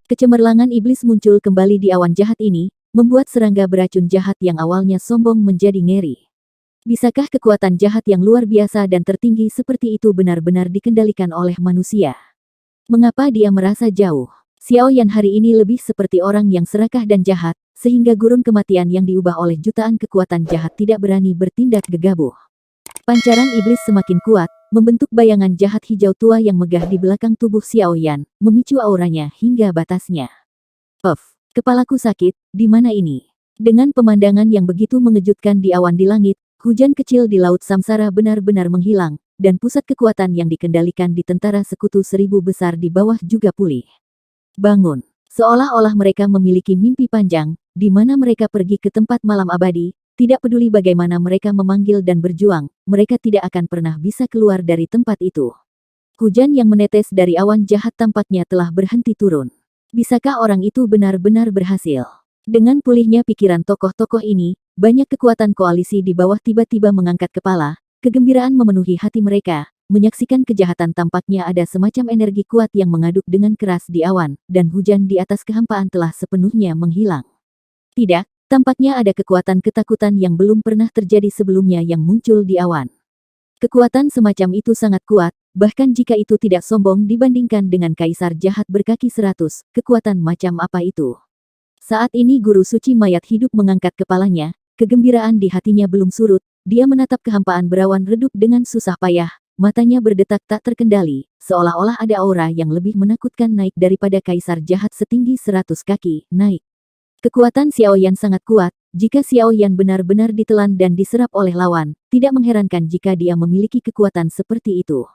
Kecemerlangan iblis muncul kembali di awan jahat ini, membuat serangga beracun jahat yang awalnya sombong menjadi ngeri. Bisakah kekuatan jahat yang luar biasa dan tertinggi seperti itu benar-benar dikendalikan oleh manusia? Mengapa dia merasa jauh? Xiao Yan hari ini lebih seperti orang yang serakah dan jahat, sehingga gurun kematian yang diubah oleh jutaan kekuatan jahat tidak berani bertindak gegabah. Pancaran iblis semakin kuat, membentuk bayangan jahat hijau tua yang megah di belakang tubuh Xiao Yan, memicu auranya hingga batasnya. Puff, kepalaku sakit, di mana ini? Dengan pemandangan yang begitu mengejutkan di awan di langit, hujan kecil di laut samsara benar-benar menghilang, dan pusat kekuatan yang dikendalikan di tentara sekutu 1000 besar di bawah juga pulih. Bangun, seolah-olah mereka memiliki mimpi panjang, di mana mereka pergi ke tempat malam abadi. Tidak peduli bagaimana mereka memanggil dan berjuang, mereka tidak akan pernah bisa keluar dari tempat itu. Hujan yang menetes dari awan jahat tampaknya telah berhenti turun. Bisakah orang itu benar-benar berhasil? Dengan pulihnya pikiran tokoh-tokoh ini, banyak kekuatan koalisi di bawah tiba-tiba mengangkat kepala, kegembiraan memenuhi hati mereka, menyaksikan kejahatan tampaknya ada semacam energi kuat yang mengaduk dengan keras di awan, dan hujan di atas kehampaan telah sepenuhnya menghilang. Tidak. Tampaknya ada kekuatan ketakutan yang belum pernah terjadi sebelumnya yang muncul di awan. Kekuatan semacam itu sangat kuat, bahkan jika itu tidak sombong dibandingkan dengan kaisar jahat berkaki 100, kekuatan macam apa itu? Saat ini guru suci mayat hidup mengangkat kepalanya, kegembiraan di hatinya belum surut, dia menatap kehampaan berawan redup dengan susah payah, matanya berdetak tak terkendali, seolah-olah ada aura yang lebih menakutkan naik daripada kaisar jahat setinggi 100 kaki, naik. Kekuatan Xiao Yan sangat kuat, jika Xiao Yan benar-benar ditelan dan diserap oleh lawan, tidak mengherankan jika dia memiliki kekuatan seperti itu.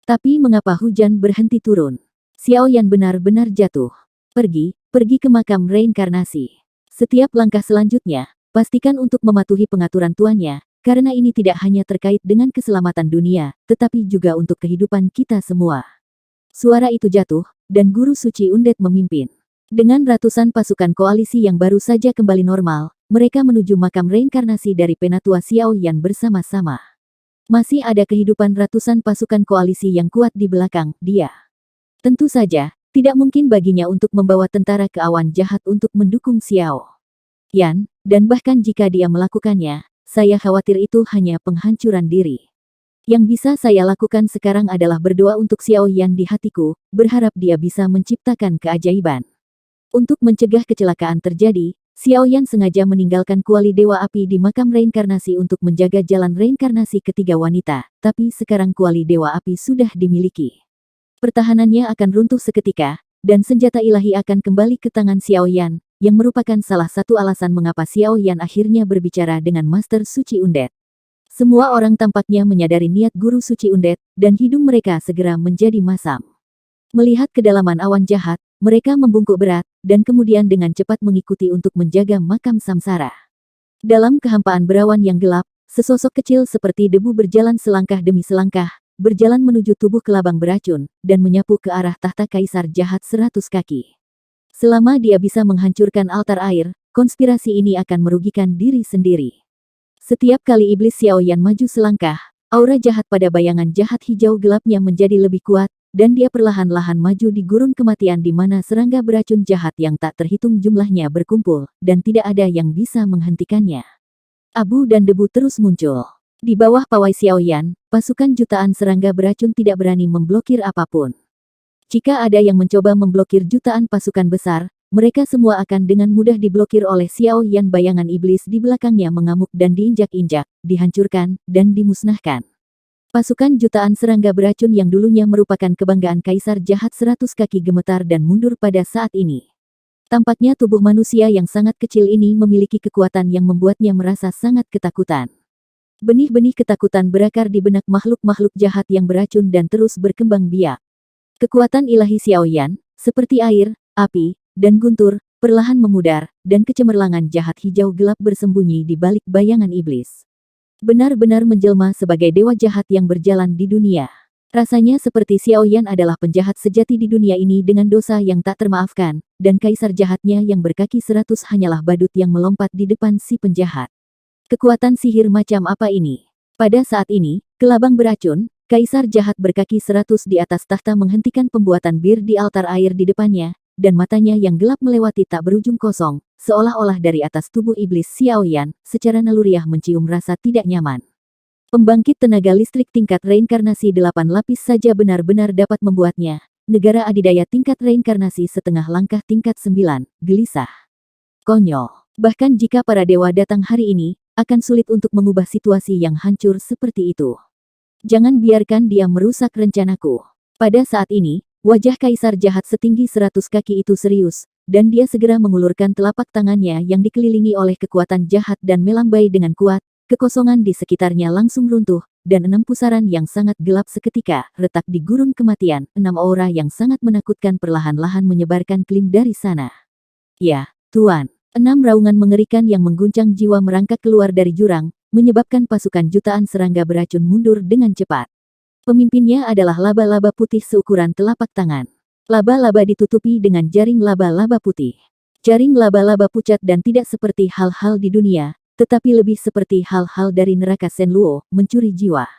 Tapi mengapa hujan berhenti turun? Xiao Yan benar-benar jatuh. Pergi ke makam reinkarnasi. Setiap langkah selanjutnya, pastikan untuk mematuhi pengaturan tuannya, karena ini tidak hanya terkait dengan keselamatan dunia, tetapi juga untuk kehidupan kita semua. Suara itu jatuh, dan guru suci undet memimpin. Dengan ratusan pasukan koalisi yang baru saja kembali normal, mereka menuju makam reinkarnasi dari penatua Xiao Yan bersama-sama. Masih ada kehidupan ratusan pasukan koalisi yang kuat di belakang dia. Tentu saja, tidak mungkin baginya untuk membawa tentara ke awan jahat untuk mendukung Xiao Yan, dan bahkan jika dia melakukannya, saya khawatir itu hanya penghancuran diri. Yang bisa saya lakukan sekarang adalah berdoa untuk Xiao Yan di hatiku, berharap dia bisa menciptakan keajaiban. Untuk mencegah kecelakaan terjadi, Xiao Yan sengaja meninggalkan kuali Dewa Api di makam reinkarnasi untuk menjaga jalan reinkarnasi ketiga wanita, tapi sekarang kuali Dewa Api sudah dimiliki. Pertahanannya akan runtuh seketika, dan senjata ilahi akan kembali ke tangan Xiao Yan, yang merupakan salah satu alasan mengapa Xiao Yan akhirnya berbicara dengan Master Suci Undet. Semua orang tampaknya menyadari niat guru suci Undet, dan hidung mereka segera menjadi masam. Melihat kedalaman awan jahat, mereka membungkuk berat, dan kemudian dengan cepat mengikuti untuk menjaga makam samsara. Dalam kehampaan berawan yang gelap, sesosok kecil seperti debu berjalan selangkah demi selangkah, berjalan menuju tubuh kelabang beracun, dan menyapu ke arah tahta kaisar jahat 100 kaki. Selama dia bisa menghancurkan altar air, konspirasi ini akan merugikan diri sendiri. Setiap kali iblis Xiao Yan maju selangkah, aura jahat pada bayangan jahat hijau gelapnya menjadi lebih kuat, dan dia perlahan-lahan maju di gurun kematian di mana serangga beracun jahat yang tak terhitung jumlahnya berkumpul, dan tidak ada yang bisa menghentikannya. Abu dan debu terus muncul. Di bawah pawai Xiao Yan, pasukan jutaan serangga beracun tidak berani memblokir apapun. Jika ada yang mencoba memblokir jutaan pasukan besar, mereka semua akan dengan mudah diblokir oleh Xiao Yan. Bayangan iblis di belakangnya mengamuk dan diinjak-injak, dihancurkan, dan dimusnahkan. Pasukan jutaan serangga beracun yang dulunya merupakan kebanggaan kaisar jahat 100 kaki gemetar dan mundur pada saat ini. Tampaknya tubuh manusia yang sangat kecil ini memiliki kekuatan yang membuatnya merasa sangat ketakutan. Benih-benih ketakutan berakar di benak makhluk-makhluk jahat yang beracun dan terus berkembang biak. Kekuatan ilahi Xiao Yan, seperti air, api, dan guntur, perlahan memudar, dan kecemerlangan jahat hijau gelap bersembunyi di balik bayangan iblis. Benar-benar menjelma sebagai dewa jahat yang berjalan di dunia. Rasanya seperti Xiao Yan adalah penjahat sejati di dunia ini dengan dosa yang tak termaafkan, dan kaisar jahatnya yang berkaki 100 hanyalah badut yang melompat di depan si penjahat. Kekuatan sihir macam apa ini? Pada saat ini, kelabang beracun, kaisar jahat berkaki 100 di atas tahta menghentikan pembuatan bir di altar air di depannya, dan matanya yang gelap melewati tak berujung kosong, seolah-olah dari atas tubuh iblis Xiaoyan, secara naluriah mencium rasa tidak nyaman. Pembangkit tenaga listrik tingkat reinkarnasi 8 lapis saja benar-benar dapat membuatnya, negara adidaya tingkat reinkarnasi setengah langkah tingkat 9, gelisah. Konyol. Bahkan jika para dewa datang hari ini, akan sulit untuk mengubah situasi yang hancur seperti itu. Jangan biarkan dia merusak rencanaku. Pada saat ini, wajah kaisar jahat setinggi 100 kaki itu serius, dan dia segera mengulurkan telapak tangannya yang dikelilingi oleh kekuatan jahat dan melambai dengan kuat, kekosongan di sekitarnya langsung runtuh, dan 6 pusaran yang sangat gelap seketika retak di gurun kematian, 6 aura yang sangat menakutkan perlahan-lahan menyebarkan klaim dari sana. Ya, Tuan. 6 raungan mengerikan yang mengguncang jiwa merangkak keluar dari jurang, menyebabkan pasukan jutaan serangga beracun mundur dengan cepat. Pemimpinnya adalah laba-laba putih seukuran telapak tangan. Laba-laba ditutupi dengan jaring laba-laba putih. Jaring laba-laba pucat dan tidak seperti hal-hal di dunia, tetapi lebih seperti hal-hal dari neraka Senluo, mencuri jiwa.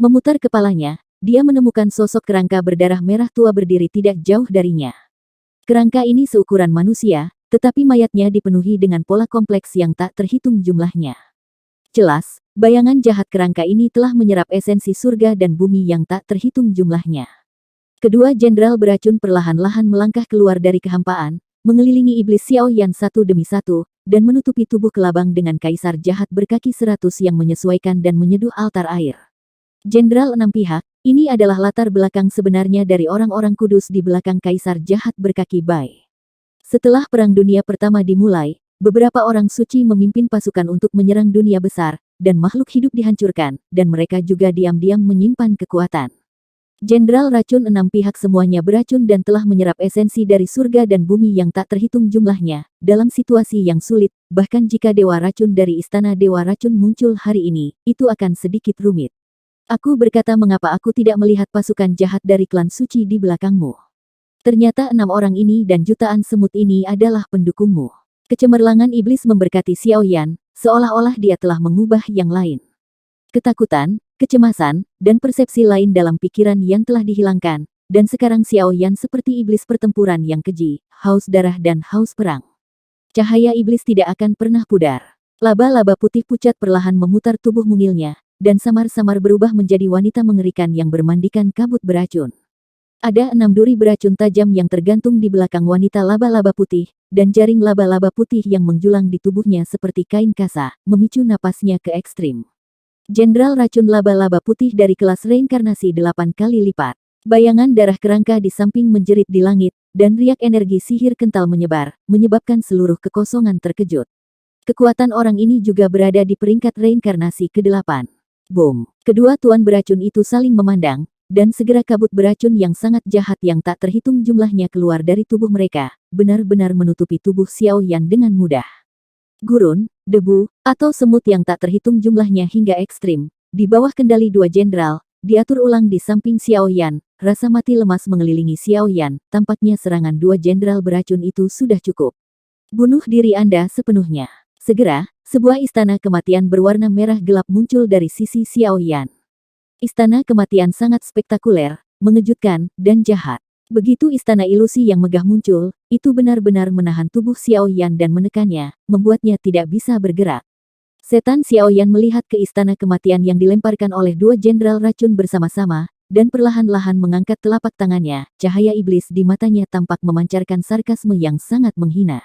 Memutar kepalanya, dia menemukan sosok kerangka berdarah merah tua berdiri tidak jauh darinya. Kerangka ini seukuran manusia, tetapi mayatnya dipenuhi dengan pola kompleks yang tak terhitung jumlahnya. Jelas, bayangan jahat kerangka ini telah menyerap esensi surga dan bumi yang tak terhitung jumlahnya. Kedua jenderal beracun perlahan-lahan melangkah keluar dari kehampaan, mengelilingi iblis Xiaoyan satu demi satu, dan menutupi tubuh kelabang dengan kaisar jahat berkaki 100 yang menyesuaikan dan menyeduh altar air. Jenderal 6 pihak, ini adalah latar belakang sebenarnya dari orang-orang kudus di belakang kaisar jahat berkaki Bai. Setelah Perang Dunia Pertama dimulai, beberapa orang suci memimpin pasukan untuk menyerang dunia besar, dan makhluk hidup dihancurkan, dan mereka juga diam-diam menyimpan kekuatan. Jenderal racun 6 pihak semuanya beracun dan telah menyerap esensi dari surga dan bumi yang tak terhitung jumlahnya, dalam situasi yang sulit, bahkan jika Dewa Racun dari Istana Dewa Racun muncul hari ini, itu akan sedikit rumit. Aku berkata mengapa aku tidak melihat pasukan jahat dari klan suci di belakangmu. Ternyata 6 orang ini dan jutaan semut ini adalah pendukungmu. Kecemerlangan iblis memberkati Xiaoyan, seolah-olah dia telah mengubah yang lain. Ketakutan, kecemasan, dan persepsi lain dalam pikiran yang telah dihilangkan, dan sekarang Xiaoyan seperti iblis pertempuran yang keji, haus darah dan haus perang. Cahaya iblis tidak akan pernah pudar. Laba-laba putih pucat perlahan memutar tubuh mungilnya, dan samar-samar berubah menjadi wanita mengerikan yang bermandikan kabut beracun. Ada 6 duri beracun tajam yang tergantung di belakang wanita laba-laba putih, dan jaring laba-laba putih yang menjulang di tubuhnya seperti kain kasa, memicu napasnya ke ekstrim. Jenderal racun laba-laba putih dari kelas reinkarnasi 8 kali lipat. Bayangan darah kerangka di samping menjerit di langit, dan riak energi sihir kental menyebar, menyebabkan seluruh kekosongan terkejut. Kekuatan orang ini juga berada di peringkat reinkarnasi ke-8. Boom! Kedua tuan beracun itu saling memandang, dan segera kabut beracun yang sangat jahat yang tak terhitung jumlahnya keluar dari tubuh mereka, benar-benar menutupi tubuh Xiaoyan dengan mudah. Gurun, debu, atau semut yang tak terhitung jumlahnya hingga ekstrim, di bawah kendali 2 jenderal, diatur ulang di samping Xiaoyan, rasa mati lemas mengelilingi Xiaoyan, tampaknya serangan 2 jenderal beracun itu sudah cukup. Bunuh diri Anda sepenuhnya. Segera, sebuah istana kematian berwarna merah gelap muncul dari sisi Xiaoyan. Istana kematian sangat spektakuler, mengejutkan, dan jahat. Begitu istana ilusi yang megah muncul, itu benar-benar menahan tubuh Xiaoyan dan menekannya, membuatnya tidak bisa bergerak. Setan Xiaoyan melihat ke istana kematian yang dilemparkan oleh 2 jenderal racun bersama-sama, dan perlahan-lahan mengangkat telapak tangannya, cahaya iblis di matanya tampak memancarkan sarkasme yang sangat menghina.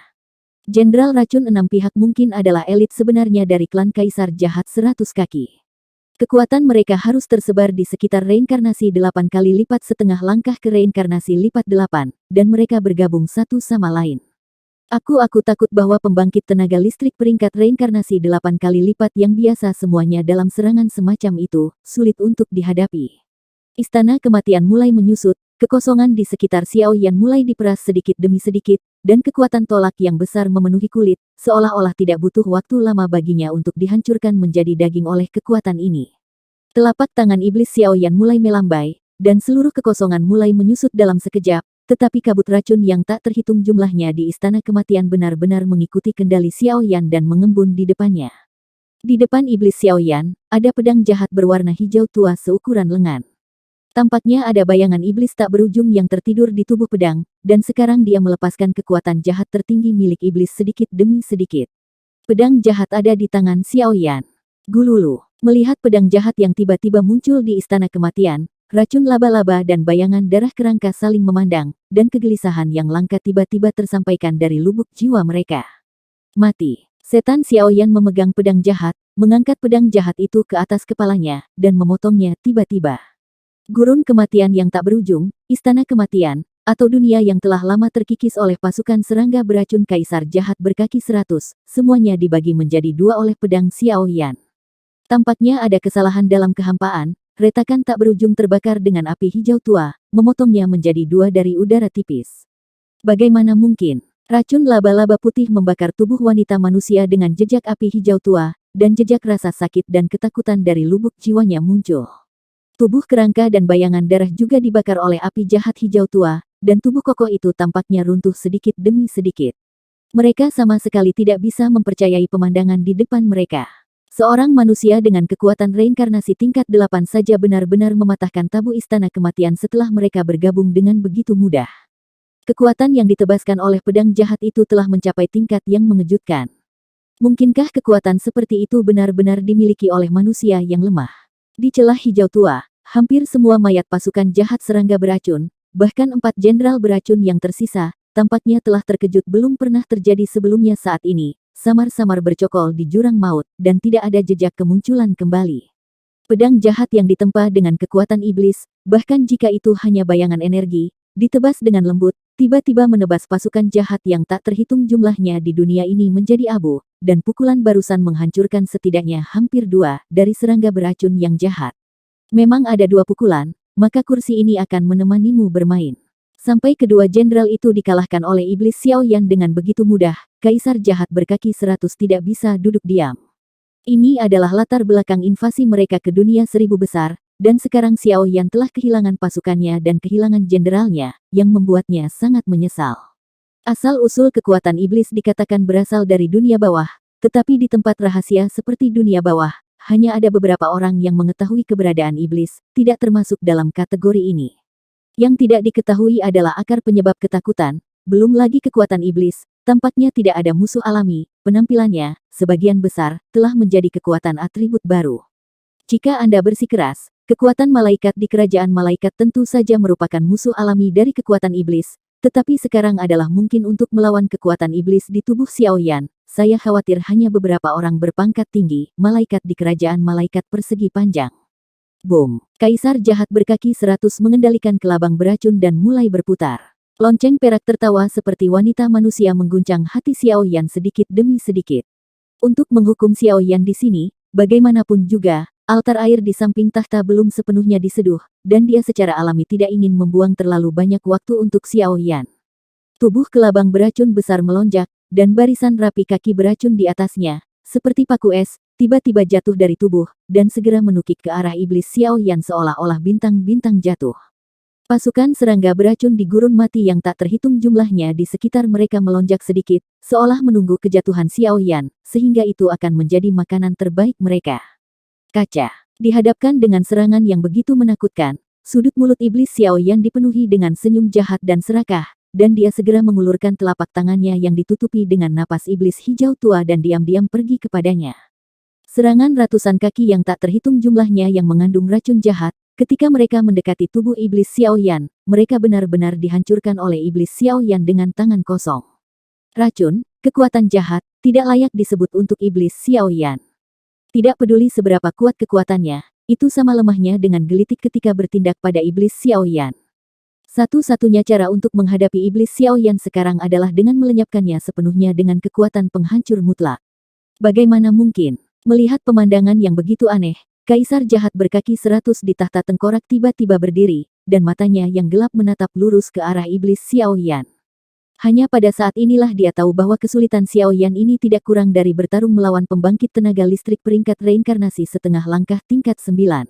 Jenderal racun 6 pihak mungkin adalah elit sebenarnya dari klan kaisar jahat 100 kaki. Kekuatan mereka harus tersebar di sekitar reinkarnasi 8 kali lipat setengah langkah ke reinkarnasi lipat 8, dan mereka bergabung satu sama lain. Aku takut bahwa pembangkit tenaga listrik peringkat reinkarnasi 8 kali lipat yang biasa semuanya dalam serangan semacam itu, sulit untuk dihadapi. Istana kematian mulai menyusut, kekosongan di sekitar Xiaoyan mulai diperas sedikit demi sedikit, dan kekuatan tolak yang besar memenuhi kulit, seolah-olah tidak butuh waktu lama baginya untuk dihancurkan menjadi daging oleh kekuatan ini. Telapak tangan iblis Xiaoyan mulai melambai, dan seluruh kekosongan mulai menyusut dalam sekejap, tetapi kabut racun yang tak terhitung jumlahnya di istana kematian benar-benar mengikuti kendali Xiaoyan dan mengembun di depannya. Di depan iblis Xiaoyan, ada pedang jahat berwarna hijau tua seukuran lengan. Tampaknya ada bayangan iblis tak berujung yang tertidur di tubuh pedang, dan sekarang dia melepaskan kekuatan jahat tertinggi milik iblis sedikit demi sedikit. Pedang jahat ada di tangan Xiao Yan. Gululu. Melihat pedang jahat yang tiba-tiba muncul di istana kematian, racun laba-laba dan bayangan darah kerangka saling memandang, dan kegelisahan yang langka tiba-tiba tersampaikan dari lubuk jiwa mereka. Mati. Setan Xiao Yan memegang pedang jahat, mengangkat pedang jahat itu ke atas kepalanya, dan memotongnya tiba-tiba. Gurun kematian yang tak berujung, istana kematian, atau dunia yang telah lama terkikis oleh pasukan serangga beracun kaisar jahat berkaki 100, semuanya dibagi menjadi dua oleh pedang Xiao Yan. Tampaknya ada kesalahan dalam kehampaan, retakan tak berujung terbakar dengan api hijau tua, memotongnya menjadi dua dari udara tipis. Bagaimana mungkin? Racun laba-laba putih membakar tubuh wanita manusia dengan jejak api hijau tua, dan jejak rasa sakit dan ketakutan dari lubuk jiwanya muncul. Tubuh kerangka dan bayangan darah juga dibakar oleh api jahat hijau tua, dan tubuh kokoh itu tampaknya runtuh sedikit demi sedikit. Mereka sama sekali tidak bisa mempercayai pemandangan di depan mereka. Seorang manusia dengan kekuatan reinkarnasi tingkat 8 saja benar-benar mematahkan tabu istana kematian setelah mereka bergabung dengan begitu mudah. Kekuatan yang ditebaskan oleh pedang jahat itu telah mencapai tingkat yang mengejutkan. Mungkinkah kekuatan seperti itu benar-benar dimiliki oleh manusia yang lemah? Di celah hijau tua, hampir semua mayat pasukan jahat serangga beracun, bahkan 4 jenderal beracun yang tersisa, tampaknya telah terkejut belum pernah terjadi sebelumnya saat ini, samar-samar bercokol di jurang maut, dan tidak ada jejak kemunculan kembali. Pedang jahat yang ditempa dengan kekuatan iblis, bahkan jika itu hanya bayangan energi, ditebas dengan lembut, tiba-tiba menebas pasukan jahat yang tak terhitung jumlahnya di dunia ini menjadi abu, dan pukulan barusan menghancurkan setidaknya hampir 2 dari serangga beracun yang jahat. Memang ada 2 pukulan, maka kursi ini akan menemanimu bermain. Sampai kedua jenderal itu dikalahkan oleh iblis Xiao Yan dengan begitu mudah, kaisar jahat berkaki 100 tidak bisa duduk diam. Ini adalah latar belakang invasi mereka ke dunia 1000 besar, dan sekarang Xiao Yan telah kehilangan pasukannya dan kehilangan jenderalnya, yang membuatnya sangat menyesal. Asal-usul kekuatan iblis dikatakan berasal dari dunia bawah, tetapi di tempat rahasia seperti dunia bawah, hanya ada beberapa orang yang mengetahui keberadaan iblis, tidak termasuk dalam kategori ini. Yang tidak diketahui adalah akar penyebab ketakutan, belum lagi kekuatan iblis, tampaknya tidak ada musuh alami, penampilannya, sebagian besar, telah menjadi kekuatan atribut baru. Jika Anda bersikeras, kekuatan malaikat di kerajaan malaikat tentu saja merupakan musuh alami dari kekuatan iblis, tetapi sekarang adalah mungkin untuk melawan kekuatan iblis di tubuh Xiao Yan. Saya khawatir hanya beberapa orang berpangkat tinggi, malaikat di kerajaan malaikat persegi panjang. Boom! Kaisar jahat berkaki 100 mengendalikan kelabang beracun dan mulai berputar. Lonceng perak tertawa seperti wanita manusia mengguncang hati Xiao Yan sedikit demi sedikit. Untuk menghukum Xiao Yan di sini, bagaimanapun juga, altar air di samping tahta belum sepenuhnya diseduh, dan dia secara alami tidak ingin membuang terlalu banyak waktu untuk Xiao Yan. Tubuh kelabang beracun besar melonjak, dan barisan rapi kaki beracun di atasnya, seperti paku es, tiba-tiba jatuh dari tubuh, dan segera menukik ke arah iblis Xiao Yan seolah-olah bintang-bintang jatuh. Pasukan serangga beracun di gurun mati yang tak terhitung jumlahnya di sekitar mereka melonjak sedikit, seolah menunggu kejatuhan Xiao Yan, sehingga itu akan menjadi makanan terbaik mereka. Kaca. Dihadapkan dengan serangan yang begitu menakutkan, sudut mulut iblis Xiao Yan dipenuhi dengan senyum jahat dan serakah, dan dia segera mengulurkan telapak tangannya yang ditutupi dengan napas iblis hijau tua dan diam-diam pergi kepadanya. Serangan ratusan kaki yang tak terhitung jumlahnya yang mengandung racun jahat, ketika mereka mendekati tubuh iblis Xiao Yan, mereka benar-benar dihancurkan oleh iblis Xiao Yan dengan tangan kosong. Racun, kekuatan jahat, tidak layak disebut untuk iblis Xiao Yan. Tidak peduli seberapa kuat kekuatannya, itu sama lemahnya dengan gelitik ketika bertindak pada iblis Xiao Yan. Satu-satunya cara untuk menghadapi iblis Xiao Yan sekarang adalah dengan melenyapkannya sepenuhnya dengan kekuatan penghancur mutlak. Bagaimana mungkin? Melihat pemandangan yang begitu aneh, kaisar jahat berkaki 100 di tahta tengkorak tiba-tiba berdiri, dan matanya yang gelap menatap lurus ke arah iblis Xiao Yan. Hanya pada saat inilah dia tahu bahwa kesulitan Xiao Yan ini tidak kurang dari bertarung melawan pembangkit tenaga listrik peringkat reinkarnasi setengah langkah tingkat 9.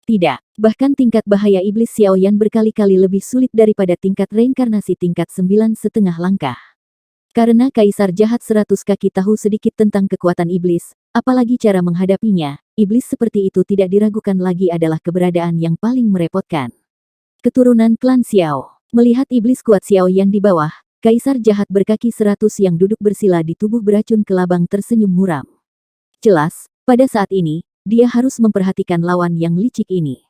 Tidak, bahkan tingkat bahaya iblis Xiao Yan berkali-kali lebih sulit daripada tingkat reinkarnasi tingkat 9 setengah langkah. Karena Kaisar Jahat 100 Kaki tahu sedikit tentang kekuatan iblis, apalagi cara menghadapinya, iblis seperti itu tidak diragukan lagi adalah keberadaan yang paling merepotkan. Keturunan klan Xiao. Melihat iblis kuat Xiao Yan di bawah, Kaisar Jahat berkaki 100 yang duduk bersila di tubuh beracun kelabang tersenyum muram. Jelas, pada saat ini, dia harus memperhatikan lawan yang licik ini.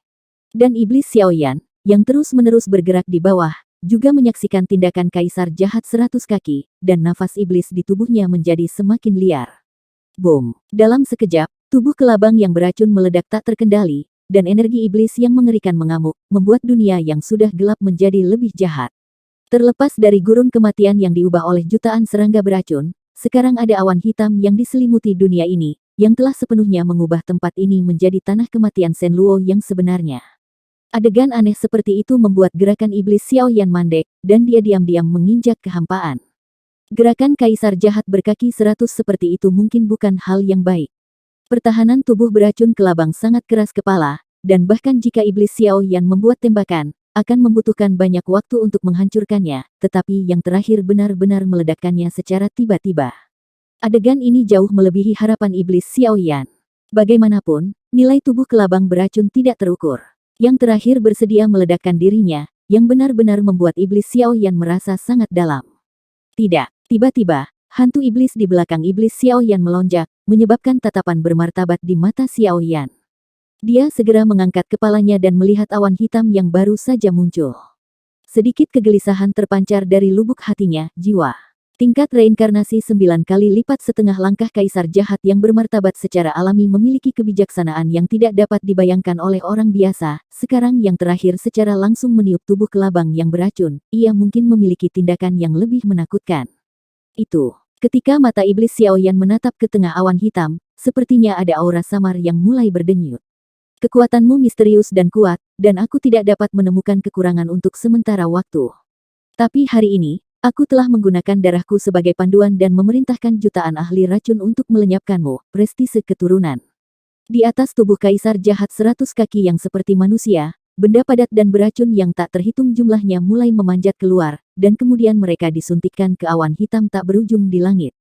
Dan iblis Xiao Yan, yang terus-menerus bergerak di bawah, juga menyaksikan tindakan Kaisar Jahat 100 Kaki, dan nafas iblis di tubuhnya menjadi semakin liar. Boom! Dalam sekejap, tubuh kelabang yang beracun meledak tak terkendali, dan energi iblis yang mengerikan mengamuk, membuat dunia yang sudah gelap menjadi lebih jahat. Terlepas dari gurun kematian yang diubah oleh jutaan serangga beracun, sekarang ada awan hitam yang diselimuti dunia ini, yang telah sepenuhnya mengubah tempat ini menjadi tanah kematian Shenluo yang sebenarnya. Adegan aneh seperti itu membuat gerakan iblis Xiao Yan mandek, dan dia diam-diam menginjak kehampaan. Gerakan Kaisar Jahat berkaki 100 seperti itu mungkin bukan hal yang baik. Pertahanan tubuh beracun kelabang sangat keras kepala, dan bahkan jika iblis Xiao Yan membuat tembakan, akan membutuhkan banyak waktu untuk menghancurkannya, tetapi yang terakhir benar-benar meledakkannya secara tiba-tiba. Adegan ini jauh melebihi harapan iblis Xiao Yan. Bagaimanapun, nilai tubuh kelabang beracun tidak terukur. Yang terakhir bersedia meledakkan dirinya, yang benar-benar membuat iblis Xiao Yan merasa sangat dalam. Tidak, tiba-tiba, hantu iblis di belakang iblis Xiao Yan melonjak, menyebabkan tatapan bermartabat di mata Xiao Yan. Dia segera mengangkat kepalanya dan melihat awan hitam yang baru saja muncul. Sedikit kegelisahan terpancar dari lubuk hatinya, jiwa. Tingkat reinkarnasi 9 kali lipat setengah langkah Kaisar Jahat yang bermartabat secara alami memiliki kebijaksanaan yang tidak dapat dibayangkan oleh orang biasa. Sekarang yang terakhir secara langsung meniup tubuh kelabang yang beracun, ia mungkin memiliki tindakan yang lebih menakutkan. Itu. Ketika mata iblis Xiao Yan menatap ke tengah awan hitam, sepertinya ada aura samar yang mulai berdenyut. Kekuatanmu misterius dan kuat, dan aku tidak dapat menemukan kekurangan untuk sementara waktu. Tapi hari ini, aku telah menggunakan darahku sebagai panduan dan memerintahkan jutaan ahli racun untuk melenyapkanmu, prestise keturunan. Di atas tubuh Kaisar Jahat 100 Kaki yang seperti manusia, benda padat dan beracun yang tak terhitung jumlahnya mulai memanjat keluar, dan kemudian mereka disuntikkan ke awan hitam tak berujung di langit.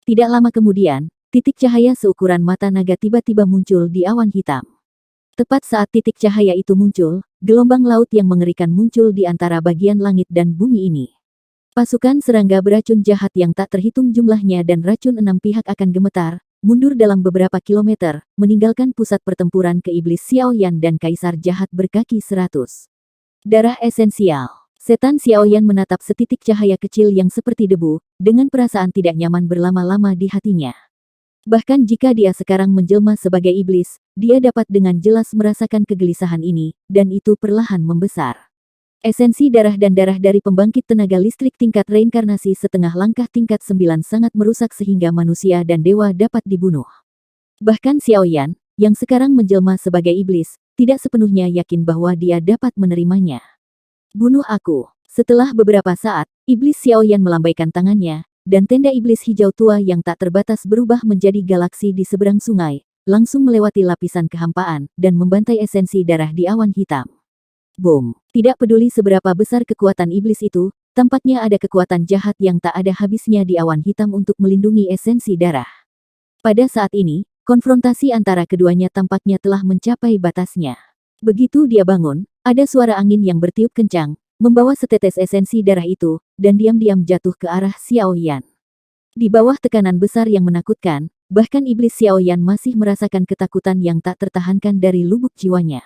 Tidak lama kemudian, titik cahaya seukuran mata naga tiba-tiba muncul di awan hitam. Tepat saat titik cahaya itu muncul, gelombang laut yang mengerikan muncul di antara bagian langit dan bumi ini. Pasukan serangga beracun jahat yang tak terhitung jumlahnya dan racun 6 pihak akan gemetar, mundur dalam beberapa kilometer, meninggalkan pusat pertempuran ke iblis Xiao Yan dan Kaisar Jahat berkaki 100. Darah esensial. Setan Xiao Yan menatap setitik cahaya kecil yang seperti debu, dengan perasaan tidak nyaman berlama-lama di hatinya. Bahkan jika dia sekarang menjelma sebagai iblis, dia dapat dengan jelas merasakan kegelisahan ini, dan itu perlahan membesar. Esensi darah dan darah dari pembangkit tenaga listrik tingkat reinkarnasi setengah langkah tingkat 9 sangat merusak sehingga manusia dan dewa dapat dibunuh. Bahkan Xiao Yan, yang sekarang menjelma sebagai iblis, tidak sepenuhnya yakin bahwa dia dapat menerimanya. Bunuh aku. Setelah beberapa saat, iblis Xiao Yan melambaikan tangannya, dan tenda iblis hijau tua yang tak terbatas berubah menjadi galaksi di seberang sungai, langsung melewati lapisan kehampaan, dan membantai esensi darah di awan hitam. Boom! Tidak peduli seberapa besar kekuatan iblis itu, tampaknya ada kekuatan jahat yang tak ada habisnya di awan hitam untuk melindungi esensi darah. Pada saat ini, konfrontasi antara keduanya tampaknya telah mencapai batasnya. Begitu dia bangun, ada suara angin yang bertiup kencang, membawa setetes esensi darah itu, dan diam-diam jatuh ke arah Xiao Yan. Di bawah tekanan besar yang menakutkan, bahkan iblis Xiao Yan masih merasakan ketakutan yang tak tertahankan dari lubuk jiwanya.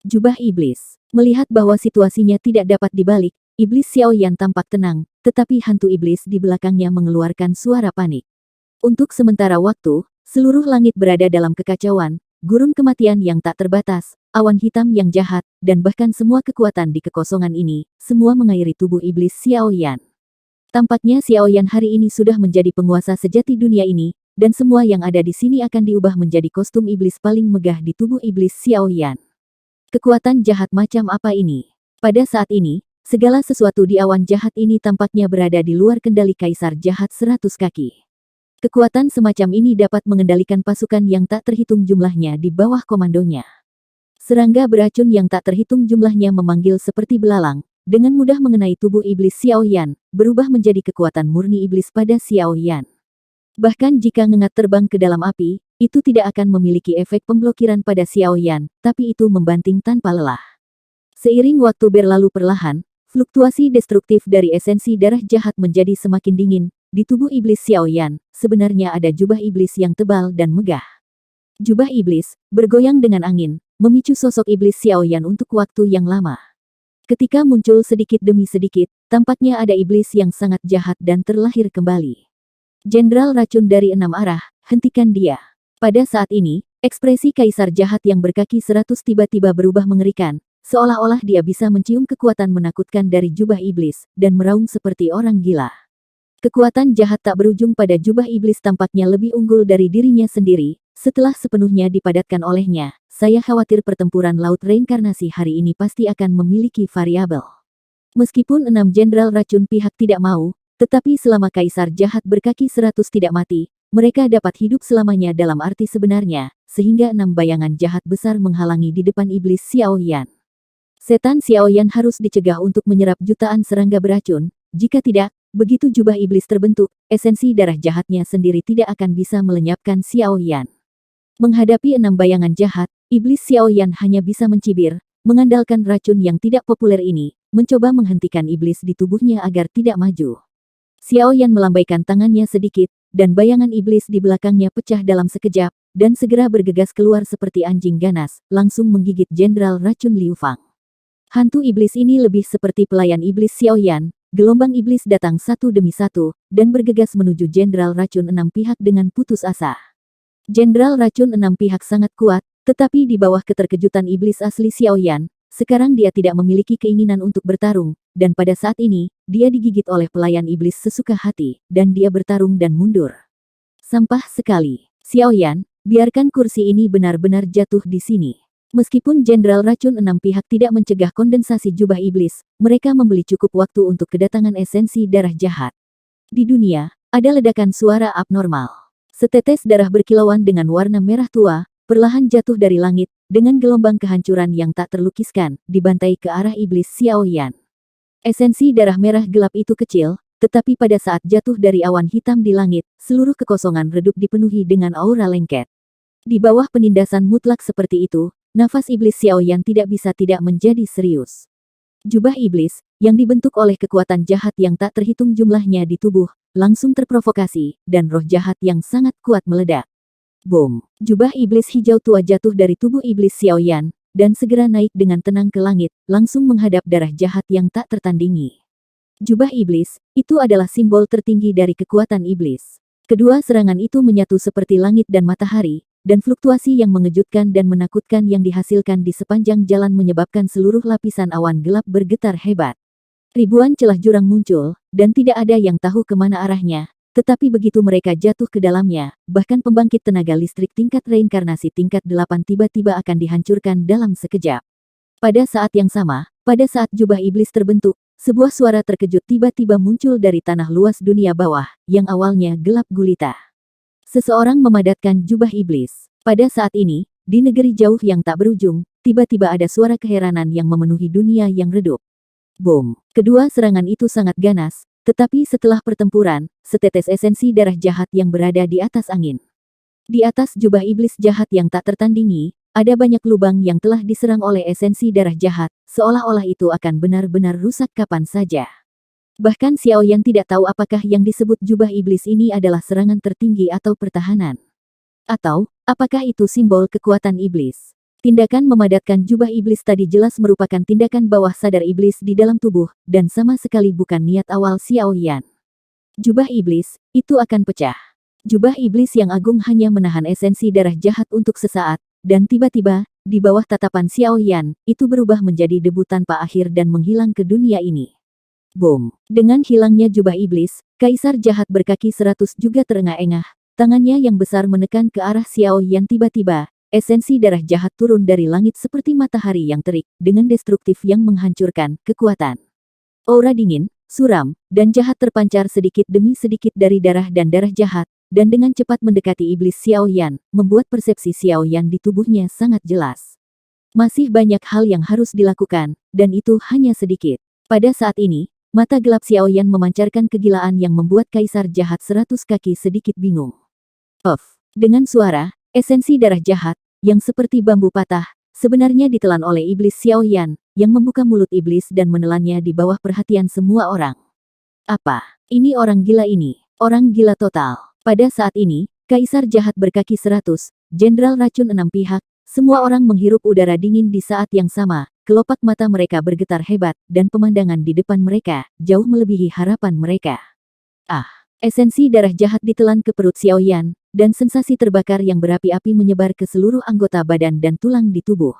Jubah iblis. Melihat bahwa situasinya tidak dapat dibalik, iblis Xiao Yan tampak tenang, tetapi hantu iblis di belakangnya mengeluarkan suara panik. Untuk sementara waktu, seluruh langit berada dalam kekacauan, gurun kematian yang tak terbatas, awan hitam yang jahat, dan bahkan semua kekuatan di kekosongan ini, semua mengairi tubuh iblis Xiao Yan. Tampaknya Xiao Yan hari ini sudah menjadi penguasa sejati dunia ini, dan semua yang ada di sini akan diubah menjadi kostum iblis paling megah di tubuh iblis Xiao Yan. Kekuatan jahat macam apa ini? Pada saat ini, segala sesuatu di awan jahat ini tampaknya berada di luar kendali Kaisar Jahat 100 Kaki. Kekuatan semacam ini dapat mengendalikan pasukan yang tak terhitung jumlahnya di bawah komandonya. Serangga beracun yang tak terhitung jumlahnya memanggil seperti belalang, dengan mudah mengenai tubuh iblis Xiao Yan, berubah menjadi kekuatan murni iblis pada Xiao Yan. Bahkan jika ngengat terbang ke dalam api, itu tidak akan memiliki efek pemblokiran pada Xiao Yan, tapi itu membanting tanpa lelah. Seiring waktu berlalu perlahan, fluktuasi destruktif dari esensi darah jahat menjadi semakin dingin. Di tubuh iblis Xiao Yan, sebenarnya ada jubah iblis yang tebal dan megah. Jubah iblis, bergoyang dengan angin, memicu sosok iblis Xiao Yan untuk waktu yang lama. Ketika muncul sedikit demi sedikit, tampaknya ada iblis yang sangat jahat dan terlahir kembali. Jenderal racun dari 6 arah, hentikan dia. Pada saat ini, ekspresi kaisar jahat yang berkaki 100 tiba-tiba berubah mengerikan, seolah-olah dia bisa mencium kekuatan menakutkan dari jubah iblis, dan meraung seperti orang gila. Kekuatan jahat tak berujung pada jubah iblis tampaknya lebih unggul dari dirinya sendiri, setelah sepenuhnya dipadatkan olehnya. Saya khawatir pertempuran laut reinkarnasi hari ini pasti akan memiliki variabel. Meskipun 6 jenderal racun pihak tidak mau, tetapi selama kaisar jahat berkaki 100 tidak mati, mereka dapat hidup selamanya dalam arti sebenarnya, sehingga 6 bayangan jahat besar menghalangi di depan iblis Xiao Yan. Setan Xiao Yan harus dicegah untuk menyerap jutaan serangga beracun, jika tidak, begitu jubah iblis terbentuk, esensi darah jahatnya sendiri tidak akan bisa melenyapkan Xiao Yan. Menghadapi 6 bayangan jahat, iblis Xiao Yan hanya bisa mencibir, mengandalkan racun yang tidak populer ini, mencoba menghentikan iblis di tubuhnya agar tidak maju. Xiao Yan melambaikan tangannya sedikit, dan bayangan iblis di belakangnya pecah dalam sekejap, dan segera bergegas keluar seperti anjing ganas, langsung menggigit jenderal racun Liu Fang. Hantu iblis ini lebih seperti pelayan iblis Xiao Yan. Gelombang iblis datang satu demi satu, dan bergegas menuju jenderal racun 6 pihak dengan putus asa. Jenderal racun 6 pihak sangat kuat, tetapi di bawah keterkejutan iblis asli Xiao Yan, sekarang dia tidak memiliki keinginan untuk bertarung, dan pada saat ini, dia digigit oleh pelayan iblis sesuka hati, dan dia bertarung dan mundur. Sampah sekali. Xiao Yan, biarkan kursi ini benar-benar jatuh di sini. Meskipun jenderal racun 6 pihak tidak mencegah kondensasi jubah iblis, mereka membeli cukup waktu untuk kedatangan esensi darah jahat. Di dunia, ada ledakan suara abnormal. Setetes darah berkilauan dengan warna merah tua, perlahan jatuh dari langit, dengan gelombang kehancuran yang tak terlukiskan, dibantai ke arah iblis Xiao Yan. Esensi darah merah gelap itu kecil, tetapi pada saat jatuh dari awan hitam di langit, seluruh kekosongan redup dipenuhi dengan aura lengket. Di bawah penindasan mutlak seperti itu, nafas iblis Xiao Yan tidak bisa tidak menjadi serius. Jubah iblis, yang dibentuk oleh kekuatan jahat yang tak terhitung jumlahnya di tubuh, langsung terprovokasi, dan roh jahat yang sangat kuat meledak. Boom! Jubah iblis hijau tua jatuh dari tubuh iblis Xiao Yan, dan segera naik dengan tenang ke langit, langsung menghadap darah jahat yang tak tertandingi. Jubah iblis, itu adalah simbol tertinggi dari kekuatan iblis. Kedua serangan itu menyatu seperti langit dan matahari, dan fluktuasi yang mengejutkan dan menakutkan yang dihasilkan di sepanjang jalan menyebabkan seluruh lapisan awan gelap bergetar hebat. Ribuan celah jurang muncul, dan tidak ada yang tahu kemana arahnya, tetapi begitu mereka jatuh ke dalamnya, bahkan pembangkit tenaga listrik tingkat reinkarnasi tingkat 8 tiba-tiba akan dihancurkan dalam sekejap. Pada saat yang sama, pada saat jubah iblis terbentuk, sebuah suara terkejut tiba-tiba muncul dari tanah luas dunia bawah, yang awalnya gelap gulita. Seseorang memadatkan jubah iblis. Pada saat ini, di negeri jauh yang tak berujung, tiba-tiba ada suara keheranan yang memenuhi dunia yang redup. Boom! Kedua serangan itu sangat ganas, tetapi setelah pertempuran, setetes esensi darah jahat yang berada di atas angin. Di atas jubah iblis jahat yang tak tertandingi, ada banyak lubang yang telah diserang oleh esensi darah jahat, seolah-olah itu akan benar-benar rusak kapan saja. Bahkan Xiao Yan tidak tahu apakah yang disebut jubah iblis ini adalah serangan tertinggi atau pertahanan. Atau, apakah itu simbol kekuatan iblis. Tindakan memadatkan jubah iblis tadi jelas merupakan tindakan bawah sadar iblis di dalam tubuh, dan sama sekali bukan niat awal Xiao Yan. Jubah iblis, itu akan pecah. Jubah iblis yang agung hanya menahan esensi darah jahat untuk sesaat, dan tiba-tiba, di bawah tatapan Xiao Yan, itu berubah menjadi debu tanpa akhir dan menghilang ke dunia ini. Boom! Dengan hilangnya jubah iblis, kaisar jahat berkaki 100 juga terengah-engah, tangannya yang besar menekan ke arah Xiao Yan tiba-tiba, esensi darah jahat turun dari langit seperti matahari yang terik, dengan destruktif yang menghancurkan kekuatan. Aura dingin, suram, dan jahat terpancar sedikit demi sedikit dari darah dan darah jahat, dan dengan cepat mendekati iblis Xiao Yan, membuat persepsi Xiao Yan di tubuhnya sangat jelas. Masih banyak hal yang harus dilakukan, dan itu hanya sedikit. Pada saat ini, mata gelap Xiao Yan memancarkan kegilaan yang membuat Kaisar Jahat 100 Kaki sedikit bingung. Puff! Dengan suara, esensi darah jahat, yang seperti bambu patah, sebenarnya ditelan oleh iblis Xiao Yan, yang membuka mulut iblis dan menelannya di bawah perhatian semua orang. Apa? Ini orang gila ini. Orang gila total. Pada saat ini, Kaisar Jahat berkaki 100, Jenderal Racun 6 pihak, semua orang menghirup udara dingin di saat yang sama, kelopak mata mereka bergetar hebat, dan pemandangan di depan mereka, jauh melebihi harapan mereka. Ah! Esensi darah jahat ditelan ke perut Xiao Yan, dan sensasi terbakar yang berapi-api menyebar ke seluruh anggota badan dan tulang di tubuh.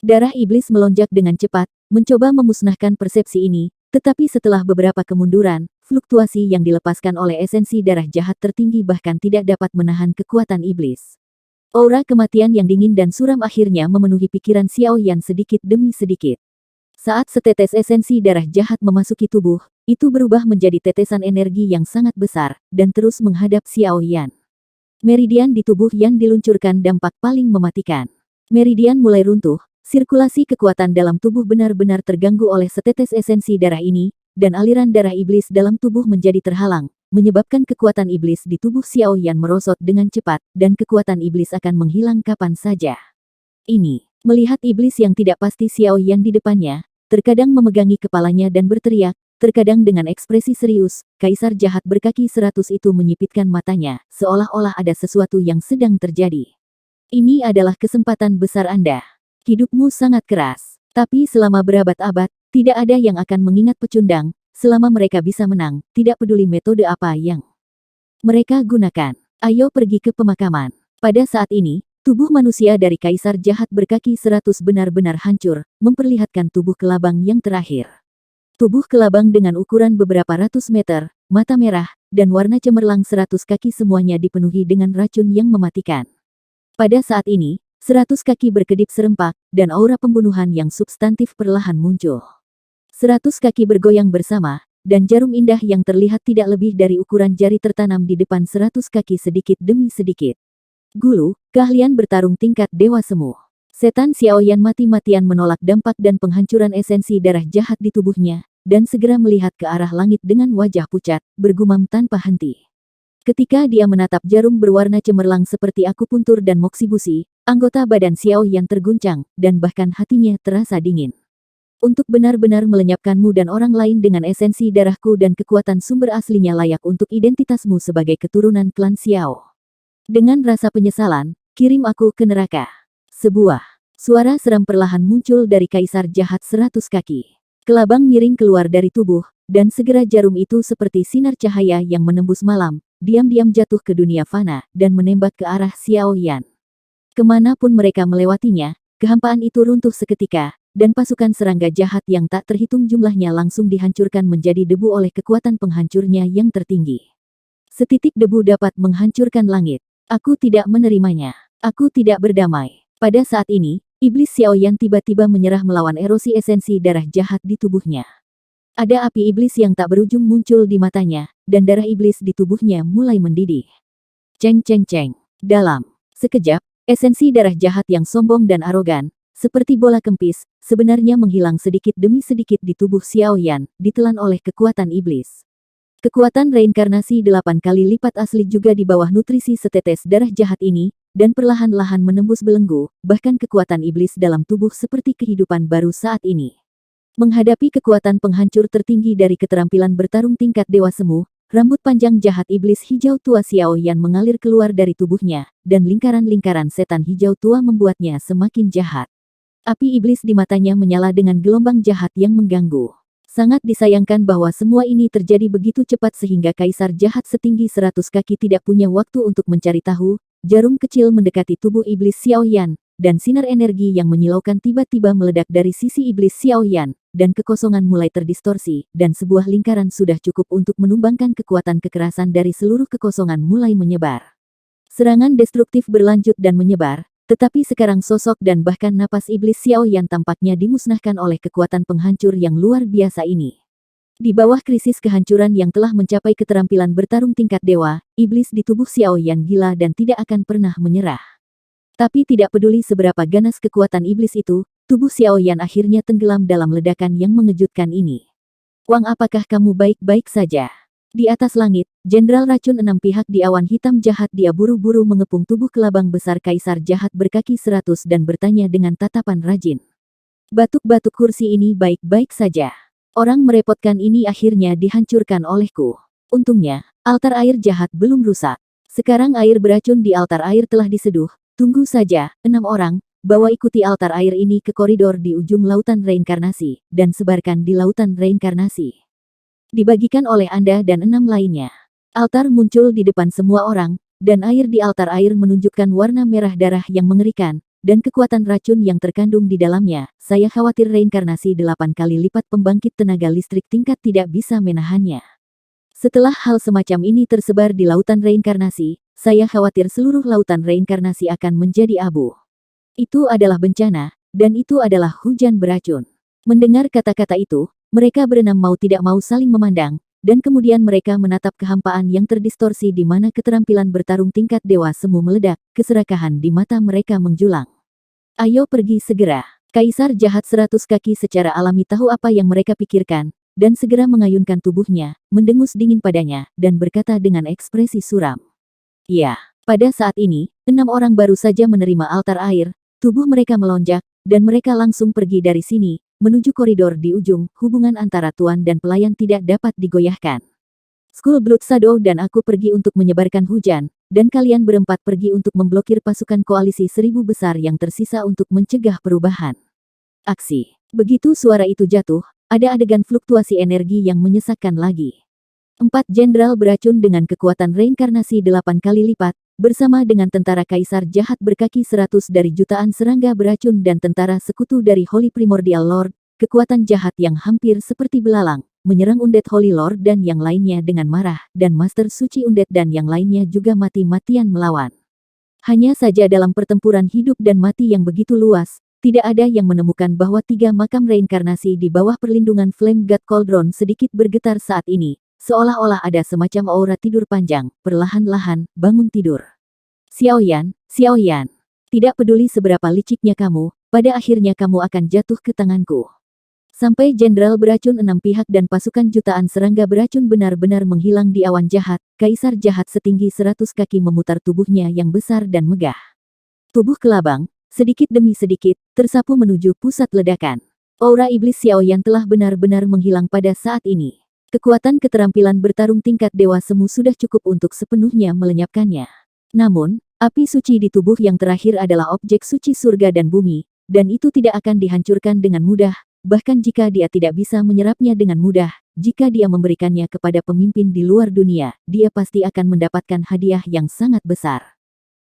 Darah iblis melonjak dengan cepat, mencoba memusnahkan persepsi ini, tetapi setelah beberapa kemunduran, fluktuasi yang dilepaskan oleh esensi darah jahat tertinggi bahkan tidak dapat menahan kekuatan iblis. Aura kematian yang dingin dan suram akhirnya memenuhi pikiran Xiao Yan sedikit demi sedikit. Saat setetes esensi darah jahat memasuki tubuh, itu berubah menjadi tetesan energi yang sangat besar, dan terus menghadap Xiao Yan. Meridian di tubuh yang diluncurkan dampak paling mematikan. Meridian mulai runtuh, sirkulasi kekuatan dalam tubuh benar-benar terganggu oleh setetes esensi darah ini, dan aliran darah iblis dalam tubuh menjadi terhalang, menyebabkan kekuatan iblis di tubuh Xiao Yan merosot dengan cepat, dan kekuatan iblis akan menghilang kapan saja. Ini, melihat iblis yang tidak pasti Xiao Yan di depannya, terkadang memegangi kepalanya dan berteriak, terkadang dengan ekspresi serius, Kaisar Jahat berkaki 100 itu menyipitkan matanya, seolah-olah ada sesuatu yang sedang terjadi. Ini adalah kesempatan besar Anda. Hidupmu sangat keras, tapi selama berabad-abad, tidak ada yang akan mengingat pecundang, selama mereka bisa menang, tidak peduli metode apa yang mereka gunakan. Ayo pergi ke pemakaman. Pada saat ini, tubuh manusia dari Kaisar Jahat berkaki 100 benar-benar hancur, memperlihatkan tubuh kelabang yang terakhir. Tubuh kelabang dengan ukuran beberapa ratus meter, mata merah, dan warna cemerlang 100 kaki semuanya dipenuhi dengan racun yang mematikan. Pada saat ini, 100 kaki berkedip serempak, dan aura pembunuhan yang substantif perlahan muncul. 100 kaki bergoyang bersama, dan jarum indah yang terlihat tidak lebih dari ukuran jari tertanam di depan 100 kaki sedikit demi sedikit. Gulu, keahlian bertarung tingkat Dewa Semu. Setan Xiao Yan mati-matian menolak dampak dan penghancuran esensi darah jahat di tubuhnya, dan segera melihat ke arah langit dengan wajah pucat, bergumam tanpa henti. Ketika dia menatap jarum berwarna cemerlang seperti akupuntur dan moksi busi, anggota badan Xiao Yan terguncang, dan bahkan hatinya terasa dingin. Untuk benar-benar melenyapkanmu dan orang lain dengan esensi darahku dan kekuatan sumber aslinya layak untuk identitasmu sebagai keturunan klan Xiao. Dengan rasa penyesalan, kirim aku ke neraka. Sebuah suara seram perlahan muncul dari Kaisar Jahat 100 kaki. Kelabang miring keluar dari tubuh, dan segera jarum itu seperti sinar cahaya yang menembus malam, diam-diam jatuh ke dunia fana, dan menembak ke arah Xiao Yan. Kemanapun mereka melewatinya, kehampaan itu runtuh seketika, dan pasukan serangga jahat yang tak terhitung jumlahnya langsung dihancurkan menjadi debu oleh kekuatan penghancurnya yang tertinggi. Setitik debu dapat menghancurkan langit. Aku tidak menerimanya. Aku tidak berdamai. Pada saat ini, iblis Xiao Yan tiba-tiba menyerah melawan erosi esensi darah jahat di tubuhnya. Ada api iblis yang tak berujung muncul di matanya, dan darah iblis di tubuhnya mulai mendidih. Ceng ceng ceng. Dalam sekejap, esensi darah jahat yang sombong dan arogan, seperti bola kempis, sebenarnya menghilang sedikit demi sedikit di tubuh Xiao Yan, ditelan oleh kekuatan iblis. Kekuatan reinkarnasi 8 kali lipat asli juga di bawah nutrisi setetes darah jahat ini, dan perlahan-lahan menembus belenggu, bahkan kekuatan iblis dalam tubuh seperti kehidupan baru saat ini. Menghadapi kekuatan penghancur tertinggi dari keterampilan bertarung tingkat Dewa Semu, rambut panjang jahat iblis hijau tua Xiao Yan mengalir keluar dari tubuhnya, dan lingkaran-lingkaran setan hijau tua membuatnya semakin jahat. Api iblis di matanya menyala dengan gelombang jahat yang mengganggu. Sangat disayangkan bahwa semua ini terjadi begitu cepat sehingga Kaisar Jahat setinggi 100 kaki tidak punya waktu untuk mencari tahu. Jarum kecil mendekati tubuh iblis Xiao Yan, dan sinar energi yang menyilaukan tiba-tiba meledak dari sisi iblis Xiao Yan, dan kekosongan mulai terdistorsi, dan sebuah lingkaran sudah cukup untuk menumbangkan kekuatan kekerasan dari seluruh kekosongan mulai menyebar. Serangan destruktif berlanjut dan menyebar, tetapi sekarang sosok dan bahkan napas iblis Xiao Yan tampaknya dimusnahkan oleh kekuatan penghancur yang luar biasa ini. Di bawah krisis kehancuran yang telah mencapai keterampilan bertarung tingkat dewa, iblis di tubuh Xiao Yan gila dan tidak akan pernah menyerah. Tapi tidak peduli seberapa ganas kekuatan iblis itu, tubuh Xiao Yan akhirnya tenggelam dalam ledakan yang mengejutkan ini. Wang, apakah kamu baik-baik saja? Di atas langit, Jenderal Racun Enam Pihak di awan hitam jahat dia buru-buru mengepung tubuh kelabang besar Kaisar Jahat berkaki 100 dan bertanya dengan tatapan rajin. Batuk-batuk kursi ini baik-baik saja. Orang merepotkan ini akhirnya dihancurkan olehku. Untungnya, altar air jahat belum rusak. Sekarang air beracun di altar air telah diseduh. Tunggu saja, 6 orang, bawa ikuti altar air ini ke koridor di ujung lautan reinkarnasi, dan sebarkan di lautan reinkarnasi. Dibagikan oleh Anda dan 6 lainnya. Altar muncul di depan semua orang, dan air di altar air menunjukkan warna merah darah yang mengerikan, dan kekuatan racun yang terkandung di dalamnya. Saya khawatir reinkarnasi 8 kali lipat pembangkit tenaga listrik tingkat tidak bisa menahannya. Setelah hal semacam ini tersebar di lautan reinkarnasi, saya khawatir seluruh lautan reinkarnasi akan menjadi abu. Itu adalah bencana, dan itu adalah hujan beracun. Mendengar kata-kata itu, mereka berenam mau tidak mau saling memandang, dan kemudian mereka menatap kehampaan yang terdistorsi di mana keterampilan bertarung tingkat dewa semu meledak, keserakahan di mata mereka menjulang. Ayo pergi segera. Kaisar Jahat 100 kaki secara alami tahu apa yang mereka pikirkan, dan segera mengayunkan tubuhnya, mendengus dingin padanya, dan berkata dengan ekspresi suram. Ya, pada saat ini, 6 orang baru saja menerima altar air, tubuh mereka melonjak, dan mereka langsung pergi dari sini, menuju koridor di ujung. Hubungan antara tuan dan pelayan tidak dapat digoyahkan. Skull Blood Shadow dan aku pergi untuk menyebarkan hujan, dan kalian berempat pergi untuk memblokir pasukan koalisi 1000 besar yang tersisa untuk mencegah perubahan. Aksi. Begitu suara itu jatuh, ada adegan fluktuasi energi yang menyesakkan lagi. 4 jenderal beracun dengan kekuatan reinkarnasi 8 kali lipat, bersama dengan tentara Kaisar Jahat berkaki 100 dari jutaan serangga beracun dan tentara sekutu dari Holy Primordial Lord, kekuatan jahat yang hampir seperti belalang, menyerang Undead Holy Lord dan yang lainnya dengan marah, dan Master Suci Undead dan yang lainnya juga mati-matian melawan. Hanya saja dalam pertempuran hidup dan mati yang begitu luas, tidak ada yang menemukan bahwa 3 makam reinkarnasi di bawah perlindungan Flame God Cauldron sedikit bergetar saat ini. Seolah-olah ada semacam aura tidur panjang, perlahan-lahan, bangun tidur. Xiaoyan, Xiaoyan. Tidak peduli seberapa liciknya kamu, pada akhirnya kamu akan jatuh ke tanganku. Sampai jenderal beracun 6 pihak dan pasukan jutaan serangga beracun benar-benar menghilang di awan jahat, Kaisar Jahat setinggi 100 kaki memutar tubuhnya yang besar dan megah. Tubuh kelabang, sedikit demi sedikit, tersapu menuju pusat ledakan. Aura iblis Xiaoyan telah benar-benar menghilang pada saat ini. Kekuatan keterampilan bertarung tingkat dewa semu sudah cukup untuk sepenuhnya melenyapkannya. Namun, api suci di tubuh yang terakhir adalah objek suci surga dan bumi, dan itu tidak akan dihancurkan dengan mudah, bahkan jika dia tidak bisa menyerapnya dengan mudah, jika dia memberikannya kepada pemimpin di luar dunia, dia pasti akan mendapatkan hadiah yang sangat besar.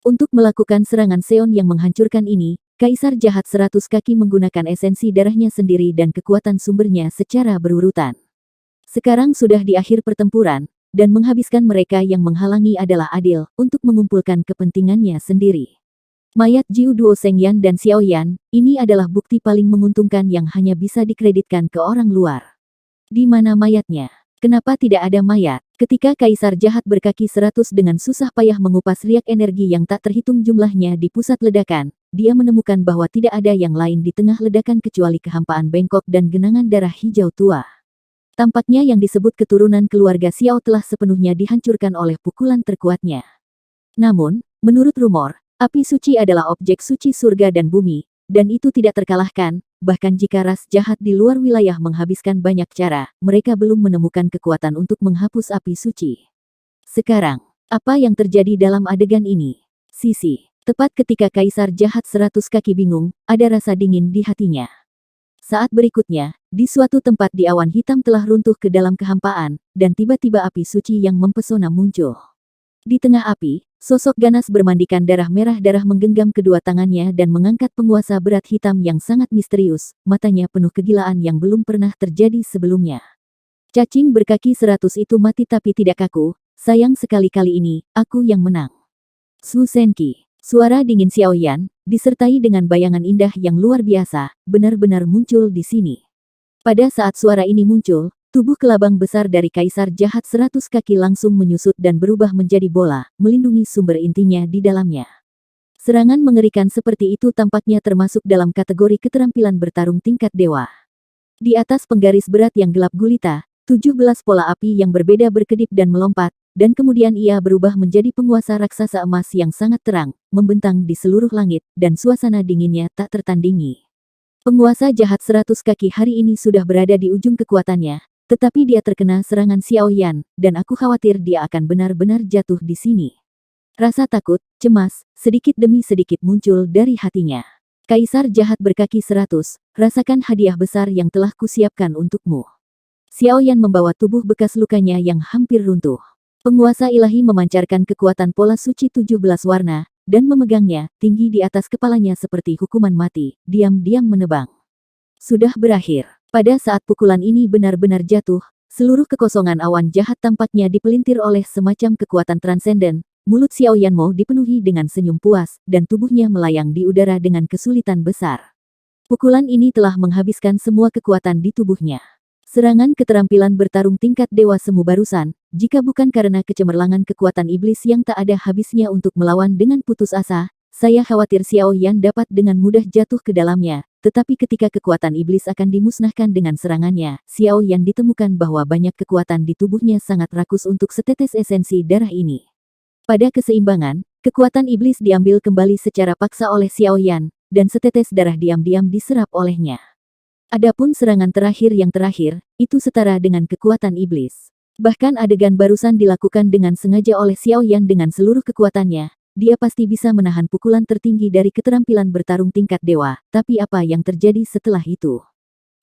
Untuk melakukan serangan Seon yang menghancurkan ini, Kaisar Jahat 100 kaki menggunakan esensi darahnya sendiri dan kekuatan sumbernya secara berurutan. Sekarang sudah di akhir pertempuran, dan menghabiskan mereka yang menghalangi adalah adil, untuk mengumpulkan kepentingannya sendiri. Mayat Jiu Duo Shengyan dan Xiaoyan, ini adalah bukti paling menguntungkan yang hanya bisa dikreditkan ke orang luar. Di mana mayatnya? Kenapa tidak ada mayat? Ketika Kaisar Jahat berkaki 100 dengan susah payah mengupas riak energi yang tak terhitung jumlahnya di pusat ledakan, dia menemukan bahwa tidak ada yang lain di tengah ledakan kecuali kehampaan bengkok dan genangan darah hijau tua. Tampaknya yang disebut keturunan keluarga Xiao telah sepenuhnya dihancurkan oleh pukulan terkuatnya. Namun, menurut rumor, api suci adalah objek suci surga dan bumi, dan itu tidak terkalahkan, bahkan jika ras jahat di luar wilayah menghabiskan banyak cara, mereka belum menemukan kekuatan untuk menghapus api suci. Sekarang, apa yang terjadi dalam adegan ini? Sisi, tepat ketika Kaisar Jahat 100 kaki bingung, ada rasa dingin di hatinya. Saat berikutnya, di suatu tempat di awan hitam telah runtuh ke dalam kehampaan, dan tiba-tiba api suci yang mempesona muncul. Di tengah api, sosok ganas bermandikan darah merah darah menggenggam kedua tangannya dan mengangkat penguasa berat hitam yang sangat misterius, matanya penuh kegilaan yang belum pernah terjadi sebelumnya. Cacing berkaki 100 itu mati tapi tidak kaku, sayang sekali kali ini, aku yang menang. Su Senki. Suara dingin Xiaoyan, disertai dengan bayangan indah yang luar biasa, benar-benar muncul di sini. Pada saat suara ini muncul, tubuh kelabang besar dari Kaisar Jahat 100 kaki langsung menyusut dan berubah menjadi bola, melindungi sumber intinya di dalamnya. Serangan mengerikan seperti itu tampaknya termasuk dalam kategori keterampilan bertarung tingkat dewa. Di atas penggaris berat yang gelap gulita, 17 pola api yang berbeda berkedip dan melompat, dan kemudian ia berubah menjadi penguasa raksasa emas yang sangat terang, membentang di seluruh langit, dan suasana dinginnya tak tertandingi. Penguasa jahat 100 kaki hari ini sudah berada di ujung kekuatannya, tetapi dia terkena serangan Xiao Yan, dan aku khawatir dia akan benar-benar jatuh di sini. Rasa takut, cemas, sedikit demi sedikit muncul dari hatinya. Kaisar jahat berkaki 100, rasakan hadiah besar yang telah kusiapkan untukmu. Xiao Yan membawa tubuh bekas lukanya yang hampir runtuh. Penguasa ilahi memancarkan kekuatan pola suci 17 warna, dan memegangnya, tinggi di atas kepalanya seperti hukuman mati, diam-diam menebang. Sudah berakhir. Pada saat pukulan ini benar-benar jatuh, seluruh kekosongan awan jahat tampaknya dipelintir oleh semacam kekuatan transenden, mulut Xiao Yanmo dipenuhi dengan senyum puas, dan tubuhnya melayang di udara dengan kesulitan besar. Pukulan ini telah menghabiskan semua kekuatan di tubuhnya. Serangan keterampilan bertarung tingkat dewa semu barusan, jika bukan karena kecemerlangan kekuatan iblis yang tak ada habisnya untuk melawan dengan putus asa, saya khawatir Xiao Yan dapat dengan mudah jatuh ke dalamnya, tetapi ketika kekuatan iblis akan dimusnahkan dengan serangannya, Xiao Yan ditemukan bahwa banyak kekuatan di tubuhnya sangat rakus untuk setetes esensi darah ini. Pada keseimbangan, kekuatan iblis diambil kembali secara paksa oleh Xiao Yan, dan setetes darah diam-diam diserap olehnya. Adapun serangan terakhir yang terakhir, itu setara dengan kekuatan iblis. Bahkan adegan barusan dilakukan dengan sengaja oleh Xiao Yan dengan seluruh kekuatannya, dia pasti bisa menahan pukulan tertinggi dari keterampilan bertarung tingkat dewa, tapi apa yang terjadi setelah itu?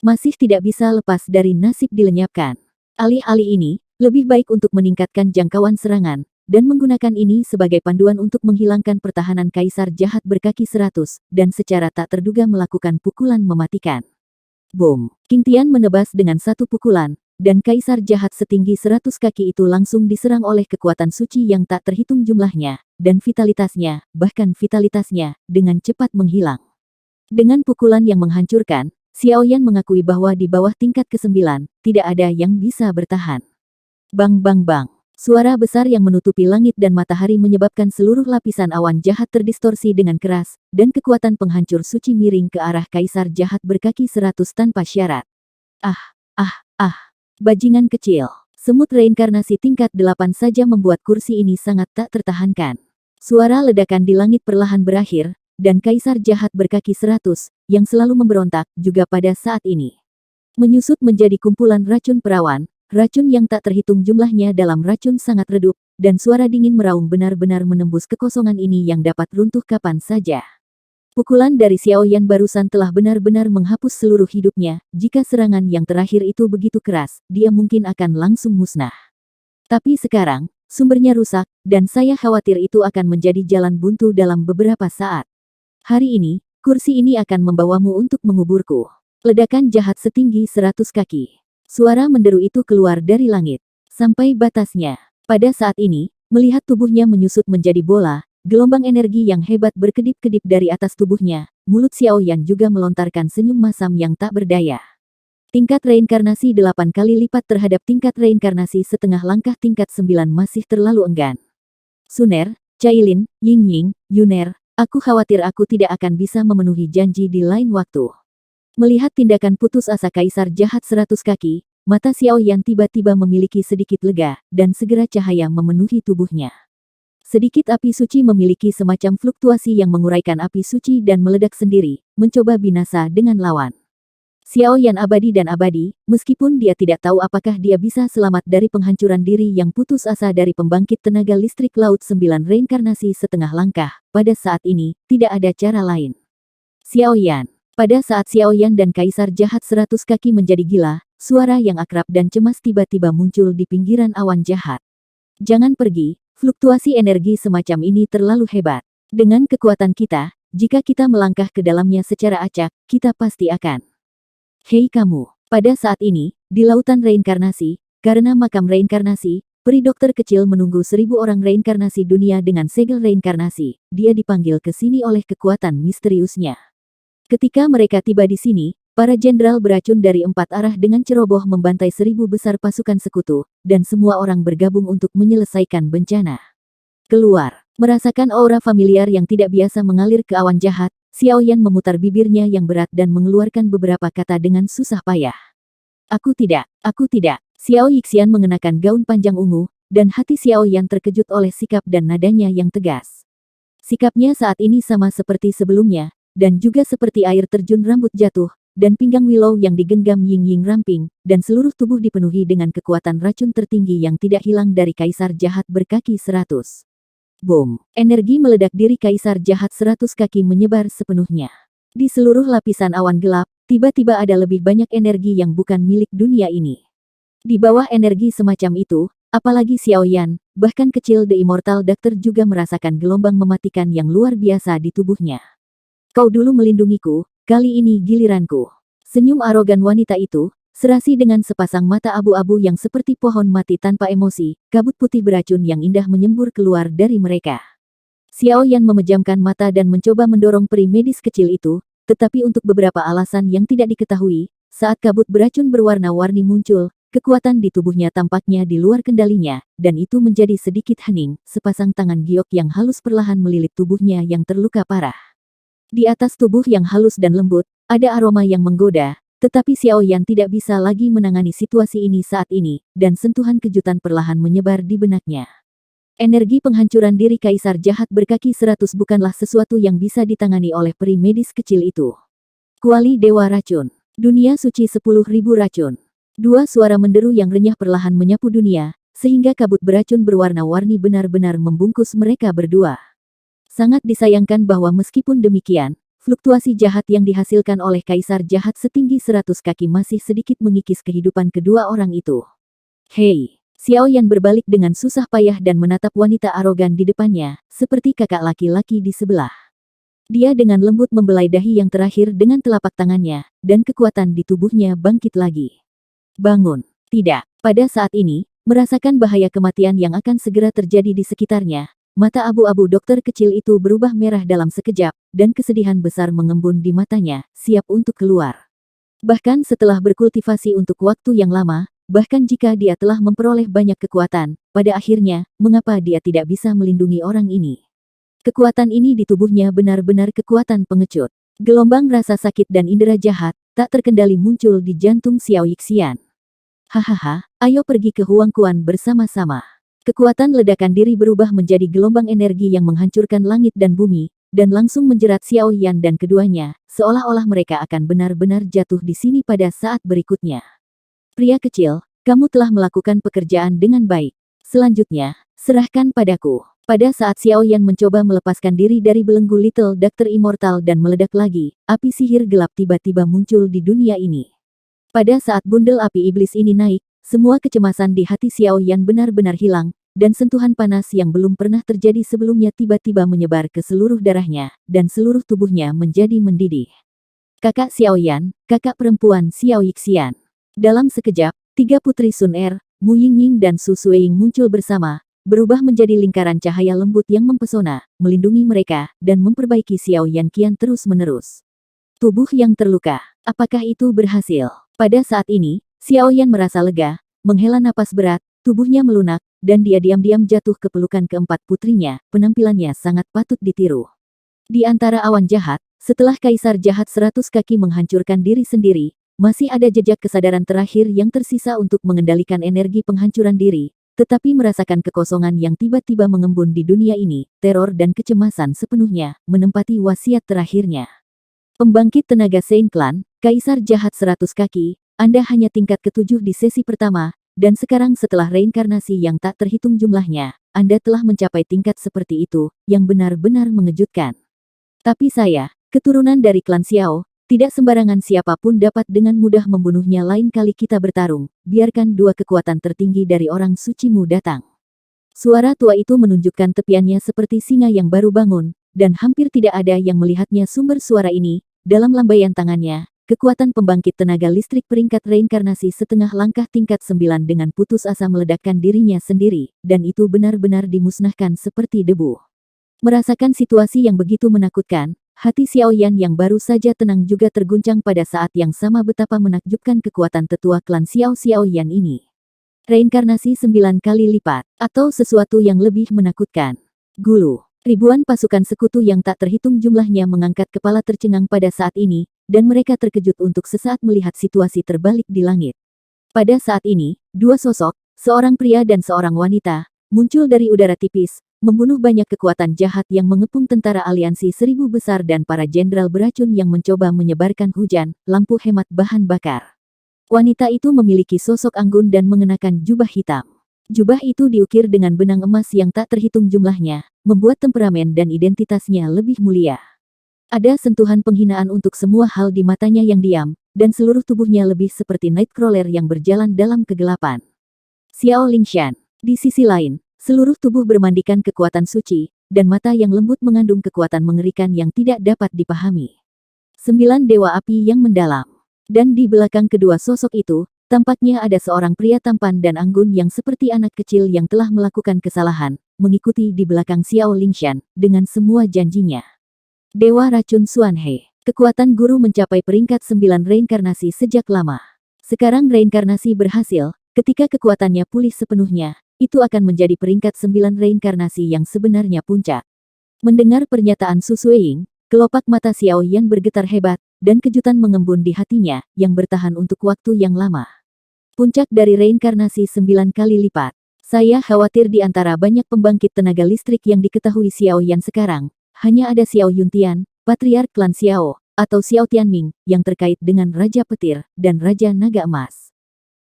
Masih tidak bisa lepas dari nasib dilenyapkan. Alih-alih ini, lebih baik untuk meningkatkan jangkauan serangan, dan menggunakan ini sebagai panduan untuk menghilangkan pertahanan kaisar jahat berkaki 100, dan secara tak terduga melakukan pukulan mematikan. Boom! King Tian menebas dengan satu pukulan, dan kaisar jahat setinggi 100 kaki itu langsung diserang oleh kekuatan suci yang tak terhitung jumlahnya, dan vitalitasnya, bahkan vitalitasnya, dengan cepat menghilang. Dengan pukulan yang menghancurkan, Xiao Yan mengakui bahwa di bawah tingkat ke-9, tidak ada yang bisa bertahan. Bang bang bang! Suara besar yang menutupi langit dan matahari menyebabkan seluruh lapisan awan jahat terdistorsi dengan keras, dan kekuatan penghancur suci miring ke arah kaisar jahat berkaki 100 tanpa syarat. Bajingan kecil. Semut reinkarnasi tingkat 8 saja membuat kursi ini sangat tak tertahankan. Suara ledakan di langit perlahan berakhir, dan kaisar jahat berkaki 100, yang selalu memberontak, juga pada saat ini menyusut menjadi kumpulan racun perawan. Racun yang tak terhitung jumlahnya dalam racun sangat redup, dan suara dingin meraung benar-benar menembus kekosongan ini yang dapat runtuh kapan saja. Pukulan dari Xiao Yan barusan telah benar-benar menghapus seluruh hidupnya, jika serangan yang terakhir itu begitu keras, dia mungkin akan langsung musnah. Tapi sekarang, sumbernya rusak, dan saya khawatir itu akan menjadi jalan buntu dalam beberapa saat. Hari ini, kursi ini akan membawamu untuk menguburku. Ledakan jahat setinggi 100 kaki. Suara menderu itu keluar dari langit. Sampai batasnya. Pada saat ini, melihat tubuhnya menyusut menjadi bola, gelombang energi yang hebat berkedip-kedip dari atas tubuhnya, mulut Xiao Yan juga melontarkan senyum masam yang tak berdaya. Tingkat reinkarnasi 8 kali lipat terhadap tingkat reinkarnasi setengah langkah tingkat 9 masih terlalu enggan. Suner, Cailin, Yingying, Yuner, aku khawatir aku tidak akan bisa memenuhi janji di lain waktu. Melihat tindakan putus asa kaisar jahat 100 kaki, mata Xiao Yan tiba-tiba memiliki sedikit lega, dan segera cahaya memenuhi tubuhnya. Sedikit api suci memiliki semacam fluktuasi yang menguraikan api suci dan meledak sendiri, mencoba binasa dengan lawan. Xiao Yan abadi dan abadi, meskipun dia tidak tahu apakah dia bisa selamat dari penghancuran diri yang putus asa dari pembangkit tenaga listrik laut 9 reinkarnasi setengah langkah, pada saat ini, tidak ada cara lain. Xiao Yan. Pada saat Xiao Yan dan kaisar jahat 100 kaki menjadi gila, suara yang akrab dan cemas tiba-tiba muncul di pinggiran awan jahat. Jangan pergi, fluktuasi energi semacam ini terlalu hebat. Dengan kekuatan kita, jika kita melangkah ke dalamnya secara acak, kita pasti akan. Hei kamu, pada saat ini, di lautan reinkarnasi, karena makam reinkarnasi, peri dokter kecil menunggu 1000 orang reinkarnasi dunia dengan segel reinkarnasi, dia dipanggil ke sini oleh kekuatan misteriusnya. Ketika mereka tiba di sini, para jenderal beracun dari 4 arah dengan ceroboh membantai 1000 besar pasukan sekutu, dan semua orang bergabung untuk menyelesaikan bencana. Keluar, merasakan aura familiar yang tidak biasa mengalir ke awan jahat, Xiao Yan memutar bibirnya yang berat dan mengeluarkan beberapa kata dengan susah payah. Aku tidak, Xiao Yixian mengenakan gaun panjang ungu, dan hati Xiao Yan terkejut oleh sikap dan nadanya yang tegas. Sikapnya saat ini sama seperti sebelumnya, dan juga seperti air terjun rambut jatuh, dan pinggang Willow yang digenggam Ying Ying ramping, dan seluruh tubuh dipenuhi dengan kekuatan racun tertinggi yang tidak hilang dari Kaisar Jahat berkaki 100. Boom! Energi meledak diri Kaisar Jahat 100 kaki menyebar sepenuhnya. Di seluruh lapisan awan gelap, tiba-tiba ada lebih banyak energi yang bukan milik dunia ini. Di bawah energi semacam itu, apalagi Xiao Yan, bahkan kecil The Immortal Doctor juga merasakan gelombang mematikan yang luar biasa di tubuhnya. Kau dulu melindungiku, kali ini giliranku. Senyum arogan wanita itu, serasi dengan sepasang mata abu-abu yang seperti pohon mati tanpa emosi, kabut putih beracun yang indah menyembur keluar dari mereka. Xiao Yan memejamkan mata dan mencoba mendorong peri medis kecil itu, tetapi untuk beberapa alasan yang tidak diketahui, saat kabut beracun berwarna-warni muncul, kekuatan di tubuhnya tampaknya di luar kendalinya, dan itu menjadi sedikit hening. Sepasang tangan giok yang halus perlahan melilit tubuhnya yang terluka parah. Di atas tubuh yang halus dan lembut, ada aroma yang menggoda, tetapi Xiao Yan tidak bisa lagi menangani situasi ini saat ini, dan sentuhan kejutan perlahan menyebar di benaknya. Energi penghancuran diri Kaisar Jahat berkaki 100 bukanlah sesuatu yang bisa ditangani oleh peri medis kecil itu. Kuali Dewa Racun. Dunia suci 10.000 racun. Dua suara menderu yang renyah perlahan menyapu dunia, sehingga kabut beracun berwarna-warni benar-benar membungkus mereka berdua. Sangat disayangkan bahwa meskipun demikian, fluktuasi jahat yang dihasilkan oleh Kaisar Jahat setinggi 100 kaki masih sedikit mengikis kehidupan kedua orang itu. Hei! Xiao Yan berbalik dengan susah payah dan menatap wanita arogan di depannya, seperti kakak laki-laki di sebelah. Dia dengan lembut membelai dahi yang terakhir dengan telapak tangannya, dan kekuatan di tubuhnya bangkit lagi. Bangun. Tidak. Pada saat ini, merasakan bahaya kematian yang akan segera terjadi di sekitarnya, mata abu-abu dokter kecil itu berubah merah dalam sekejap, dan kesedihan besar mengembun di matanya, siap untuk keluar. Bahkan setelah berkultivasi untuk waktu yang lama, bahkan jika dia telah memperoleh banyak kekuatan, pada akhirnya, mengapa dia tidak bisa melindungi orang ini? Kekuatan ini di tubuhnya benar-benar kekuatan pengecut. Gelombang rasa sakit dan indera jahat, tak terkendali muncul di jantung Xiao Yixian. Hahaha, ayo pergi ke Huangkuan bersama-sama. Kekuatan ledakan diri berubah menjadi gelombang energi yang menghancurkan langit dan bumi, dan langsung menjerat Xiao Yan dan keduanya, seolah-olah mereka akan benar-benar jatuh di sini pada saat berikutnya. Pria kecil, kamu telah melakukan pekerjaan dengan baik. Selanjutnya, serahkan padaku. Pada saat Xiao Yan mencoba melepaskan diri dari belenggu Little Doctor Immortal dan meledak lagi, api sihir gelap tiba-tiba muncul di dunia ini. Pada saat bundel api iblis ini naik, semua kecemasan di hati Xiao Yan benar-benar hilang, dan sentuhan panas yang belum pernah terjadi sebelumnya tiba-tiba menyebar ke seluruh darahnya, dan seluruh tubuhnya menjadi mendidih. Kakak Xiao Yan, kakak perempuan Xiao Yixian. Dalam sekejap, tiga putri Sun Er, Mu Yingying dan Su Suiying muncul bersama, berubah menjadi lingkaran cahaya lembut yang mempesona, melindungi mereka, dan memperbaiki Xiao Yan kian terus-menerus. Tubuh yang terluka. Apakah itu berhasil? Pada saat ini, Xiao Yan merasa lega, menghela napas berat, tubuhnya melunak, dan dia diam-diam jatuh ke pelukan keempat putrinya. Penampilannya sangat patut ditiru. Di antara awan jahat, setelah Kaisar Jahat 100 kaki menghancurkan diri sendiri, masih ada jejak kesadaran terakhir yang tersisa untuk mengendalikan energi penghancuran diri, tetapi merasakan kekosongan yang tiba-tiba mengembun di dunia ini, teror dan kecemasan sepenuhnya menempati wasiat terakhirnya. Pembangkit tenaga Saint Clan, Kaisar Jahat 100 kaki, Anda hanya tingkat ke-7 di sesi pertama, dan sekarang setelah reinkarnasi yang tak terhitung jumlahnya, Anda telah mencapai tingkat seperti itu, yang benar-benar mengejutkan. Tapi saya, keturunan dari klan Xiao, tidak sembarangan siapapun dapat dengan mudah membunuhnya. Lain kali kita bertarung, biarkan dua kekuatan tertinggi dari orang sucimu datang. Suara tua itu menunjukkan tepiannya seperti singa yang baru bangun, dan hampir tidak ada yang melihatnya sumber suara ini. Dalam lambaian tangannya, kekuatan pembangkit tenaga listrik peringkat reinkarnasi setengah langkah tingkat 9 dengan putus asa meledakkan dirinya sendiri, dan itu benar-benar dimusnahkan seperti debu. Merasakan situasi yang begitu menakutkan, hati Xiao Yan yang baru saja tenang juga terguncang pada saat yang sama. Betapa menakjubkan kekuatan tetua klan Xiao Yan ini. Reinkarnasi 9 kali lipat, atau sesuatu yang lebih menakutkan. Gulu. Ribuan pasukan sekutu yang tak terhitung jumlahnya mengangkat kepala tercengang pada saat ini, dan mereka terkejut untuk sesaat melihat situasi terbalik di langit. Pada saat ini, dua sosok, seorang pria dan seorang wanita, muncul dari udara tipis, membunuh banyak kekuatan jahat yang mengepung tentara aliansi seribu besar dan para jenderal beracun yang mencoba menyebarkan hujan, lampu hemat bahan bakar. Wanita itu memiliki sosok anggun dan mengenakan jubah hitam. Jubah itu diukir dengan benang emas yang tak terhitung jumlahnya, membuat temperamen dan identitasnya lebih mulia. Ada sentuhan penghinaan untuk semua hal di matanya yang diam, dan seluruh tubuhnya lebih seperti Nightcrawler yang berjalan dalam kegelapan. Xiao Lingshan. Di sisi lain, seluruh tubuh bermandikan kekuatan suci, dan mata yang lembut mengandung kekuatan mengerikan yang tidak dapat dipahami. 9 dewa api yang mendalam. Dan di belakang kedua sosok itu, tampaknya ada seorang pria tampan dan anggun yang seperti anak kecil yang telah melakukan kesalahan, mengikuti di belakang Xiao Lingshan, dengan semua janjinya. Dewa Racun Xuanhe. Kekuatan guru mencapai peringkat 9 reinkarnasi sejak lama. Sekarang reinkarnasi berhasil, ketika kekuatannya pulih sepenuhnya, itu akan menjadi peringkat 9 reinkarnasi yang sebenarnya puncak. Mendengar pernyataan Su Suiying, kelopak mata Xiao Yan bergetar hebat, dan kejutan mengembun di hatinya, yang bertahan untuk waktu yang lama. Puncak dari reinkarnasi 9 kali lipat. Saya khawatir di antara banyak pembangkit tenaga listrik yang diketahui Xiao Yan sekarang, hanya ada Xiao Yuntian, patriark klan Xiao, atau Xiao Tianming, yang terkait dengan Raja Petir, dan Raja Naga Emas.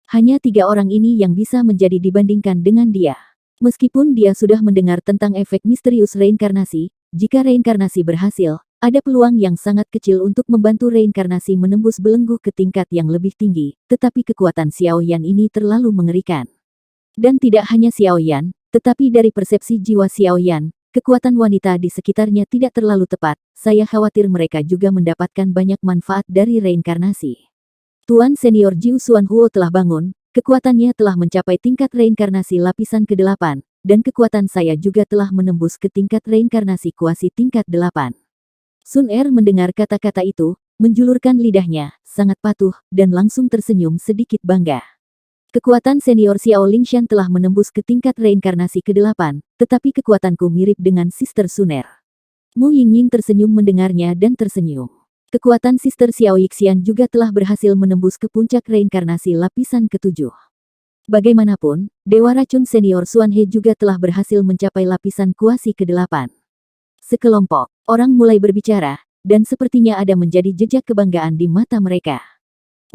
Hanya 3 orang ini yang bisa menjadi dibandingkan dengan dia. Meskipun dia sudah mendengar tentang efek misterius reinkarnasi, jika reinkarnasi berhasil, ada peluang yang sangat kecil untuk membantu reinkarnasi menembus belenggu ke tingkat yang lebih tinggi, tetapi kekuatan Xiao Yan ini terlalu mengerikan. Dan tidak hanya Xiao Yan, tetapi dari persepsi jiwa Xiao Yan, kekuatan wanita di sekitarnya tidak terlalu tepat, saya khawatir mereka juga mendapatkan banyak manfaat dari reinkarnasi. Tuan Senior Jiu Xuanhuo telah bangun, kekuatannya telah mencapai tingkat reinkarnasi lapisan ke-8, dan kekuatan saya juga telah menembus ke tingkat reinkarnasi kuasi tingkat 8. Sun Er mendengar kata-kata itu, menjulurkan lidahnya, sangat patuh, dan langsung tersenyum sedikit bangga. Kekuatan senior Xiao Lingshan telah menembus ke tingkat reinkarnasi ke-8, tetapi kekuatanku mirip dengan Sister Suner. Mu Yingying tersenyum mendengarnya dan tersenyum. Kekuatan Sister Xiao Yixian juga telah berhasil menembus ke puncak reinkarnasi lapisan ke-7. Bagaimanapun, Dewa Racun Senior Xuanhe juga telah berhasil mencapai lapisan kuasi ke-8. Sekelompok orang mulai berbicara, dan sepertinya ada menjadi jejak kebanggaan di mata mereka.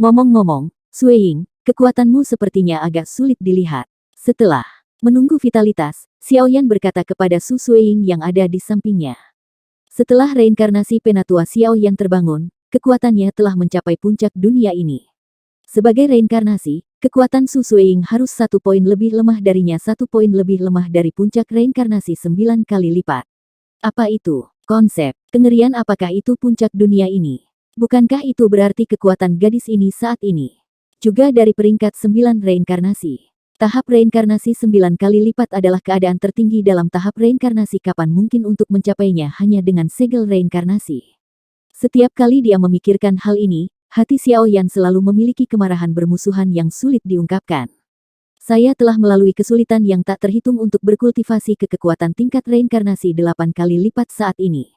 Ngomong-ngomong, Suiying, kekuatanmu sepertinya agak sulit dilihat. Setelah menunggu vitalitas, Xiao Yan berkata kepada Su Suiying yang ada di sampingnya. Setelah reinkarnasi penatua Xiao Yan terbangun, kekuatannya telah mencapai puncak dunia ini. Sebagai reinkarnasi, kekuatan Su Suiying harus 1 poin lebih lemah darinya, 1 poin lebih lemah dari puncak reinkarnasi 9 kali lipat. Apa itu? Konsep kengerian, apakah itu puncak dunia ini? Bukankah itu berarti kekuatan gadis ini saat ini juga dari peringkat 9 reinkarnasi? Tahap reinkarnasi 9 kali lipat adalah keadaan tertinggi dalam tahap reinkarnasi. Kapan mungkin untuk mencapainya hanya dengan segel reinkarnasi? Setiap kali dia memikirkan hal ini, hati Xiao Yan selalu memiliki kemarahan bermusuhan yang sulit diungkapkan. Saya telah melalui kesulitan yang tak terhitung untuk berkultivasi ke kekuatan tingkat reinkarnasi 8 kali lipat saat ini.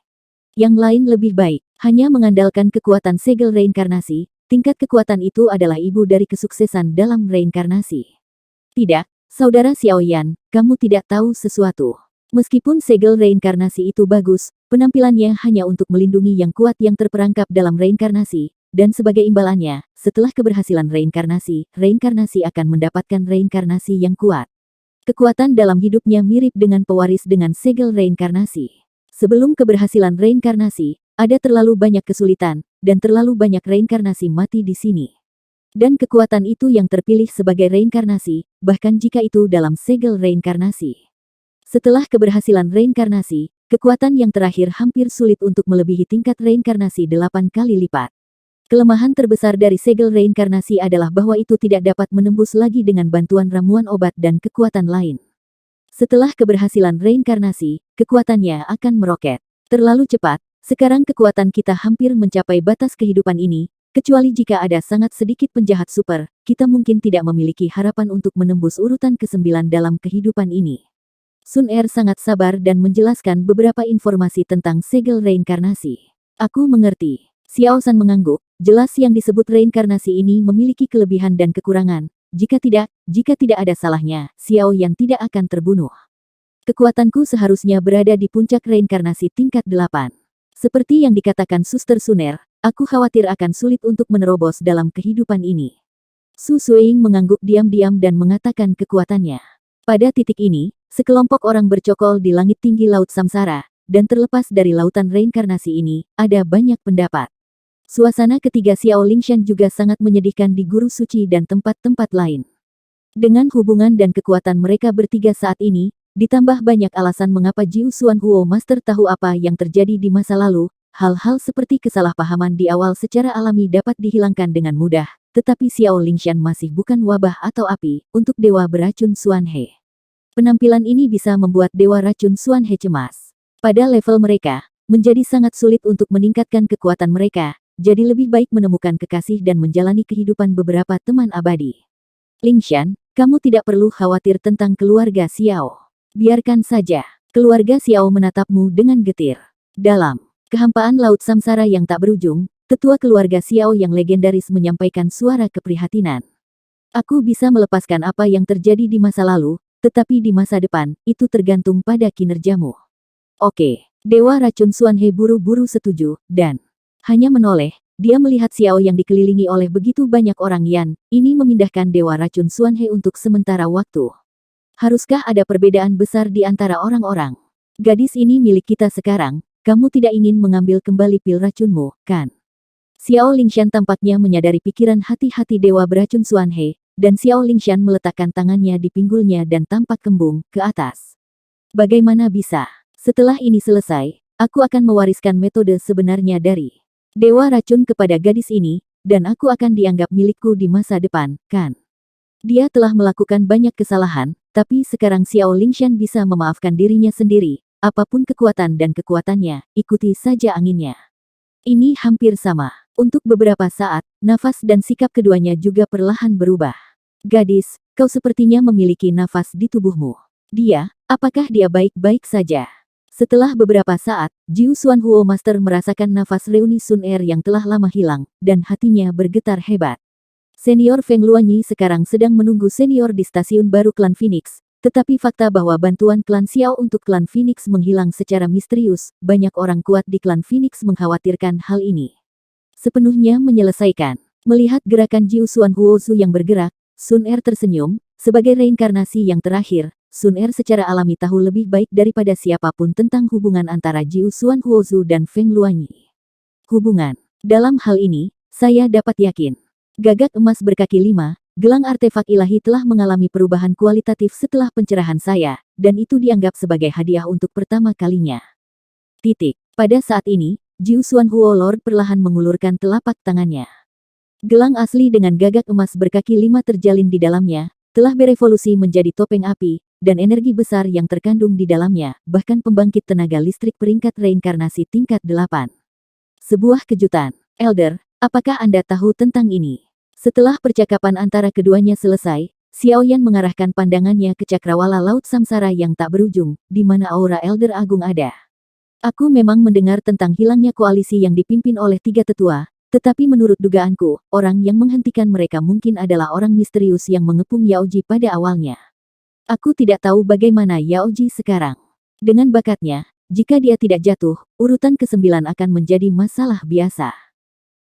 Yang lain lebih baik, hanya mengandalkan kekuatan segel reinkarnasi. Tingkat kekuatan itu adalah ibu dari kesuksesan dalam reinkarnasi. Tidak, saudara Xiao Yan, kamu tidak tahu sesuatu. Meskipun segel reinkarnasi itu bagus, penampilannya hanya untuk melindungi yang kuat yang terperangkap dalam reinkarnasi, dan sebagai imbalannya, setelah keberhasilan reinkarnasi akan mendapatkan reinkarnasi yang kuat. Kekuatan dalam hidupnya mirip dengan pewaris dengan segel reinkarnasi. Sebelum keberhasilan reinkarnasi, ada terlalu banyak kesulitan, dan terlalu banyak reinkarnasi mati di sini. Dan kekuatan itu yang terpilih sebagai reinkarnasi, bahkan jika itu dalam segel reinkarnasi. Setelah keberhasilan reinkarnasi, kekuatan yang terakhir hampir sulit untuk melebihi tingkat reinkarnasi 8 kali lipat. Kelemahan terbesar dari segel reinkarnasi adalah bahwa itu tidak dapat menembus lagi dengan bantuan ramuan obat dan kekuatan lain. Setelah keberhasilan reinkarnasi, kekuatannya akan meroket. Terlalu cepat. Sekarang kekuatan kita hampir mencapai batas kehidupan ini, kecuali jika ada sangat sedikit penjahat super, kita mungkin tidak memiliki harapan untuk menembus urutan ke-9 dalam kehidupan ini. Sun Er sangat sabar dan menjelaskan beberapa informasi tentang segel reinkarnasi. Aku mengerti. Xiao San mengangguk, jelas yang disebut reinkarnasi ini memiliki kelebihan dan kekurangan, jika tidak ada salahnya, Xiao Yan tidak akan terbunuh. Kekuatanku seharusnya berada di puncak reinkarnasi tingkat 8. Seperti yang dikatakan Suster Suner, aku khawatir akan sulit untuk menerobos dalam kehidupan ini. Su Suing mengangguk diam-diam dan mengatakan kekuatannya. Pada titik ini, sekelompok orang bercokol di langit tinggi Laut Samsara, dan terlepas dari lautan reinkarnasi ini, ada banyak pendapat. Suasana ketiga Xiao Lingshan juga sangat menyedihkan di guru suci dan tempat-tempat lain. Dengan hubungan dan kekuatan mereka bertiga saat ini, ditambah banyak alasan mengapa Jiu Xuan Huo Master tahu apa yang terjadi di masa lalu, hal-hal seperti kesalahpahaman di awal secara alami dapat dihilangkan dengan mudah, tetapi Xiao Lingshan masih bukan wabah atau api untuk dewa beracun Xuan He. Penampilan ini bisa membuat dewa racun Xuan He cemas. Pada level mereka, menjadi sangat sulit untuk meningkatkan kekuatan mereka, jadi lebih baik menemukan kekasih dan menjalani kehidupan beberapa teman abadi. Lingshan, kamu tidak perlu khawatir tentang keluarga Xiao. Biarkan saja, keluarga Xiao menatapmu dengan getir. Dalam kehampaan Laut Samsara yang tak berujung, tetua keluarga Xiao yang legendaris menyampaikan suara keprihatinan. Aku bisa melepaskan apa yang terjadi di masa lalu, tetapi di masa depan, itu tergantung pada kinerjamu. Oke, Dewa Racun Xuan He buru-buru setuju, dan hanya menoleh, dia melihat Xiao yang dikelilingi oleh begitu banyak orang Yan, ini memindahkan Dewa Racun Xuan He untuk sementara waktu. Haruskah ada perbedaan besar di antara orang-orang? Gadis ini milik kita sekarang, kamu tidak ingin mengambil kembali pil racunmu, kan? Xiao Lingshan tampaknya menyadari pikiran hati-hati dewa beracun Xuan He, dan Xiao Lingshan meletakkan tangannya di pinggulnya dan tampak kembung ke atas. Bagaimana bisa? Setelah ini selesai, aku akan mewariskan metode sebenarnya dari dewa racun kepada gadis ini, dan aku akan dianggap milikku di masa depan, kan? Dia telah melakukan banyak kesalahan, tapi sekarang Xiao Lingshan bisa memaafkan dirinya sendiri, apapun kekuatan dan kekuatannya, ikuti saja anginnya. Ini hampir sama. Untuk beberapa saat, nafas dan sikap keduanya juga perlahan berubah. Gadis, kau sepertinya memiliki nafas di tubuhmu. Apakah dia baik-baik saja? Setelah beberapa saat, Jiu Xuan Huo Master merasakan nafas reuni Sun Er yang telah lama hilang, dan hatinya bergetar hebat. Senior Feng Luanyi sekarang sedang menunggu senior di stasiun baru klan Phoenix, tetapi fakta bahwa bantuan klan Xiao untuk klan Phoenix menghilang secara misterius, banyak orang kuat di klan Phoenix mengkhawatirkan hal ini. Sepenuhnya menyelesaikan. Melihat gerakan Jiu Xuan Huozu yang bergerak, Sun Er tersenyum, sebagai reinkarnasi yang terakhir, Sun Er secara alami tahu lebih baik daripada siapapun tentang hubungan antara Jiu Xuan Huozu dan Feng Luanyi. Hubungan. Dalam hal ini, saya dapat yakin. Gagak emas berkaki 5, gelang artefak ilahi telah mengalami perubahan kualitatif setelah pencerahan saya, dan itu dianggap sebagai hadiah untuk pertama kalinya. Pada saat ini, Jiu Xuan Huo Lord perlahan mengulurkan telapak tangannya. Gelang asli dengan gagak emas berkaki 5 terjalin di dalamnya, telah berevolusi menjadi topeng api, dan energi besar yang terkandung di dalamnya, bahkan pembangkit tenaga listrik peringkat reinkarnasi tingkat 8. Sebuah kejutan. Elder, apakah Anda tahu tentang ini? Setelah percakapan antara keduanya selesai, Xiao Yan mengarahkan pandangannya ke cakrawala Laut Samsara yang tak berujung, di mana aura Elder Agung ada. Aku memang mendengar tentang hilangnya koalisi yang dipimpin oleh 3 tetua, tetapi menurut dugaanku, orang yang menghentikan mereka mungkin adalah orang misterius yang mengepung Yaoji pada awalnya. Aku tidak tahu bagaimana Yaoji sekarang. Dengan bakatnya, jika dia tidak jatuh, urutan ke-9 akan menjadi masalah biasa.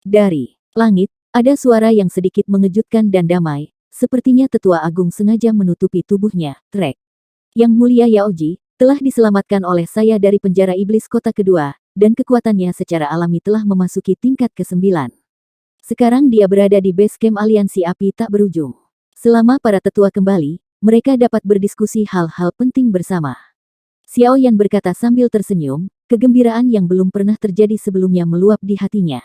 Dari langit, ada suara yang sedikit mengejutkan dan damai, sepertinya tetua agung sengaja menutupi tubuhnya, Trek. Yang mulia Yaoji, telah diselamatkan oleh saya dari penjara iblis kota kedua, dan kekuatannya secara alami telah memasuki tingkat ke-9. Sekarang dia berada di base camp aliansi api tak berujung. Selama para tetua kembali, mereka dapat berdiskusi hal-hal penting bersama. Xiao Yan berkata sambil tersenyum, kegembiraan yang belum pernah terjadi sebelumnya meluap di hatinya.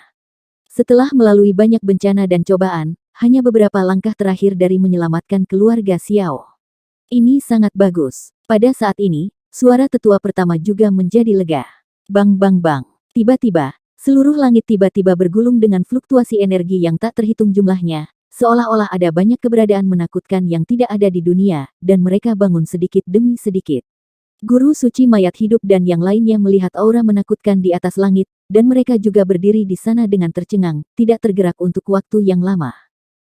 Setelah melalui banyak bencana dan cobaan, hanya beberapa langkah terakhir dari menyelamatkan keluarga Xiao. Ini sangat bagus. Pada saat ini, suara tetua pertama juga menjadi lega. Bang bang bang. Tiba-tiba, seluruh langit tiba-tiba bergulung dengan fluktuasi energi yang tak terhitung jumlahnya, seolah-olah ada banyak keberadaan menakutkan yang tidak ada di dunia, dan mereka bangun sedikit demi sedikit. Guru suci mayat hidup dan yang lainnya melihat aura menakutkan di atas langit, dan mereka juga berdiri di sana dengan tercengang, tidak tergerak untuk waktu yang lama.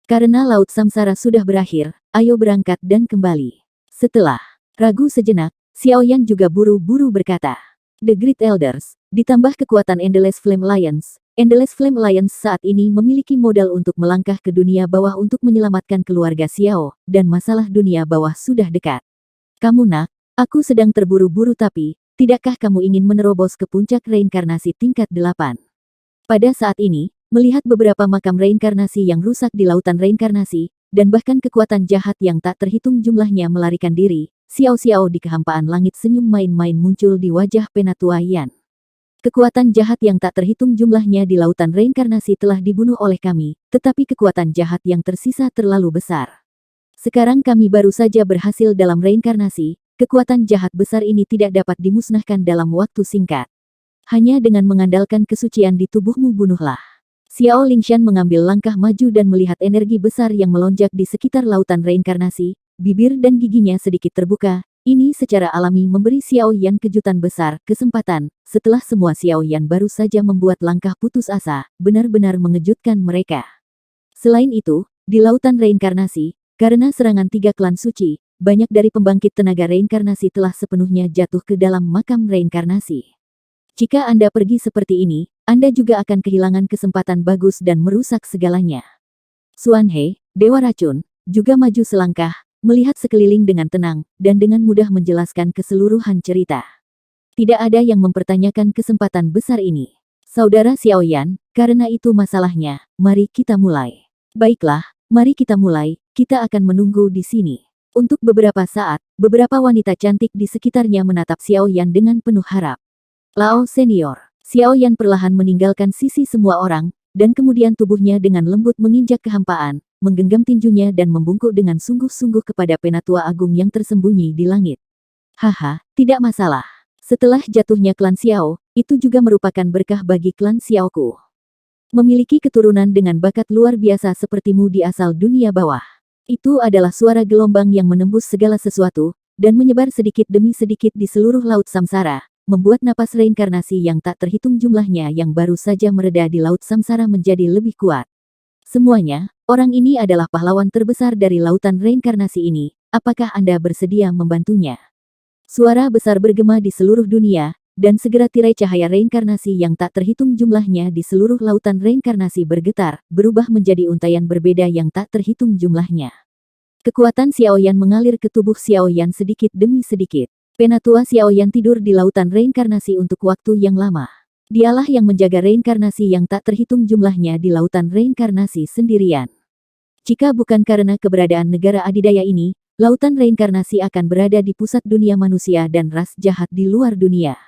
Karena Laut Samsara sudah berakhir, ayo berangkat dan kembali. Setelah ragu sejenak, Xiaoyan juga buru-buru berkata, The Great Elders, ditambah kekuatan Endless Flame Alliance. Endless Flame Alliance saat ini memiliki modal untuk melangkah ke dunia bawah untuk menyelamatkan keluarga Xiao, dan masalah dunia bawah sudah dekat. Kamu nak, aku sedang terburu-buru tapi, tidakkah kamu ingin menerobos ke puncak reinkarnasi tingkat 8? Pada saat ini, melihat beberapa makam reinkarnasi yang rusak di lautan reinkarnasi, dan bahkan kekuatan jahat yang tak terhitung jumlahnya melarikan diri, Xiao-Xiao di kehampaan langit senyum main-main muncul di wajah Penatua Yan. Kekuatan jahat yang tak terhitung jumlahnya di lautan reinkarnasi telah dibunuh oleh kami, tetapi kekuatan jahat yang tersisa terlalu besar. Sekarang kami baru saja berhasil dalam reinkarnasi, kekuatan jahat besar ini tidak dapat dimusnahkan dalam waktu singkat. Hanya dengan mengandalkan kesucian di tubuhmu bunuhlah. Xiao Lingshan mengambil langkah maju dan melihat energi besar yang melonjak di sekitar lautan reinkarnasi, bibir dan giginya sedikit terbuka. Ini secara alami memberi Xiao Yan kejutan besar, kesempatan, setelah semua Xiao Yan baru saja membuat langkah putus asa, benar-benar mengejutkan mereka. Selain itu, di lautan reinkarnasi, karena serangan 3 klan suci, banyak dari pembangkit tenaga reinkarnasi telah sepenuhnya jatuh ke dalam makam reinkarnasi. Jika Anda pergi seperti ini, Anda juga akan kehilangan kesempatan bagus dan merusak segalanya. Xuan He, Dewa Racun, juga maju selangkah, melihat sekeliling dengan tenang, dan dengan mudah menjelaskan keseluruhan cerita. Tidak ada yang mempertanyakan kesempatan besar ini. Saudara Xiaoyan, karena itu masalahnya, mari kita mulai. Baiklah, mari kita mulai, kita akan menunggu di sini. Untuk beberapa saat, beberapa wanita cantik di sekitarnya menatap Xiaoyan dengan penuh harap. Lao Senior, Xiaoyan perlahan meninggalkan sisi semua orang, dan kemudian tubuhnya dengan lembut menginjak kehampaan, menggenggam tinjunya dan membungkuk dengan sungguh-sungguh kepada Penatua Agung yang tersembunyi di langit. Haha, tidak masalah. Setelah jatuhnya klan Xiao, itu juga merupakan berkah bagi klan Xiaoku. Memiliki keturunan dengan bakat luar biasa sepertimu di asal dunia bawah. Itu adalah suara gelombang yang menembus segala sesuatu, dan menyebar sedikit demi sedikit di seluruh laut samsara, membuat napas reinkarnasi yang tak terhitung jumlahnya yang baru saja mereda di laut samsara menjadi lebih kuat. Semuanya, orang ini adalah pahlawan terbesar dari lautan reinkarnasi ini, apakah Anda bersedia membantunya? Suara besar bergema di seluruh dunia, dan segera tirai cahaya reinkarnasi yang tak terhitung jumlahnya di seluruh lautan reinkarnasi bergetar, berubah menjadi untaian berbeda yang tak terhitung jumlahnya. Kekuatan Xiaoyan mengalir ke tubuh Xiaoyan sedikit demi sedikit. Penatua Xiaoyan tidur di lautan reinkarnasi untuk waktu yang lama. Dialah yang menjaga reinkarnasi yang tak terhitung jumlahnya di lautan reinkarnasi sendirian. Jika bukan karena keberadaan negara adidaya ini, lautan reinkarnasi akan berada di pusat dunia manusia dan ras jahat di luar dunia.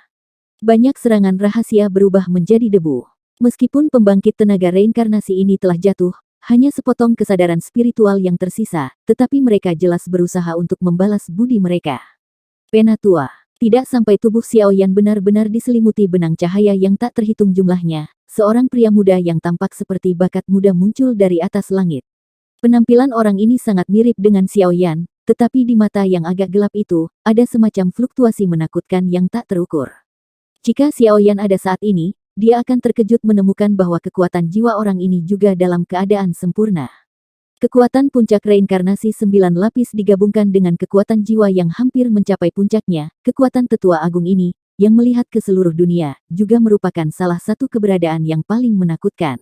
Banyak serangan rahasia berubah menjadi debu. Meskipun pembangkit tenaga reinkarnasi ini telah jatuh, hanya sepotong kesadaran spiritual yang tersisa, tetapi mereka jelas berusaha untuk membalas budi mereka. Penatua, tidak sampai tubuh Xiaoyan benar-benar diselimuti benang cahaya yang tak terhitung jumlahnya, seorang pria muda yang tampak seperti bakat muda muncul dari atas langit. Penampilan orang ini sangat mirip dengan Xiaoyan, tetapi di mata yang agak gelap itu, ada semacam fluktuasi menakutkan yang tak terukur. Jika Xiaoyan ada saat ini, dia akan terkejut menemukan bahwa kekuatan jiwa orang ini juga dalam keadaan sempurna. Kekuatan puncak reinkarnasi 9 lapis digabungkan dengan kekuatan jiwa yang hampir mencapai puncaknya, kekuatan tetua agung ini, yang melihat ke seluruh dunia, juga merupakan salah satu keberadaan yang paling menakutkan.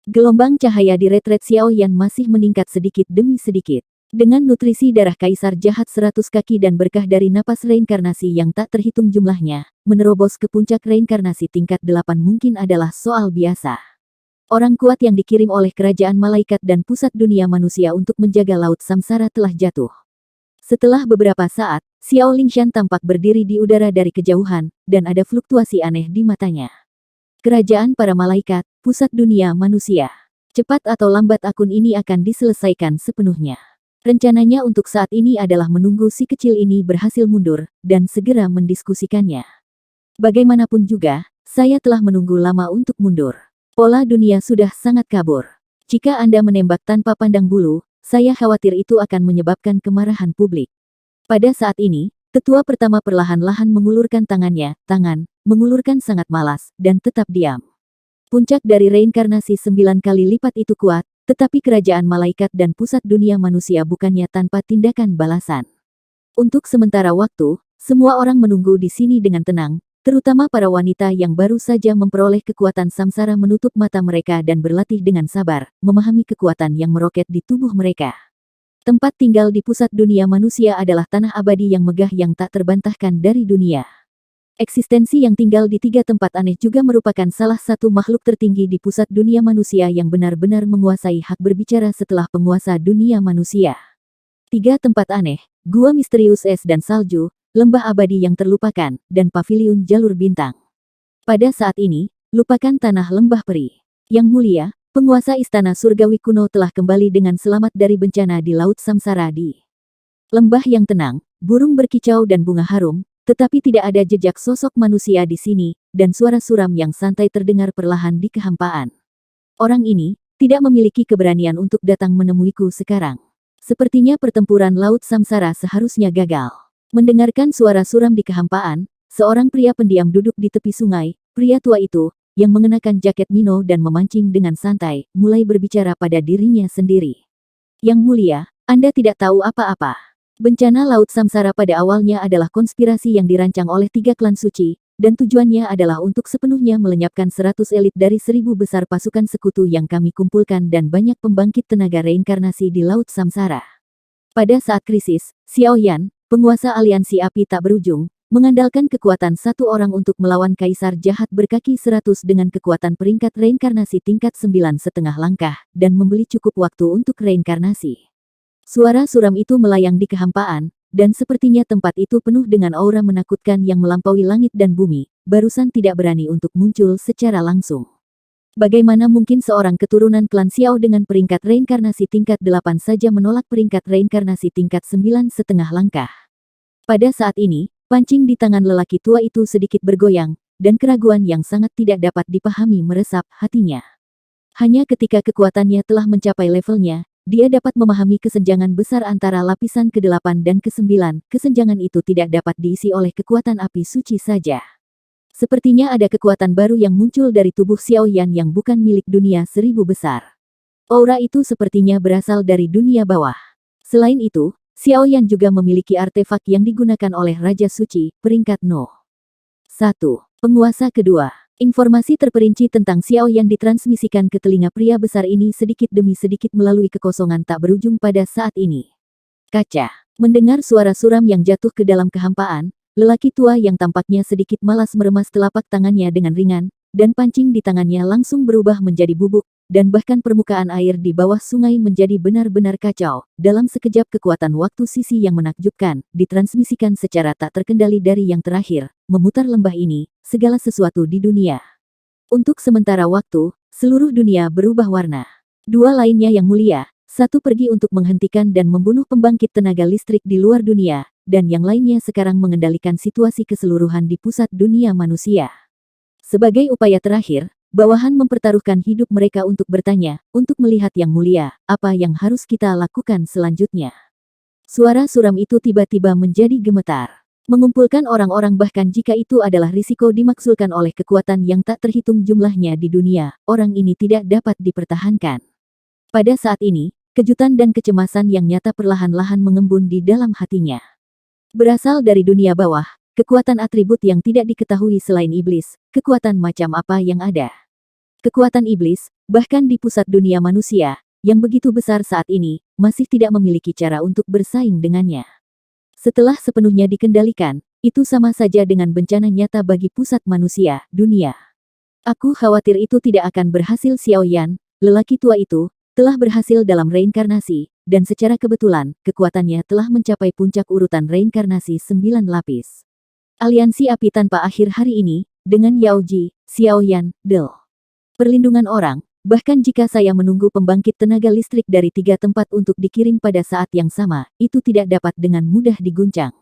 Gelombang cahaya di retret Xiaoyan masih meningkat sedikit demi sedikit. Dengan nutrisi darah kaisar jahat 100 kaki dan berkah dari napas reinkarnasi yang tak terhitung jumlahnya, menerobos ke puncak reinkarnasi tingkat 8 mungkin adalah soal biasa. Orang kuat yang dikirim oleh kerajaan malaikat dan pusat dunia manusia untuk menjaga laut samsara telah jatuh. Setelah beberapa saat, Xiao Lingshan tampak berdiri di udara dari kejauhan, dan ada fluktuasi aneh di matanya. Kerajaan para malaikat, pusat dunia manusia. Cepat atau lambat akun ini akan diselesaikan sepenuhnya. Rencananya untuk saat ini adalah menunggu si kecil ini berhasil mundur, dan segera mendiskusikannya. Bagaimanapun juga, saya telah menunggu lama untuk mundur. Pola dunia sudah sangat kabur. Jika Anda menembak tanpa pandang bulu, saya khawatir itu akan menyebabkan kemarahan publik. Pada saat ini, tetua pertama perlahan-lahan mengulurkan tangannya, mengulurkan sangat malas, dan tetap diam. Puncak dari reinkarnasi 9 kali lipat itu kuat, tetapi kerajaan malaikat dan pusat dunia manusia bukannya tanpa tindakan balasan. Untuk sementara waktu, semua orang menunggu di sini dengan tenang, terutama para wanita yang baru saja memperoleh kekuatan samsara menutup mata mereka dan berlatih dengan sabar, memahami kekuatan yang meroket di tubuh mereka. Tempat tinggal di pusat dunia manusia adalah tanah abadi yang megah yang tak terbantahkan dari dunia. Eksistensi yang tinggal di tiga tempat aneh juga merupakan salah satu makhluk tertinggi di pusat dunia manusia yang benar-benar menguasai hak berbicara setelah penguasa dunia manusia. Tiga tempat aneh, gua misterius es dan salju, lembah abadi yang terlupakan, dan paviliun jalur bintang. Pada saat ini, lupakan tanah lembah peri. Yang mulia, penguasa istana surgawi kuno telah kembali dengan selamat dari bencana di Laut Samsara di lembah yang tenang, burung berkicau dan bunga harum, tetapi tidak ada jejak sosok manusia di sini, dan suara suram yang santai terdengar perlahan di kehampaan. Orang ini tidak memiliki keberanian untuk datang menemuiku sekarang. Sepertinya pertempuran Laut Samsara seharusnya gagal. Mendengarkan suara suram di kehampaan, seorang pria pendiam duduk di tepi sungai. Pria tua itu, yang mengenakan jaket mino dan memancing dengan santai, mulai berbicara pada dirinya sendiri. Yang mulia, Anda tidak tahu apa-apa. Bencana Laut Samsara pada awalnya adalah konspirasi yang dirancang oleh tiga klan suci, dan tujuannya adalah untuk sepenuhnya melenyapkan 100 elit dari 1000 besar pasukan sekutu yang kami kumpulkan dan banyak pembangkit tenaga reinkarnasi di Laut Samsara. Pada saat krisis, Xiao Yan, penguasa aliansi api tak berujung, mengandalkan kekuatan satu orang untuk melawan kaisar jahat berkaki 100 dengan kekuatan peringkat reinkarnasi tingkat 9,5 langkah, dan membeli cukup waktu untuk reinkarnasi. Suara suram itu melayang di kehampaan, dan sepertinya tempat itu penuh dengan aura menakutkan yang melampaui langit dan bumi, barusan tidak berani untuk muncul secara langsung. Bagaimana mungkin seorang keturunan klan Xiao dengan peringkat reinkarnasi tingkat 8 saja menolak peringkat reinkarnasi tingkat 9,5 langkah? Pada saat ini, pancing di tangan lelaki tua itu sedikit bergoyang, dan keraguan yang sangat tidak dapat dipahami meresap hatinya. Hanya ketika kekuatannya telah mencapai levelnya, dia dapat memahami kesenjangan besar antara lapisan ke-8 dan ke-9. Kesenjangan itu tidak dapat diisi oleh kekuatan api suci saja. Sepertinya ada kekuatan baru yang muncul dari tubuh Xiao Yan yang bukan milik dunia 1000 besar. Aura itu sepertinya berasal dari dunia bawah. Selain itu, Xiao Yan juga memiliki artefak yang digunakan oleh Raja Suci, peringkat No. 1. Penguasa kedua. Informasi terperinci tentang Xiao Yan ditransmisikan ke telinga pria besar ini sedikit demi sedikit melalui kekosongan tak berujung pada saat ini. Kaca. Mendengar suara suram yang jatuh ke dalam kehampaan, lelaki tua yang tampaknya sedikit malas meremas telapak tangannya dengan ringan, dan pancing di tangannya langsung berubah menjadi bubuk, dan bahkan permukaan air di bawah sungai menjadi benar-benar kacau. Dalam sekejap kekuatan waktu sisi yang menakjubkan, ditransmisikan secara tak terkendali dari yang terakhir, memutar lembah ini, segala sesuatu di dunia. Untuk sementara waktu, seluruh dunia berubah warna. Dua lainnya yang mulia, satu pergi untuk menghentikan dan membunuh pembangkit tenaga listrik di luar dunia, dan yang lainnya sekarang mengendalikan situasi keseluruhan di pusat dunia manusia. Sebagai upaya terakhir, bawahan mempertaruhkan hidup mereka untuk bertanya, untuk melihat yang mulia, apa yang harus kita lakukan selanjutnya. Suara suram itu tiba-tiba menjadi gemetar. Mengumpulkan orang-orang bahkan jika itu adalah risiko dimaksulkan oleh kekuatan yang tak terhitung jumlahnya di dunia, orang ini tidak dapat dipertahankan. Pada saat ini, kejutan dan kecemasan yang nyata perlahan-lahan mengembun di dalam hatinya. Berasal dari dunia bawah, kekuatan atribut yang tidak diketahui selain iblis, kekuatan macam apa yang ada. Kekuatan iblis, bahkan di pusat dunia manusia, yang begitu besar saat ini, masih tidak memiliki cara untuk bersaing dengannya. Setelah sepenuhnya dikendalikan, itu sama saja dengan bencana nyata bagi pusat manusia, dunia. Aku khawatir itu tidak akan berhasil. Xiao Yan, lelaki tua itu, telah berhasil dalam reinkarnasi, dan secara kebetulan, kekuatannya telah mencapai puncak urutan reinkarnasi 9 lapis. Aliansi api tanpa akhir hari ini, dengan Yao Ji, Xiao Yan, Del. Perlindungan orang, bahkan jika saya menunggu pembangkit tenaga listrik dari 3 tempat untuk dikirim pada saat yang sama, itu tidak dapat dengan mudah diguncang.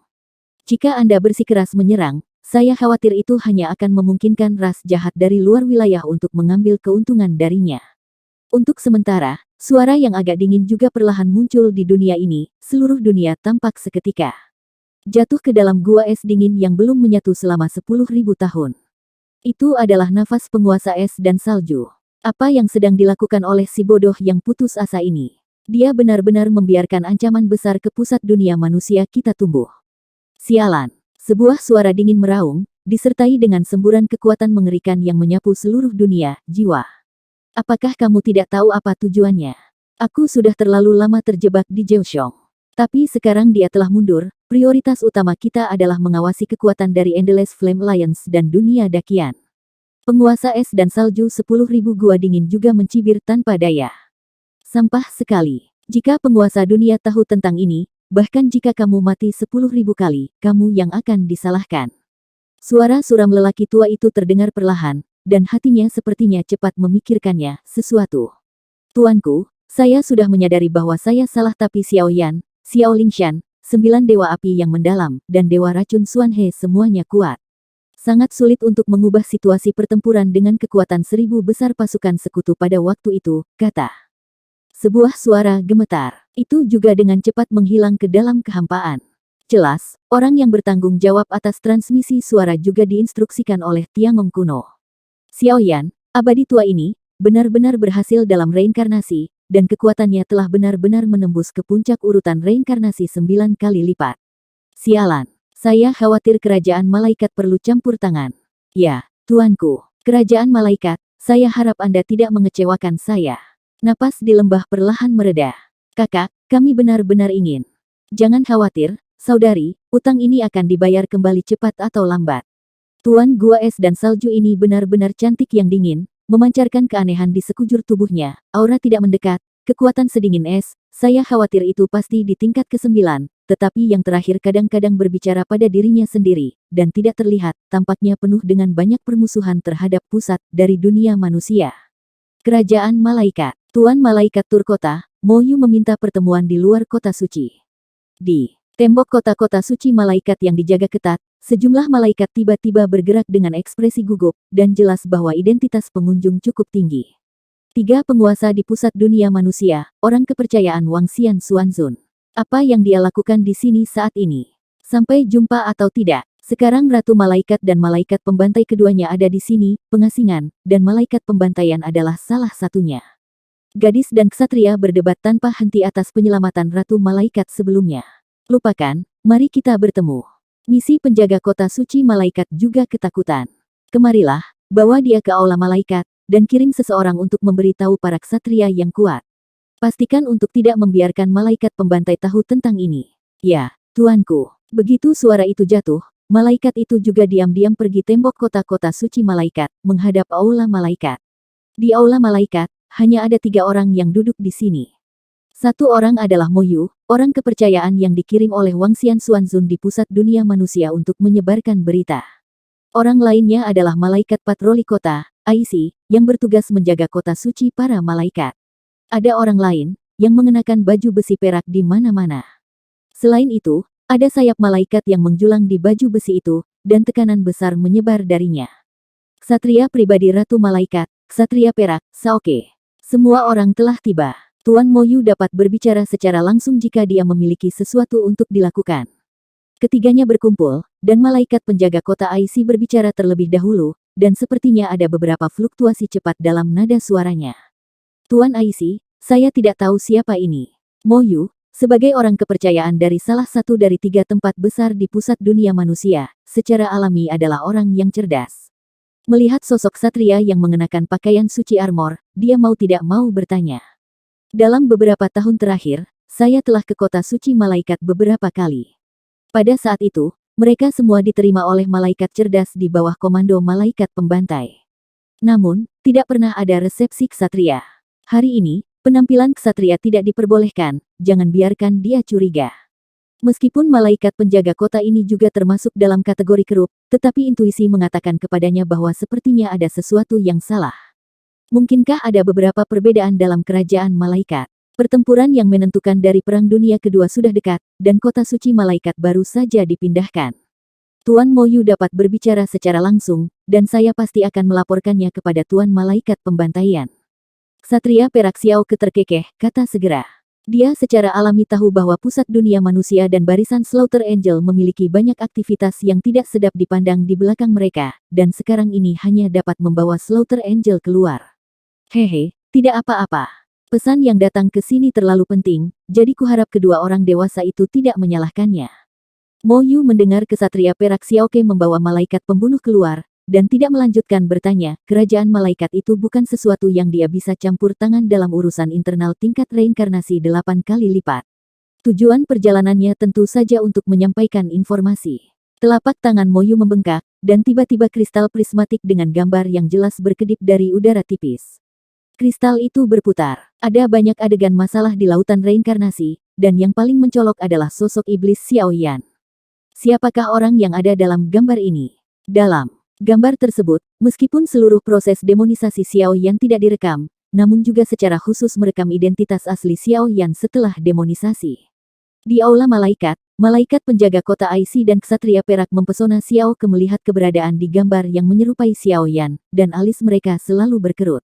Jika Anda bersikeras menyerang, saya khawatir itu hanya akan memungkinkan ras jahat dari luar wilayah untuk mengambil keuntungan darinya. Untuk sementara, suara yang agak dingin juga perlahan muncul di dunia ini, seluruh dunia tampak seketika jatuh ke dalam gua es dingin yang belum menyatu selama 10.000 tahun. Itu adalah nafas penguasa es dan salju. Apa yang sedang dilakukan oleh si bodoh yang putus asa ini? Dia benar-benar membiarkan ancaman besar ke pusat dunia manusia kita tumbuh. Sialan! Sebuah suara dingin meraung, disertai dengan semburan kekuatan mengerikan yang menyapu seluruh dunia, jiwa. Apakah kamu tidak tahu apa tujuannya? Aku sudah terlalu lama terjebak di Jeoshong. Tapi sekarang dia telah mundur, prioritas utama kita adalah mengawasi kekuatan dari Endless Flame Alliance dan dunia Dakian. Penguasa es dan salju 10.000 gua dingin juga mencibir tanpa daya. Sampah sekali. Jika penguasa dunia tahu tentang ini, bahkan jika kamu mati 10.000 kali, kamu yang akan disalahkan. Suara suram lelaki tua itu terdengar perlahan, dan hatinya sepertinya cepat memikirkannya sesuatu. Tuanku, saya sudah menyadari bahwa saya salah tapi Xiao Yan, Xiao Lingshan, 9 dewa api yang mendalam, dan dewa racun Xuan He semuanya kuat. Sangat sulit untuk mengubah situasi pertempuran dengan kekuatan 1000 besar pasukan sekutu pada waktu itu, kata. Sebuah suara gemetar, itu juga dengan cepat menghilang ke dalam kehampaan. Jelas, orang yang bertanggung jawab atas transmisi suara juga diinstruksikan oleh Tiangong kuno. Xiao Yan, abadi tua ini, benar-benar berhasil dalam reinkarnasi, dan kekuatannya telah benar-benar menembus ke puncak urutan reinkarnasi 9 kali lipat. Sialan! Saya khawatir kerajaan malaikat perlu campur tangan. Ya, tuanku, kerajaan malaikat, saya harap Anda tidak mengecewakan saya. Napas di lembah perlahan mereda. Kakak, kami benar-benar ingin. Jangan khawatir, saudari, utang ini akan dibayar kembali cepat atau lambat. Tuan gua es dan salju ini benar-benar cantik yang dingin, memancarkan keanehan di sekujur tubuhnya, aura tidak mendekat, kekuatan sedingin es, saya khawatir itu pasti di tingkat ke-9. Tetapi yang terakhir kadang-kadang berbicara pada dirinya sendiri, dan tidak terlihat, tampaknya penuh dengan banyak permusuhan terhadap pusat dari dunia manusia. Kerajaan Malaikat, Tuan Malaikat Turkota, Mo Yu meminta pertemuan di luar kota suci. Di tembok kota-kota suci malaikat yang dijaga ketat, sejumlah malaikat tiba-tiba bergerak dengan ekspresi gugup, dan jelas bahwa identitas pengunjung cukup tinggi. 3 penguasa di pusat dunia manusia, orang kepercayaan Wang Xian Xuanzun. Apa yang dia lakukan di sini saat ini? Sampai jumpa atau tidak? Sekarang Ratu Malaikat dan Malaikat Pembantai keduanya ada di sini, pengasingan, dan Malaikat Pembantaian adalah salah satunya. Gadis dan ksatria berdebat tanpa henti atas penyelamatan Ratu Malaikat sebelumnya. Lupakan, mari kita bertemu. Misi penjaga kota suci Malaikat juga ketakutan. Kemarilah, bawa dia ke aula Malaikat, dan kirim seseorang untuk memberitahu para ksatria yang kuat. Pastikan untuk tidak membiarkan malaikat pembantai tahu tentang ini. Ya, tuanku. Begitu suara itu jatuh, malaikat itu juga diam-diam pergi tembok kota-kota suci malaikat, menghadap aula malaikat. Di aula malaikat, hanya ada 3 orang yang duduk di sini. 1 orang adalah Mo Yu, orang kepercayaan yang dikirim oleh Wang Xian Xuanzun di pusat dunia manusia untuk menyebarkan berita. Orang lainnya adalah malaikat patroli kota, Aisi, yang bertugas menjaga kota suci para malaikat. Ada orang lain, yang mengenakan baju besi perak di mana-mana. Selain itu, ada sayap malaikat yang menjulang di baju besi itu, dan tekanan besar menyebar darinya. Ksatria pribadi Ratu Malaikat, Ksatria Perak, Saoke. Semua orang telah tiba. Tuan Mo Yu dapat berbicara secara langsung jika dia memiliki sesuatu untuk dilakukan. Ketiganya berkumpul, dan malaikat penjaga kota Aisi berbicara terlebih dahulu, dan sepertinya ada beberapa fluktuasi cepat dalam nada suaranya. Tuan Aisi, saya tidak tahu siapa ini. Mo Yu, sebagai orang kepercayaan dari salah satu dari 3 tempat besar di pusat dunia manusia, secara alami adalah orang yang cerdas. Melihat sosok satria yang mengenakan pakaian suci armor, dia mau tidak mau bertanya. Dalam beberapa tahun terakhir, saya telah ke kota suci malaikat beberapa kali. Pada saat itu, mereka semua diterima oleh malaikat cerdas di bawah komando malaikat pembantai. Namun, tidak pernah ada resepsi ksatria. Hari ini, penampilan ksatria tidak diperbolehkan, jangan biarkan dia curiga. Meskipun malaikat penjaga kota ini juga termasuk dalam kategori kerup, tetapi intuisi mengatakan kepadanya bahwa sepertinya ada sesuatu yang salah. Mungkinkah ada beberapa perbedaan dalam kerajaan malaikat? Pertempuran yang menentukan dari Perang Dunia Kedua sudah dekat, dan kota suci malaikat baru saja dipindahkan. Tuan Mo Yu dapat berbicara secara langsung, dan saya pasti akan melaporkannya kepada Tuan Malaikat Pembantaian. Ksatria Perak Xiao keterkekeh, kata segera. Dia secara alami tahu bahwa pusat dunia manusia dan barisan Slaughter Angel memiliki banyak aktivitas yang tidak sedap dipandang di belakang mereka, dan sekarang ini hanya dapat membawa Slaughter Angel keluar. Hehe, tidak apa-apa. Pesan yang datang ke sini terlalu penting, jadi kuharap kedua orang dewasa itu tidak menyalahkannya. Mo Yu mendengar kesatria perak Xiaoke membawa malaikat pembunuh keluar, dan tidak melanjutkan bertanya, kerajaan malaikat itu bukan sesuatu yang dia bisa campur tangan dalam urusan internal tingkat reinkarnasi 8 kali lipat. Tujuan perjalanannya tentu saja untuk menyampaikan informasi. Telapak tangan Mo Yu membengkak, dan tiba-tiba kristal prismatik dengan gambar yang jelas berkedip dari udara tipis. Kristal itu berputar. Ada banyak adegan masalah di lautan reinkarnasi, dan yang paling mencolok adalah sosok iblis Xiao Yan. Siapakah orang yang ada dalam gambar ini? Dalam gambar tersebut, meskipun seluruh proses demonisasi Xiao Yan tidak direkam, namun juga secara khusus merekam identitas asli Xiao Yan setelah demonisasi. Di aula malaikat, malaikat penjaga kota Aishi dan ksatria perak mempesona Xiao Ke melihat keberadaan di gambar yang menyerupai Xiao Yan, dan alis mereka selalu berkerut.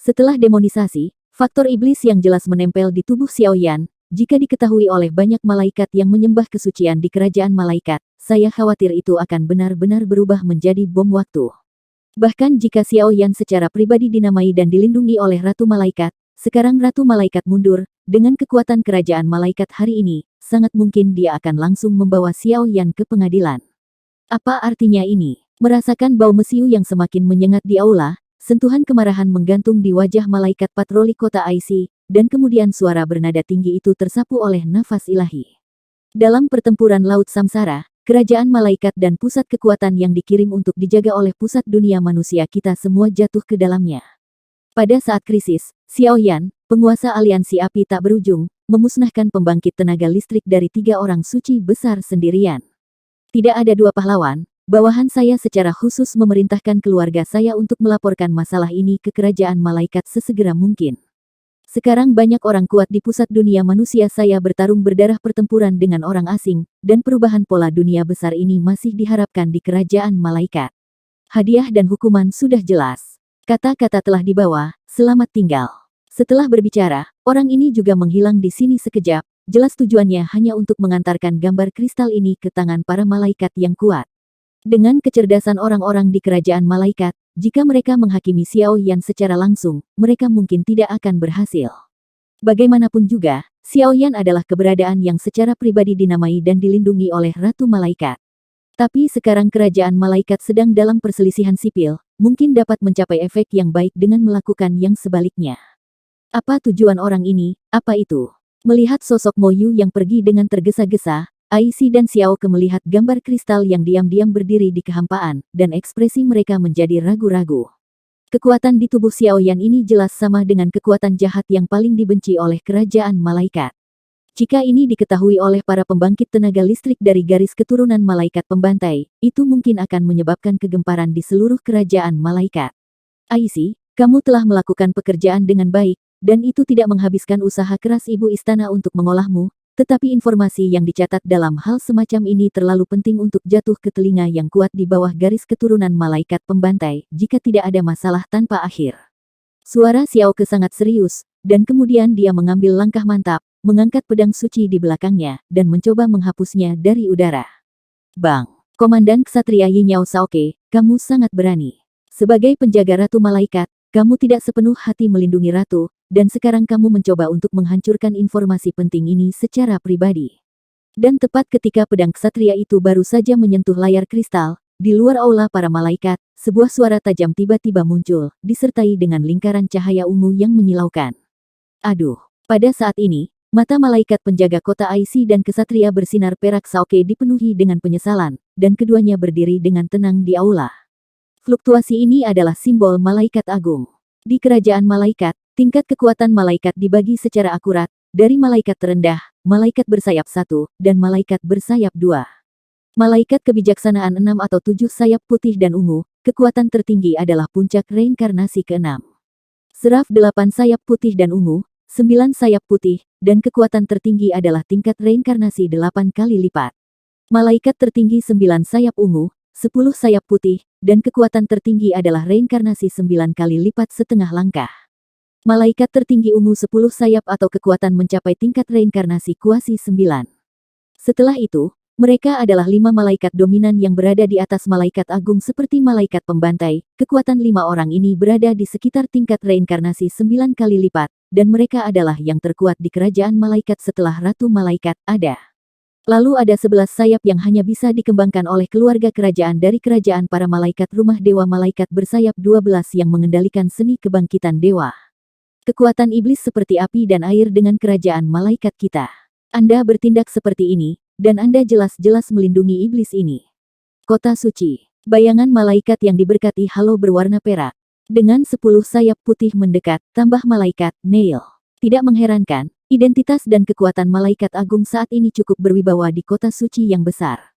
Setelah demonisasi, faktor iblis yang jelas menempel di tubuh Xiao Yan. Jika diketahui oleh banyak malaikat yang menyembah kesucian di kerajaan malaikat, saya khawatir itu akan benar-benar berubah menjadi bom waktu. Bahkan jika Xiao Yan secara pribadi dinamai dan dilindungi oleh Ratu Malaikat, sekarang Ratu Malaikat mundur, dengan kekuatan kerajaan malaikat hari ini, sangat mungkin dia akan langsung membawa Xiao Yan ke pengadilan. Apa artinya ini? Merasakan bau mesiu yang semakin menyengat di aula, sentuhan kemarahan menggantung di wajah malaikat patroli kota Aishi, dan kemudian suara bernada tinggi itu tersapu oleh nafas ilahi. Dalam pertempuran Laut Samsara, kerajaan malaikat dan pusat kekuatan yang dikirim untuk dijaga oleh pusat dunia manusia kita semua jatuh ke dalamnya. Pada saat krisis, Xiao Yan, penguasa aliansi api tak berujung, memusnahkan pembangkit tenaga listrik dari 3 orang suci besar sendirian. Tidak ada 2 pahlawan. Bawahan saya secara khusus memerintahkan keluarga saya untuk melaporkan masalah ini ke kerajaan malaikat sesegera mungkin. Sekarang banyak orang kuat di pusat dunia manusia saya bertarung berdarah pertempuran dengan orang asing, dan perubahan pola dunia besar ini masih diharapkan di kerajaan malaikat. Hadiah dan hukuman sudah jelas. Kata-kata telah dibawa, selamat tinggal. Setelah berbicara, orang ini juga menghilang di sini sekejap, jelas tujuannya hanya untuk mengantarkan gambar kristal ini ke tangan para malaikat yang kuat. Dengan kecerdasan orang-orang di kerajaan malaikat, jika mereka menghakimi Xiao Yan secara langsung, mereka mungkin tidak akan berhasil. Bagaimanapun juga, Xiao Yan adalah keberadaan yang secara pribadi dinamai dan dilindungi oleh Ratu Malaikat. Tapi sekarang kerajaan malaikat sedang dalam perselisihan sipil, mungkin dapat mencapai efek yang baik dengan melakukan yang sebaliknya. Apa tujuan orang ini? Apa itu? Melihat sosok Mo Yu yang pergi dengan tergesa-gesa, Aishi dan Xiao Ke melihat gambar kristal yang diam-diam berdiri di kehampaan, dan ekspresi mereka menjadi ragu-ragu. Kekuatan di tubuh Xiao Yan ini jelas sama dengan kekuatan jahat yang paling dibenci oleh kerajaan malaikat. Jika ini diketahui oleh para pembangkit tenaga listrik dari garis keturunan malaikat pembantai, itu mungkin akan menyebabkan kegemparan di seluruh kerajaan malaikat. Aishi, kamu telah melakukan pekerjaan dengan baik, dan itu tidak menghabiskan usaha keras ibu istana untuk mengolahmu. Tetapi informasi yang dicatat dalam hal semacam ini terlalu penting untuk jatuh ke telinga yang kuat di bawah garis keturunan malaikat pembantai, jika tidak ada masalah tanpa akhir. Suara Xiao Ke sangat serius, dan kemudian dia mengambil langkah mantap, mengangkat pedang suci di belakangnya, dan mencoba menghapusnya dari udara. Bang! Komandan Ksatria Yinyao Shaoke, kamu sangat berani. Sebagai penjaga Ratu Malaikat, kamu tidak sepenuh hati melindungi Ratu, dan sekarang kamu mencoba untuk menghancurkan informasi penting ini secara pribadi. Dan tepat ketika pedang ksatria itu baru saja menyentuh layar kristal, di luar aula para malaikat, sebuah suara tajam tiba-tiba muncul, disertai dengan lingkaran cahaya ungu yang menyilaukan. Aduh! Pada saat ini, mata malaikat penjaga kota Aishi dan ksatria bersinar perak Shaoke dipenuhi dengan penyesalan, dan keduanya berdiri dengan tenang di aula. Fluktuasi ini adalah simbol malaikat agung. Di kerajaan malaikat, tingkat kekuatan malaikat dibagi secara akurat, dari malaikat terendah, malaikat bersayap 1, dan malaikat bersayap 2. Malaikat kebijaksanaan 6 atau 7 sayap putih dan ungu, kekuatan tertinggi adalah puncak reinkarnasi ke-6. Seraf 8 sayap putih dan ungu, 9 sayap putih, dan kekuatan tertinggi adalah tingkat reinkarnasi 8 kali lipat. Malaikat tertinggi 9 sayap ungu, 10 sayap putih, dan kekuatan tertinggi adalah reinkarnasi 9 kali lipat setengah langkah. Malaikat tertinggi ungu 10 sayap atau kekuatan mencapai tingkat reinkarnasi kuasi 9. Setelah itu, Mereka adalah 5 malaikat dominan yang berada di atas malaikat agung seperti malaikat pembantai. Kekuatan 5 orang ini berada di sekitar tingkat reinkarnasi 9 kali lipat, dan mereka adalah yang terkuat di kerajaan malaikat setelah Ratu Malaikat ada. Lalu ada 11 sayap yang hanya bisa dikembangkan oleh keluarga kerajaan dari kerajaan para malaikat rumah dewa malaikat bersayap 12 yang mengendalikan seni kebangkitan dewa. Kekuatan iblis seperti api dan air dengan kerajaan malaikat kita. Anda bertindak seperti ini, dan Anda jelas-jelas melindungi iblis ini. Kota suci. Bayangan malaikat yang diberkati halo berwarna perak. Dengan 10 sayap putih mendekat, tambah malaikat, Neil. Tidak mengherankan, identitas dan kekuatan malaikat agung saat ini cukup berwibawa di kota suci yang besar.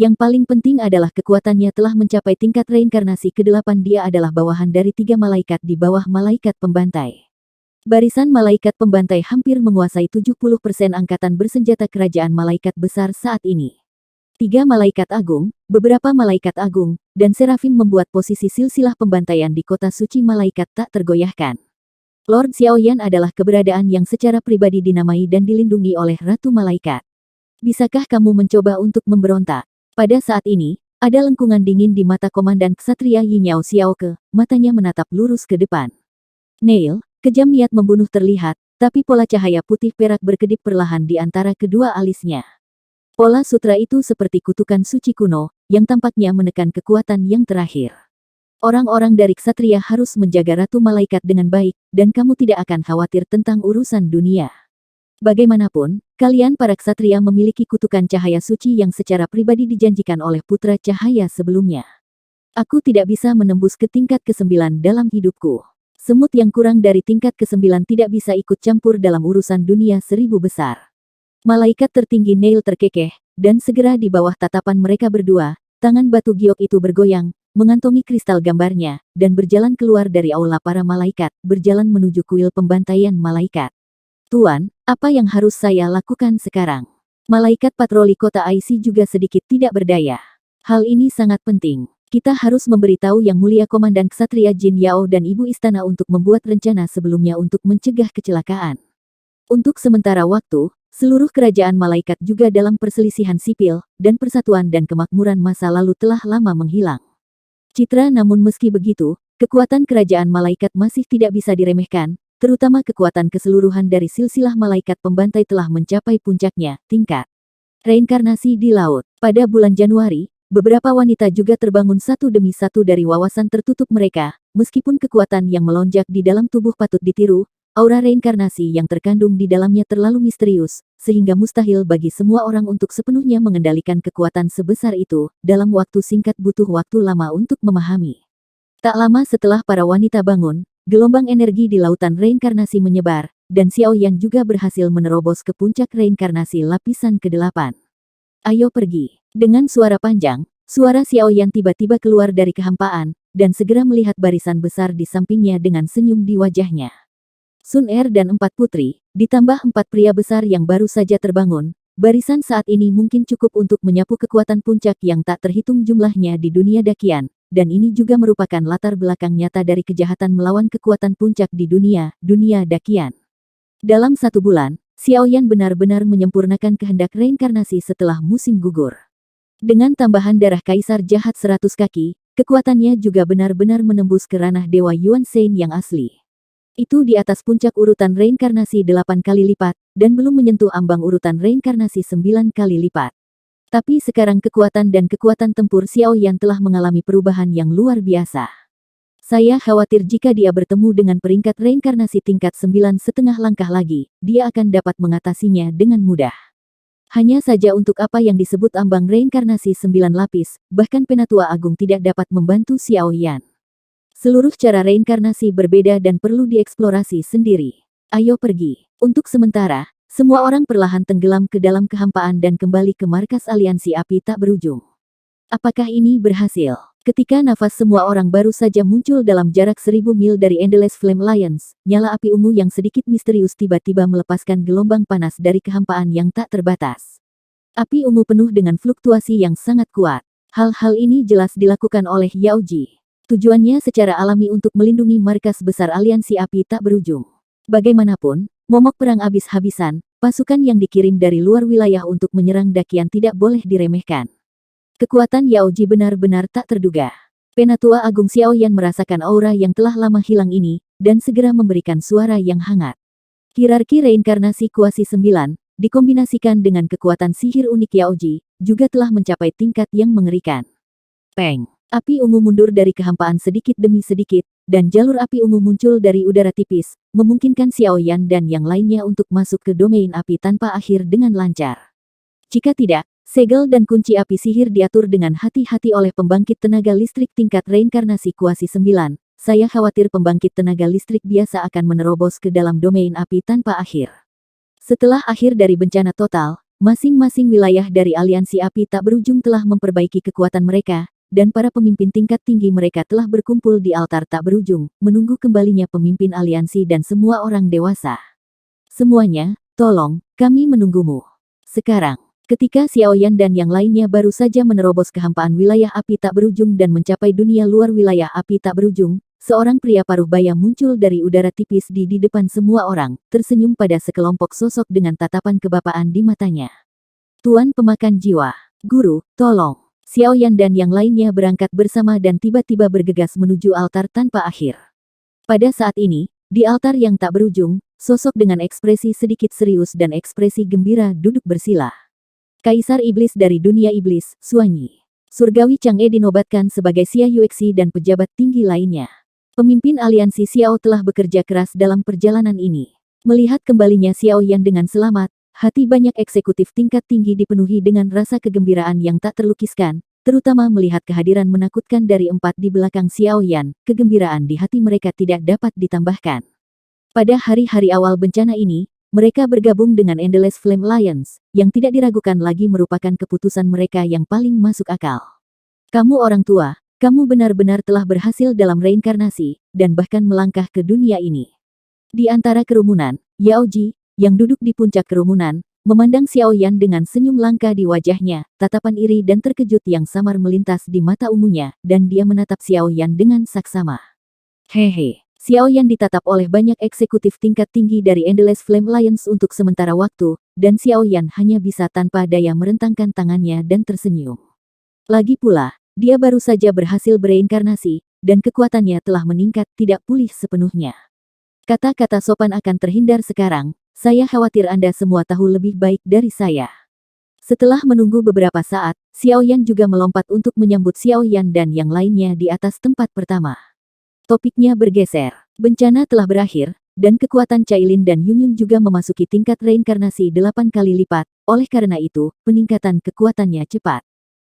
Yang paling penting adalah kekuatannya telah mencapai tingkat reinkarnasi ke-8. Dia adalah bawahan dari 3 malaikat di bawah malaikat pembantai. Barisan malaikat pembantai hampir menguasai 70% angkatan bersenjata kerajaan malaikat besar saat ini. 3 malaikat agung, beberapa malaikat agung, dan serafim membuat posisi silsilah pembantaian di kota suci malaikat tak tergoyahkan. Lord Xiaoyan adalah keberadaan yang secara pribadi dinamai dan dilindungi oleh Ratu Malaikat. Bisakah kamu mencoba untuk memberontak? Pada saat ini, ada lengkungan dingin di mata Komandan Ksatria Yinyao Xiaoke, matanya menatap lurus ke depan. Neil, kejam niat membunuh terlihat, tapi pola cahaya putih perak berkedip perlahan di antara kedua alisnya. Pola sutra itu seperti kutukan suci kuno, yang tampaknya menekan kekuatan yang terakhir. Orang-orang dari Ksatria harus menjaga Ratu Malaikat dengan baik, dan kamu tidak akan khawatir tentang urusan dunia. Bagaimanapun, kalian para Ksatria memiliki kutukan cahaya suci yang secara pribadi dijanjikan oleh putra cahaya sebelumnya. Aku tidak bisa menembus ke tingkat ke-9 dalam hidupku. Semut yang kurang dari tingkat ke-9 tidak bisa ikut campur dalam urusan dunia 1000 besar. Malaikat tertinggi Neil terkekeh, dan segera di bawah tatapan mereka berdua, tangan batu giok itu bergoyang, mengantongi kristal gambarnya, dan berjalan keluar dari aula para malaikat, berjalan menuju kuil pembantaian malaikat. Tuan, apa yang harus saya lakukan sekarang? Malaikat patroli kota IC juga sedikit tidak berdaya. Hal ini sangat penting. Kita harus memberitahu Yang Mulia Komandan Ksatria Jin Yao dan Ibu Istana untuk membuat rencana sebelumnya untuk mencegah kecelakaan. Untuk sementara waktu, seluruh kerajaan malaikat juga dalam perselisihan sipil, dan persatuan dan kemakmuran masa lalu telah lama menghilang. Citra namun meski begitu, kekuatan kerajaan malaikat masih tidak bisa diremehkan, terutama kekuatan keseluruhan dari silsilah malaikat pembantai telah mencapai puncaknya, tingkat reinkarnasi di laut. Pada bulan Januari, beberapa wanita juga terbangun satu demi satu dari wawasan tertutup mereka, meskipun kekuatan yang melonjak di dalam tubuh patut ditiru, aura reinkarnasi yang terkandung di dalamnya terlalu misterius, sehingga mustahil bagi semua orang untuk sepenuhnya mengendalikan kekuatan sebesar itu, dalam waktu singkat butuh waktu lama untuk memahami. Tak lama setelah para wanita bangun, gelombang energi di lautan reinkarnasi menyebar, dan Xiao Yan juga berhasil menerobos ke puncak reinkarnasi lapisan ke-8. Ayo pergi. Dengan suara panjang, suara Xiao Yan tiba-tiba keluar dari kehampaan, dan segera melihat barisan besar di sampingnya dengan senyum di wajahnya. Sun Er dan 4 putri, ditambah 4 pria besar yang baru saja terbangun, barisan saat ini mungkin cukup untuk menyapu kekuatan puncak yang tak terhitung jumlahnya di dunia dakian, dan ini juga merupakan latar belakang nyata dari kejahatan melawan kekuatan puncak di dunia dakian. Dalam 1 bulan, Xiao Yan benar-benar menyempurnakan kehendak reinkarnasi setelah musim gugur. Dengan tambahan darah kaisar jahat 100 kaki, kekuatannya juga benar-benar menembus ke ranah Dewa Yuan Shen yang asli. Itu di atas puncak urutan reinkarnasi 8 kali lipat, dan belum menyentuh ambang urutan reinkarnasi 9 kali lipat. Tapi sekarang kekuatan dan kekuatan tempur Xiao Yan telah mengalami perubahan yang luar biasa. Saya khawatir jika dia bertemu dengan peringkat reinkarnasi tingkat 9,5 langkah lagi, dia akan dapat mengatasinya dengan mudah. Hanya saja untuk apa yang disebut ambang reinkarnasi 9 lapis, bahkan Penatua Agung tidak dapat membantu Xiao Yan. Seluruh cara reinkarnasi berbeda dan perlu dieksplorasi sendiri. Ayo pergi. Untuk sementara, semua orang perlahan tenggelam ke dalam kehampaan dan kembali ke markas aliansi api tak berujung. Apakah ini berhasil? Ketika nafas semua orang baru saja muncul dalam jarak 1000 mil dari Endless Flame Alliance, nyala api ungu yang sedikit misterius tiba-tiba melepaskan gelombang panas dari kehampaan yang tak terbatas. Api ungu penuh dengan fluktuasi yang sangat kuat. Hal-hal ini jelas dilakukan oleh Yao Ji. Tujuannya secara alami untuk melindungi markas besar aliansi api tak berujung. Bagaimanapun, momok perang habis-habisan, pasukan yang dikirim dari luar wilayah untuk menyerang Dakian tidak boleh diremehkan. Kekuatan Yaoji benar-benar tak terduga. Penatua Agung Xiaoyan merasakan aura yang telah lama hilang ini, dan segera memberikan suara yang hangat. Hierarki reinkarnasi kuasi 9, dikombinasikan dengan kekuatan sihir unik Yaoji, juga telah mencapai tingkat yang mengerikan. Peng! Api ungu mundur dari kehampaan sedikit demi sedikit, dan jalur api ungu muncul dari udara tipis, memungkinkan Xiaoyan dan yang lainnya untuk masuk ke domain api tanpa akhir dengan lancar. Jika tidak, segel dan kunci api sihir diatur dengan hati-hati oleh pembangkit tenaga listrik tingkat reinkarnasi kuasi 9. Saya khawatir pembangkit tenaga listrik biasa akan menerobos ke dalam domain api tanpa akhir. Setelah akhir dari bencana total, masing-masing wilayah dari aliansi api tak berujung telah memperbaiki kekuatan mereka, dan para pemimpin tingkat tinggi mereka telah berkumpul di altar tak berujung, menunggu kembalinya pemimpin aliansi dan semua orang dewasa. Semuanya, tolong, kami menunggumu. Sekarang. Ketika Xiaoyan dan yang lainnya baru saja menerobos kehampaan wilayah api tak berujung dan mencapai dunia luar wilayah api tak berujung, seorang pria paruh baya muncul dari udara tipis di depan semua orang, tersenyum pada sekelompok sosok dengan tatapan kebapaan di matanya. Tuan pemakan jiwa, guru, tolong. Xiaoyan dan yang lainnya berangkat bersama dan tiba-tiba bergegas menuju altar tanpa akhir. Pada saat ini, di altar yang tak berujung, sosok dengan ekspresi sedikit serius dan ekspresi gembira duduk bersila. Kaisar Iblis dari dunia Iblis, Suanyi. Surgawi Chang'e dinobatkan sebagai Xia Yuexi dan pejabat tinggi lainnya. Pemimpin aliansi Xiao telah bekerja keras dalam perjalanan ini. Melihat kembalinya Xiaoyan dengan selamat, hati banyak eksekutif tingkat tinggi dipenuhi dengan rasa kegembiraan yang tak terlukiskan, terutama melihat kehadiran menakutkan dari 4 di belakang Xiaoyan, kegembiraan di hati mereka tidak dapat ditambahkan. Pada hari-hari awal bencana ini, mereka bergabung dengan Endless Flame Alliance, yang tidak diragukan lagi merupakan keputusan mereka yang paling masuk akal. Kamu orang tua, kamu benar-benar telah berhasil dalam reinkarnasi, dan bahkan melangkah ke dunia ini. Di antara kerumunan, Yaoji, yang duduk di puncak kerumunan, memandang Xiaoyan dengan senyum langka di wajahnya, tatapan iri dan terkejut yang samar melintas di mata ungunya, dan dia menatap Xiaoyan dengan saksama. Hehe. Xiaoyan ditatap oleh banyak eksekutif tingkat tinggi dari Endless Flame Alliance untuk sementara waktu, dan Xiaoyan hanya bisa tanpa daya merentangkan tangannya dan tersenyum. Lagi pula, dia baru saja berhasil bereinkarnasi, dan kekuatannya telah meningkat tidak pulih sepenuhnya. Kata-kata sopan akan terhindar sekarang, saya khawatir Anda semua tahu lebih baik dari saya. Setelah menunggu beberapa saat, Xiaoyan juga melompat untuk menyambut Xiaoyan dan yang lainnya di atas tempat pertama. Topiknya bergeser. Bencana telah berakhir, dan kekuatan Cailin dan Yunyun juga memasuki tingkat reinkarnasi 8 kali lipat, oleh karena itu, peningkatan kekuatannya cepat.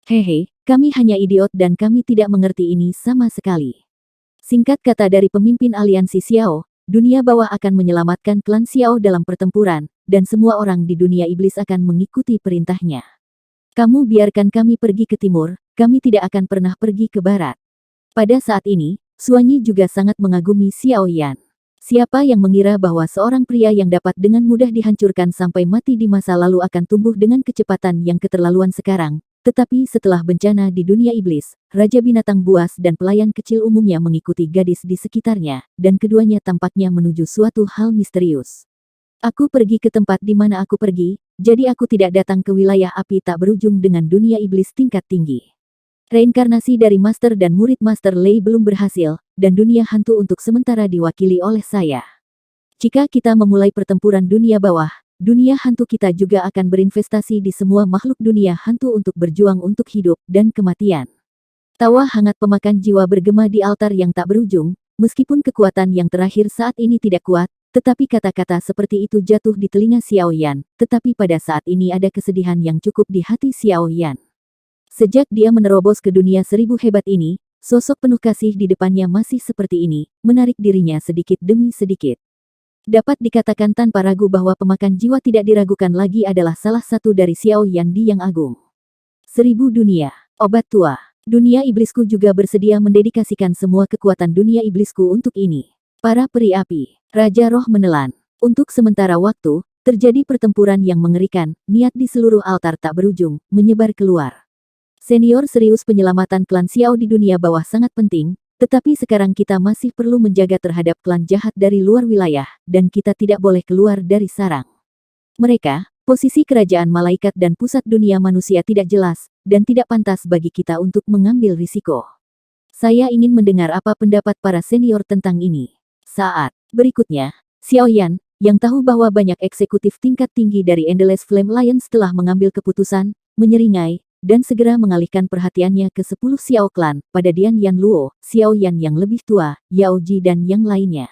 Hehe, kami hanya idiot dan kami tidak mengerti ini sama sekali. Singkat kata dari pemimpin aliansi Xiao, dunia bawah akan menyelamatkan klan Xiao dalam pertempuran, dan semua orang di dunia iblis akan mengikuti perintahnya. Kamu biarkan kami pergi ke timur, kami tidak akan pernah pergi ke barat. Pada saat ini, Suanyi juga sangat mengagumi Xiaoyan. Siapa yang mengira bahwa seorang pria yang dapat dengan mudah dihancurkan sampai mati di masa lalu akan tumbuh dengan kecepatan yang keterlaluan sekarang. Tetapi setelah bencana di dunia iblis, Raja Binatang Buas dan pelayan kecil umumnya mengikuti gadis di sekitarnya, dan keduanya tampaknya menuju suatu hal misterius. Aku pergi ke tempat di mana aku pergi, jadi aku tidak datang ke wilayah api tak berujung dengan dunia iblis tingkat tinggi. Reinkarnasi dari Master dan murid Master Lei belum berhasil, dan dunia hantu untuk sementara diwakili oleh saya. Jika kita memulai pertempuran dunia bawah, dunia hantu kita juga akan berinvestasi di semua makhluk dunia hantu untuk berjuang untuk hidup dan kematian. Tawa hangat pemakan jiwa bergema di altar yang tak berujung, meskipun kekuatan yang terakhir saat ini tidak kuat, tetapi kata-kata seperti itu jatuh di telinga Xiaoyan, tetapi pada saat ini ada kesedihan yang cukup di hati Xiaoyan. Sejak dia menerobos ke dunia 1000 hebat ini, sosok penuh kasih di depannya masih seperti ini, menarik dirinya sedikit demi sedikit. Dapat dikatakan tanpa ragu bahwa pemakan jiwa tidak diragukan lagi adalah salah satu dari Xiaoyan di Yang Agung. 1000 dunia, obat tua. Dunia iblisku juga bersedia mendedikasikan semua kekuatan dunia iblisku untuk ini. Para peri api, Raja Roh menelan. Untuk sementara waktu, terjadi pertempuran yang mengerikan, niat di seluruh altar tak berujung, menyebar keluar. Senior serius penyelamatan klan Xiao di dunia bawah sangat penting, tetapi sekarang kita masih perlu menjaga terhadap klan jahat dari luar wilayah, dan kita tidak boleh keluar dari sarang. Mereka, posisi kerajaan malaikat dan pusat dunia manusia tidak jelas, dan tidak pantas bagi kita untuk mengambil risiko. Saya ingin mendengar apa pendapat para senior tentang ini. Saat berikutnya, Xiao Yan, yang tahu bahwa banyak eksekutif tingkat tinggi dari Endless Flame Alliance telah mengambil keputusan, menyeringai, dan segera mengalihkan perhatiannya ke 10 Xiao Clan, pada Dian Yan Luo, Xiao Yan yang lebih tua, Yao Ji dan yang lainnya.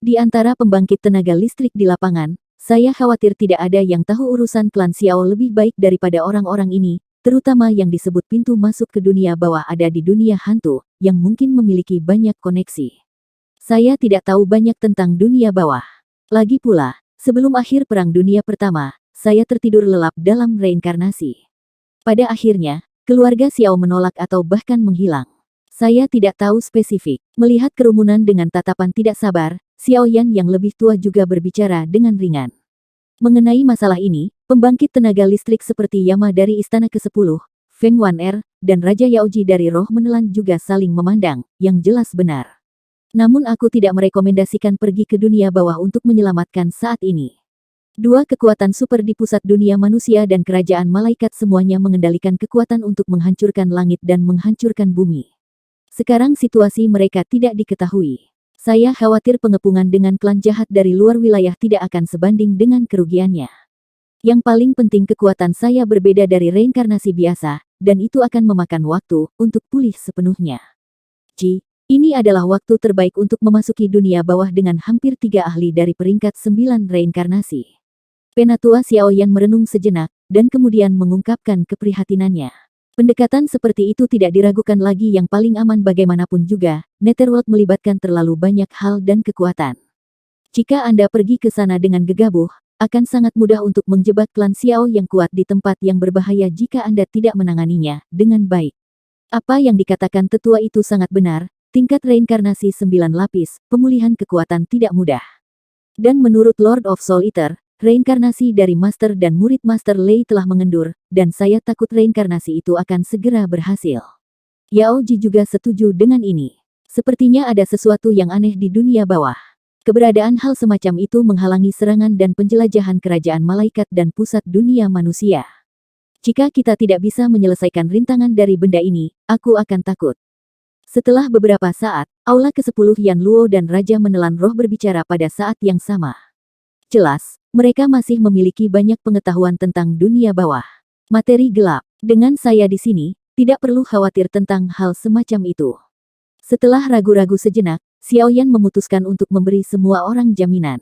Di antara pembangkit tenaga listrik di lapangan, saya khawatir tidak ada yang tahu urusan klan Xiao lebih baik daripada orang-orang ini, terutama yang disebut pintu masuk ke dunia bawah ada di dunia hantu, yang mungkin memiliki banyak koneksi. Saya tidak tahu banyak tentang dunia bawah. Lagi pula, sebelum akhir Perang Dunia Pertama, saya tertidur lelap dalam reinkarnasi. Pada akhirnya, keluarga Xiao menolak atau bahkan menghilang. Saya tidak tahu spesifik. Melihat kerumunan dengan tatapan tidak sabar, Xiao Yan yang lebih tua juga berbicara dengan ringan. Mengenai masalah ini, pembangkit tenaga listrik seperti Yama dari Istana ke-10, Feng Wan dan Raja Yaoji dari Roh Menelan juga saling memandang, yang jelas benar. Namun aku tidak merekomendasikan pergi ke dunia bawah untuk menyelamatkan saat ini. Dua kekuatan super di pusat dunia manusia dan kerajaan malaikat semuanya mengendalikan kekuatan untuk menghancurkan langit dan menghancurkan bumi. Sekarang situasi mereka tidak diketahui. Saya khawatir pengepungan dengan klan jahat dari luar wilayah tidak akan sebanding dengan kerugiannya. Yang paling penting kekuatan saya berbeda dari reinkarnasi biasa, dan itu akan memakan waktu untuk pulih sepenuhnya. Ji, ini adalah waktu terbaik untuk memasuki dunia bawah dengan hampir 3 ahli dari peringkat 9 reinkarnasi. Penatua Xiao Yan merenung sejenak, dan kemudian mengungkapkan keprihatinannya. Pendekatan seperti itu tidak diragukan lagi yang paling aman bagaimanapun juga, Netherworld melibatkan terlalu banyak hal dan kekuatan. Jika Anda pergi ke sana dengan gegabah, akan sangat mudah untuk menjebak klan Xiao yang kuat di tempat yang berbahaya jika Anda tidak menanganinya dengan baik. Apa yang dikatakan tetua itu sangat benar, tingkat reinkarnasi 9 lapis, pemulihan kekuatan tidak mudah. Dan menurut Lord of Soul Eater, reinkarnasi dari Master dan murid Master Lei telah mengendur, dan saya takut reinkarnasi itu akan segera berhasil. Yao Ji juga setuju dengan ini. Sepertinya ada sesuatu yang aneh di dunia bawah. Keberadaan hal semacam itu menghalangi serangan dan penjelajahan kerajaan malaikat dan pusat dunia manusia. Jika kita tidak bisa menyelesaikan rintangan dari benda ini, aku akan takut. Setelah beberapa saat, Aula ke-10 Yan Luo dan Raja Menelan Roh berbicara pada saat yang sama. Jelas, mereka masih memiliki banyak pengetahuan tentang dunia bawah. Materi gelap. Dengan saya di sini, tidak perlu khawatir tentang hal semacam itu. Setelah ragu-ragu sejenak, Xiao Yan memutuskan untuk memberi semua orang jaminan.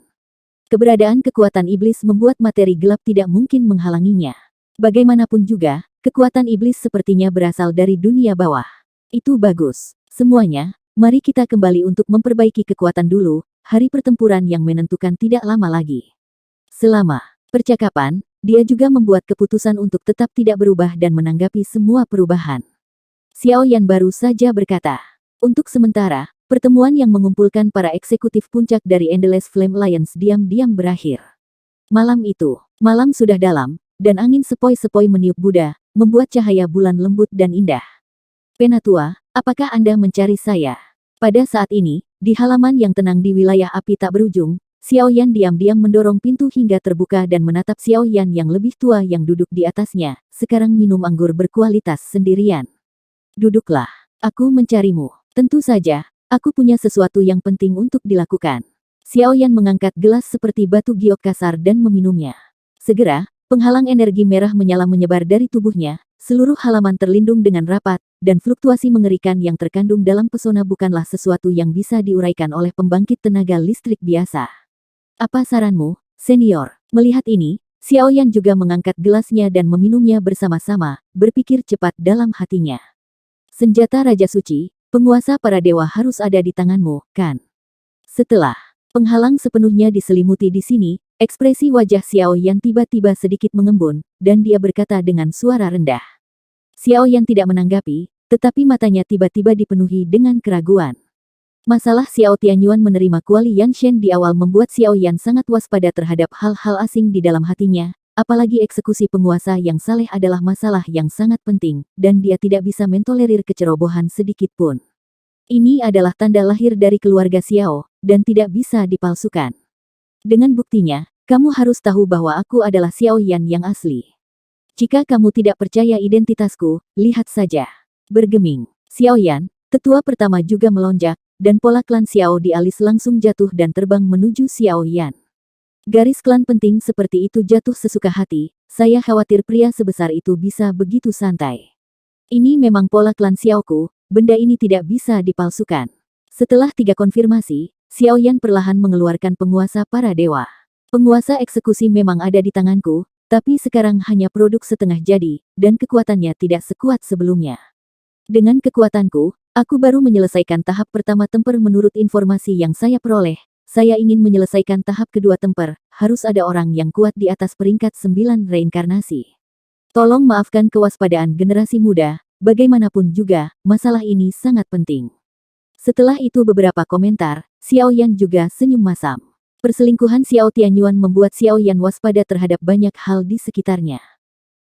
Keberadaan kekuatan iblis membuat materi gelap tidak mungkin menghalanginya. Bagaimanapun juga, kekuatan iblis sepertinya berasal dari dunia bawah. Itu bagus. Semuanya, mari kita kembali untuk memperbaiki kekuatan dulu. Hari pertempuran yang menentukan tidak lama lagi. Selama percakapan, dia juga membuat keputusan untuk tetap tidak berubah dan menanggapi semua perubahan. Xiao Yan baru saja berkata, untuk sementara, pertemuan yang mengumpulkan para eksekutif puncak dari Endless Flame Alliance diam-diam berakhir. Malam itu, malam sudah dalam, dan angin sepoi-sepoi meniup Buddha, membuat cahaya bulan lembut dan indah. Penatua, apakah Anda mencari saya? Pada saat ini, di halaman yang tenang di wilayah api tak berujung, Xiao Yan diam-diam mendorong pintu hingga terbuka dan menatap Xiao Yan yang lebih tua yang duduk di atasnya, sekarang minum anggur berkualitas sendirian. Duduklah. Aku mencarimu. Tentu saja, aku punya sesuatu yang penting untuk dilakukan. Xiao Yan mengangkat gelas seperti batu giok kasar dan meminumnya. Segera, penghalang energi merah menyala menyebar dari tubuhnya, seluruh halaman terlindung dengan rapat, dan fluktuasi mengerikan yang terkandung dalam pesona bukanlah sesuatu yang bisa diuraikan oleh pembangkit tenaga listrik biasa. Apa saranmu, senior? Melihat ini, Xiao Yan juga mengangkat gelasnya dan meminumnya bersama-sama, berpikir cepat dalam hatinya. Senjata Raja Suci, penguasa para dewa harus ada di tanganmu, kan? Setelah penghalang sepenuhnya diselimuti di sini, ekspresi wajah Xiao Yan tiba-tiba sedikit mengembun, dan dia berkata dengan suara rendah. Xiao Yan tidak menanggapi, tetapi matanya tiba-tiba dipenuhi dengan keraguan. Masalah Xiao Tianyuan menerima kuali Yanshen di awal membuat Xiao Yan sangat waspada terhadap hal-hal asing di dalam hatinya, apalagi eksekusi penguasa yang saleh adalah masalah yang sangat penting, dan dia tidak bisa mentolerir kecerobohan sedikit pun. Ini adalah tanda lahir dari keluarga Xiao, dan tidak bisa dipalsukan. Dengan buktinya, kamu harus tahu bahwa aku adalah Xiao Yan yang asli. Jika kamu tidak percaya identitasku, lihat saja. Bergeming, Xiao Yan, tetua pertama juga melonjak, dan pola klan Xiao di alis langsung jatuh dan terbang menuju Xiao Yan. Garis klan penting seperti itu jatuh sesuka hati, saya khawatir pria sebesar itu bisa begitu santai. Ini memang pola klan Xiaoku, benda ini tidak bisa dipalsukan. Setelah 3 konfirmasi, Xiao Yan perlahan mengeluarkan penguasa para dewa. Penguasa eksekusi memang ada di tanganku, tapi sekarang hanya produk setengah jadi, dan kekuatannya tidak sekuat sebelumnya. Dengan kekuatanku, aku baru menyelesaikan tahap pertama temper menurut informasi yang saya peroleh. Saya ingin menyelesaikan tahap kedua temper, harus ada orang yang kuat di atas peringkat 9 reinkarnasi. Tolong maafkan kewaspadaan generasi muda, bagaimanapun juga, masalah ini sangat penting. Setelah itu beberapa komentar, Xiao Yan juga senyum masam. Perselingkuhan Xiao Tianyuan membuat Xiao Yan waspada terhadap banyak hal di sekitarnya.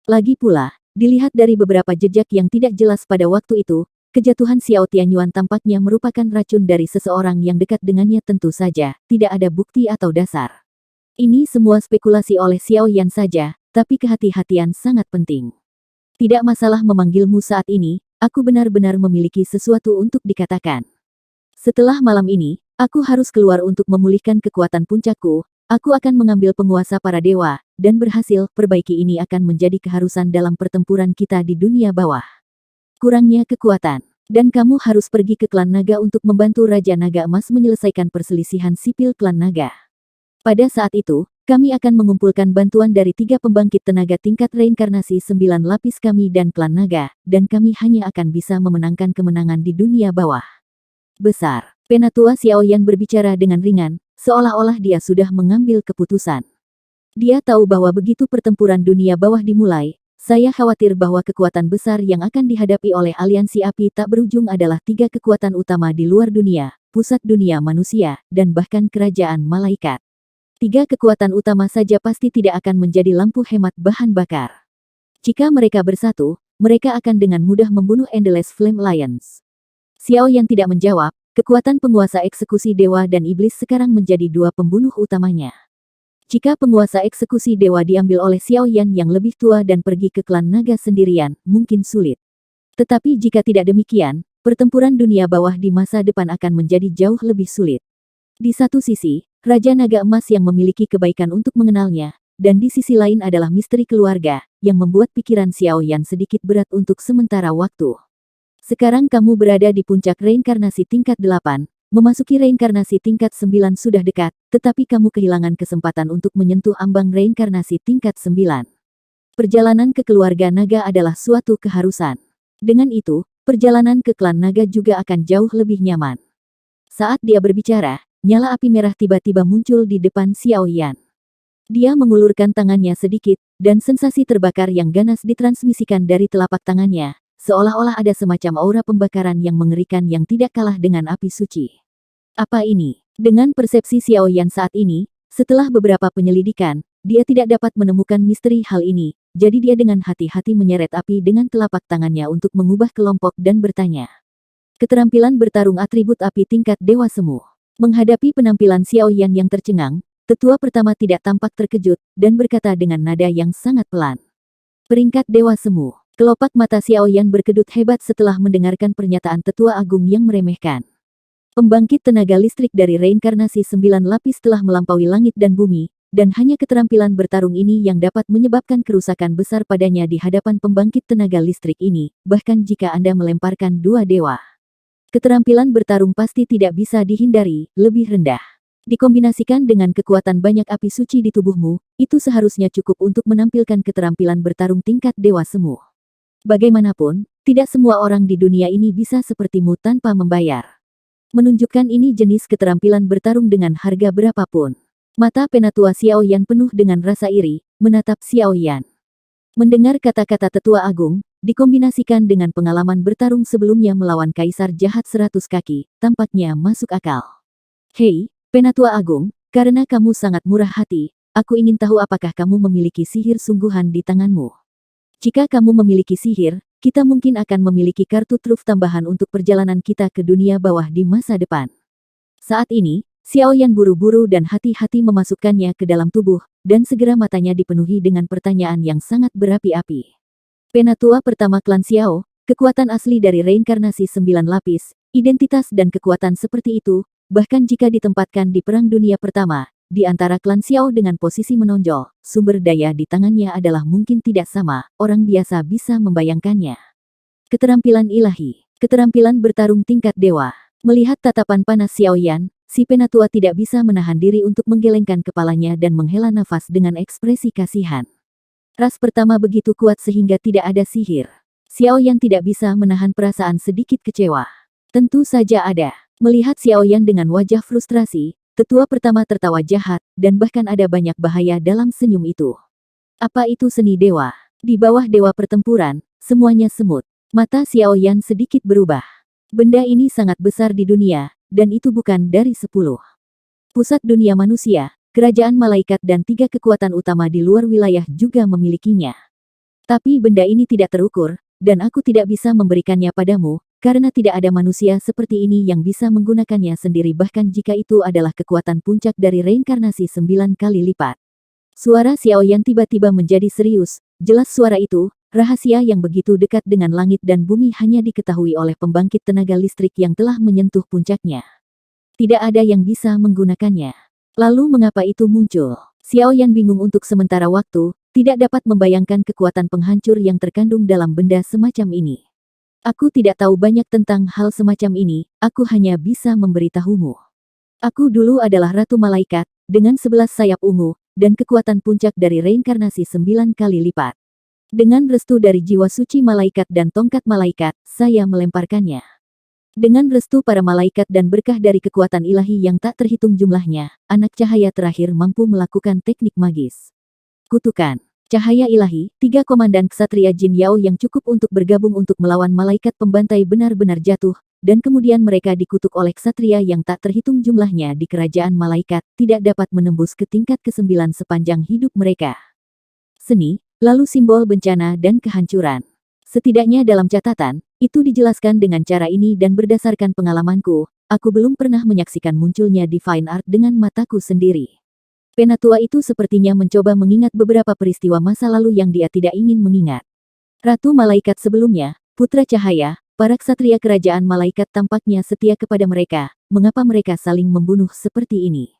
Lagi pula, dilihat dari beberapa jejak yang tidak jelas pada waktu itu, kejatuhan Xiao Tianyuan tampaknya merupakan racun dari seseorang yang dekat dengannya tentu saja, tidak ada bukti atau dasar. Ini semua spekulasi oleh Xiao Yan saja, tapi kehati-hatian sangat penting. Tidak masalah memanggilmu saat ini, aku benar-benar memiliki sesuatu untuk dikatakan. Setelah malam ini, aku harus keluar untuk memulihkan kekuatan puncakku, aku akan mengambil penguasa para dewa, dan berhasil, perbaiki ini akan menjadi keharusan dalam pertempuran kita di dunia bawah. Kurangnya kekuatan, dan kamu harus pergi ke klan naga untuk membantu Raja Naga Emas menyelesaikan perselisihan sipil klan naga. Pada saat itu, kami akan mengumpulkan bantuan dari 3 pembangkit tenaga tingkat reinkarnasi 9 lapis kami dan klan naga, dan kami hanya akan bisa memenangkan kemenangan di dunia bawah. Besar, Penatua Xiao Yan berbicara dengan ringan, seolah-olah dia sudah mengambil keputusan. Dia tahu bahwa begitu pertempuran dunia bawah dimulai, saya khawatir bahwa kekuatan besar yang akan dihadapi oleh aliansi api tak berujung adalah 3 kekuatan utama di luar dunia, pusat dunia manusia, dan bahkan kerajaan malaikat. 3 kekuatan utama saja pasti tidak akan menjadi lampu hemat bahan bakar. Jika mereka bersatu, mereka akan dengan mudah membunuh Endless Flame Alliance. Xiao Yan tidak menjawab, kekuatan penguasa eksekusi dewa dan iblis sekarang menjadi 2 pembunuh utamanya. Jika penguasa eksekusi dewa diambil oleh Xiao Yan yang lebih tua dan pergi ke klan naga sendirian, mungkin sulit. Tetapi jika tidak demikian, pertempuran dunia bawah di masa depan akan menjadi jauh lebih sulit. Di satu sisi, Raja Naga Emas yang memiliki kebaikan untuk mengenalnya, dan di sisi lain adalah misteri keluarga, yang membuat pikiran Xiao Yan sedikit berat untuk sementara waktu. Sekarang kamu berada di puncak reinkarnasi tingkat 8, memasuki reinkarnasi tingkat 9 sudah dekat, tetapi kamu kehilangan kesempatan untuk menyentuh ambang reinkarnasi tingkat 9. Perjalanan ke keluarga naga adalah suatu keharusan. Dengan itu, perjalanan ke klan naga juga akan jauh lebih nyaman. Saat dia berbicara, nyala api merah tiba-tiba muncul di depan Xiao Yan. Dia mengulurkan tangannya sedikit, dan sensasi terbakar yang ganas ditransmisikan dari telapak tangannya, seolah-olah ada semacam aura pembakaran yang mengerikan yang tidak kalah dengan api suci. Apa ini? Dengan persepsi Xiao Yan saat ini, setelah beberapa penyelidikan, dia tidak dapat menemukan misteri hal ini, jadi dia dengan hati-hati menyeret api dengan telapak tangannya untuk mengubah kelompok dan bertanya. Keterampilan bertarung atribut api tingkat Dewa Semu. Menghadapi penampilan Xiao Yan yang tercengang, tetua pertama tidak tampak terkejut, dan berkata dengan nada yang sangat pelan. Peringkat Dewa Semu. Kelopak mata Xiao Yan berkedut hebat setelah mendengarkan pernyataan tetua agung yang meremehkan. Pembangkit tenaga listrik dari reinkarnasi 9 lapis telah melampaui langit dan bumi, dan hanya keterampilan bertarung ini yang dapat menyebabkan kerusakan besar padanya di hadapan pembangkit tenaga listrik ini, bahkan jika Anda melemparkan 2 dewa. Keterampilan bertarung pasti tidak bisa dihindari, lebih rendah. Dikombinasikan dengan kekuatan banyak api suci di tubuhmu, itu seharusnya cukup untuk menampilkan keterampilan bertarung tingkat Dewa Semu. Bagaimanapun, tidak semua orang di dunia ini bisa sepertimu tanpa membayar. Menunjukkan ini jenis keterampilan bertarung dengan harga berapapun. Mata Penatua Xiao Yan penuh dengan rasa iri, menatap Xiao Yan. Mendengar kata-kata tetua agung, dikombinasikan dengan pengalaman bertarung sebelumnya melawan Kaisar Jahat 100 kaki, tampaknya masuk akal. Hei, Penatua Agung, karena kamu sangat murah hati, aku ingin tahu apakah kamu memiliki sihir sungguhan di tanganmu. Jika kamu memiliki sihir, kita mungkin akan memiliki kartu truf tambahan untuk perjalanan kita ke dunia bawah di masa depan. Saat ini, Xiao Yan buru-buru dan hati-hati memasukkannya ke dalam tubuh, dan segera matanya dipenuhi dengan pertanyaan yang sangat berapi-api. Penatua pertama klan Xiao, kekuatan asli dari reinkarnasi 9 lapis, identitas dan kekuatan seperti itu, bahkan jika ditempatkan di Perang Dunia Pertama, di antara klan Xiao dengan posisi menonjol, sumber daya di tangannya adalah mungkin tidak sama, orang biasa bisa membayangkannya. Keterampilan ilahi, keterampilan bertarung tingkat dewa. Melihat tatapan panas Xiao Yan, si penatua tidak bisa menahan diri untuk menggelengkan kepalanya dan menghela nafas dengan ekspresi kasihan. Ras pertama begitu kuat sehingga tidak ada sihir. Xiao Yan tidak bisa menahan perasaan sedikit kecewa. Tentu saja ada. Melihat Xiao Yan dengan wajah frustrasi, tetua pertama tertawa jahat, dan bahkan ada banyak bahaya dalam senyum itu. Apa itu seni dewa? Di bawah dewa pertempuran, semuanya semut. Mata Xiao Yan sedikit berubah. Benda ini sangat besar di dunia, dan itu bukan dari 10. Pusat dunia manusia, kerajaan malaikat dan 3 kekuatan utama di luar wilayah juga memilikinya. Tapi benda ini tidak terukur, dan aku tidak bisa memberikannya padamu, karena tidak ada manusia seperti ini yang bisa menggunakannya sendiri bahkan jika itu adalah kekuatan puncak dari reinkarnasi 9 kali lipat. Suara Xiao Yan tiba-tiba menjadi serius, jelas suara itu, rahasia yang begitu dekat dengan langit dan bumi hanya diketahui oleh pembangkit tenaga listrik yang telah menyentuh puncaknya. Tidak ada yang bisa menggunakannya. Lalu mengapa itu muncul? Xiao Yan bingung untuk sementara waktu, tidak dapat membayangkan kekuatan penghancur yang terkandung dalam benda semacam ini. Aku tidak tahu banyak tentang hal semacam ini, aku hanya bisa memberitahumu. Aku dulu adalah Ratu Malaikat, dengan 11 sayap ungu, dan kekuatan puncak dari reinkarnasi 9 kali lipat. Dengan restu dari jiwa suci malaikat dan tongkat malaikat, saya melemparkannya. Dengan restu para malaikat dan berkah dari kekuatan ilahi yang tak terhitung jumlahnya, anak cahaya terakhir mampu melakukan teknik magis. Kutukan. Cahaya ilahi, 3 komandan ksatria Jin Yao yang cukup untuk bergabung untuk melawan malaikat pembantai benar-benar jatuh, dan kemudian mereka dikutuk oleh ksatria yang tak terhitung jumlahnya di kerajaan malaikat, tidak dapat menembus ke tingkat ke-9 sepanjang hidup mereka. Seni, lalu simbol bencana dan kehancuran. Setidaknya dalam catatan, itu dijelaskan dengan cara ini dan berdasarkan pengalamanku, aku belum pernah menyaksikan munculnya Divine Art dengan mataku sendiri. Penatua itu sepertinya mencoba mengingat beberapa peristiwa masa lalu yang dia tidak ingin mengingat. Ratu Malaikat sebelumnya, Putra Cahaya, para ksatria kerajaan malaikat tampaknya setia kepada mereka, mengapa mereka saling membunuh seperti ini?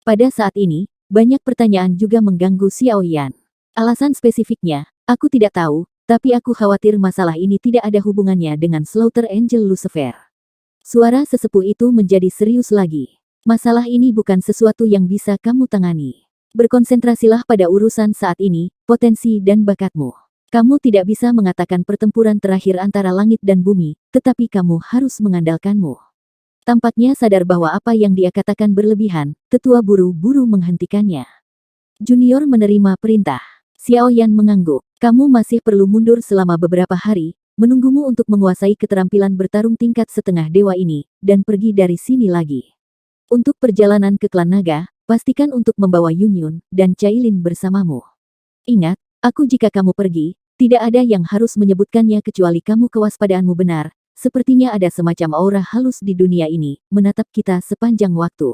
Pada saat ini, banyak pertanyaan juga mengganggu Xiao Yan. Alasan spesifiknya, aku tidak tahu, tapi aku khawatir masalah ini tidak ada hubungannya dengan Slaughter Angel Lucifer. Suara sesepuh itu menjadi serius lagi. Masalah ini bukan sesuatu yang bisa kamu tangani. Berkonsentrasilah pada urusan saat ini, potensi dan bakatmu. Kamu tidak bisa mengatakan pertempuran terakhir antara langit dan bumi, tetapi kamu harus mengandalkanmu. Tampaknya sadar bahwa apa yang dia katakan berlebihan, tetua buru-buru menghentikannya. Junior menerima perintah. Xiao Yan mengangguk. Kamu masih perlu mundur selama beberapa hari, menunggumu untuk menguasai keterampilan bertarung tingkat setengah dewa ini, dan pergi dari sini lagi. Untuk perjalanan ke klan naga, pastikan untuk membawa Yunyun dan Cailin bersamamu. Ingat, aku jika kamu pergi, tidak ada yang harus menyebutkannya kecuali kamu kewaspadaanmu benar, sepertinya ada semacam aura halus di dunia ini, menatap kita sepanjang waktu.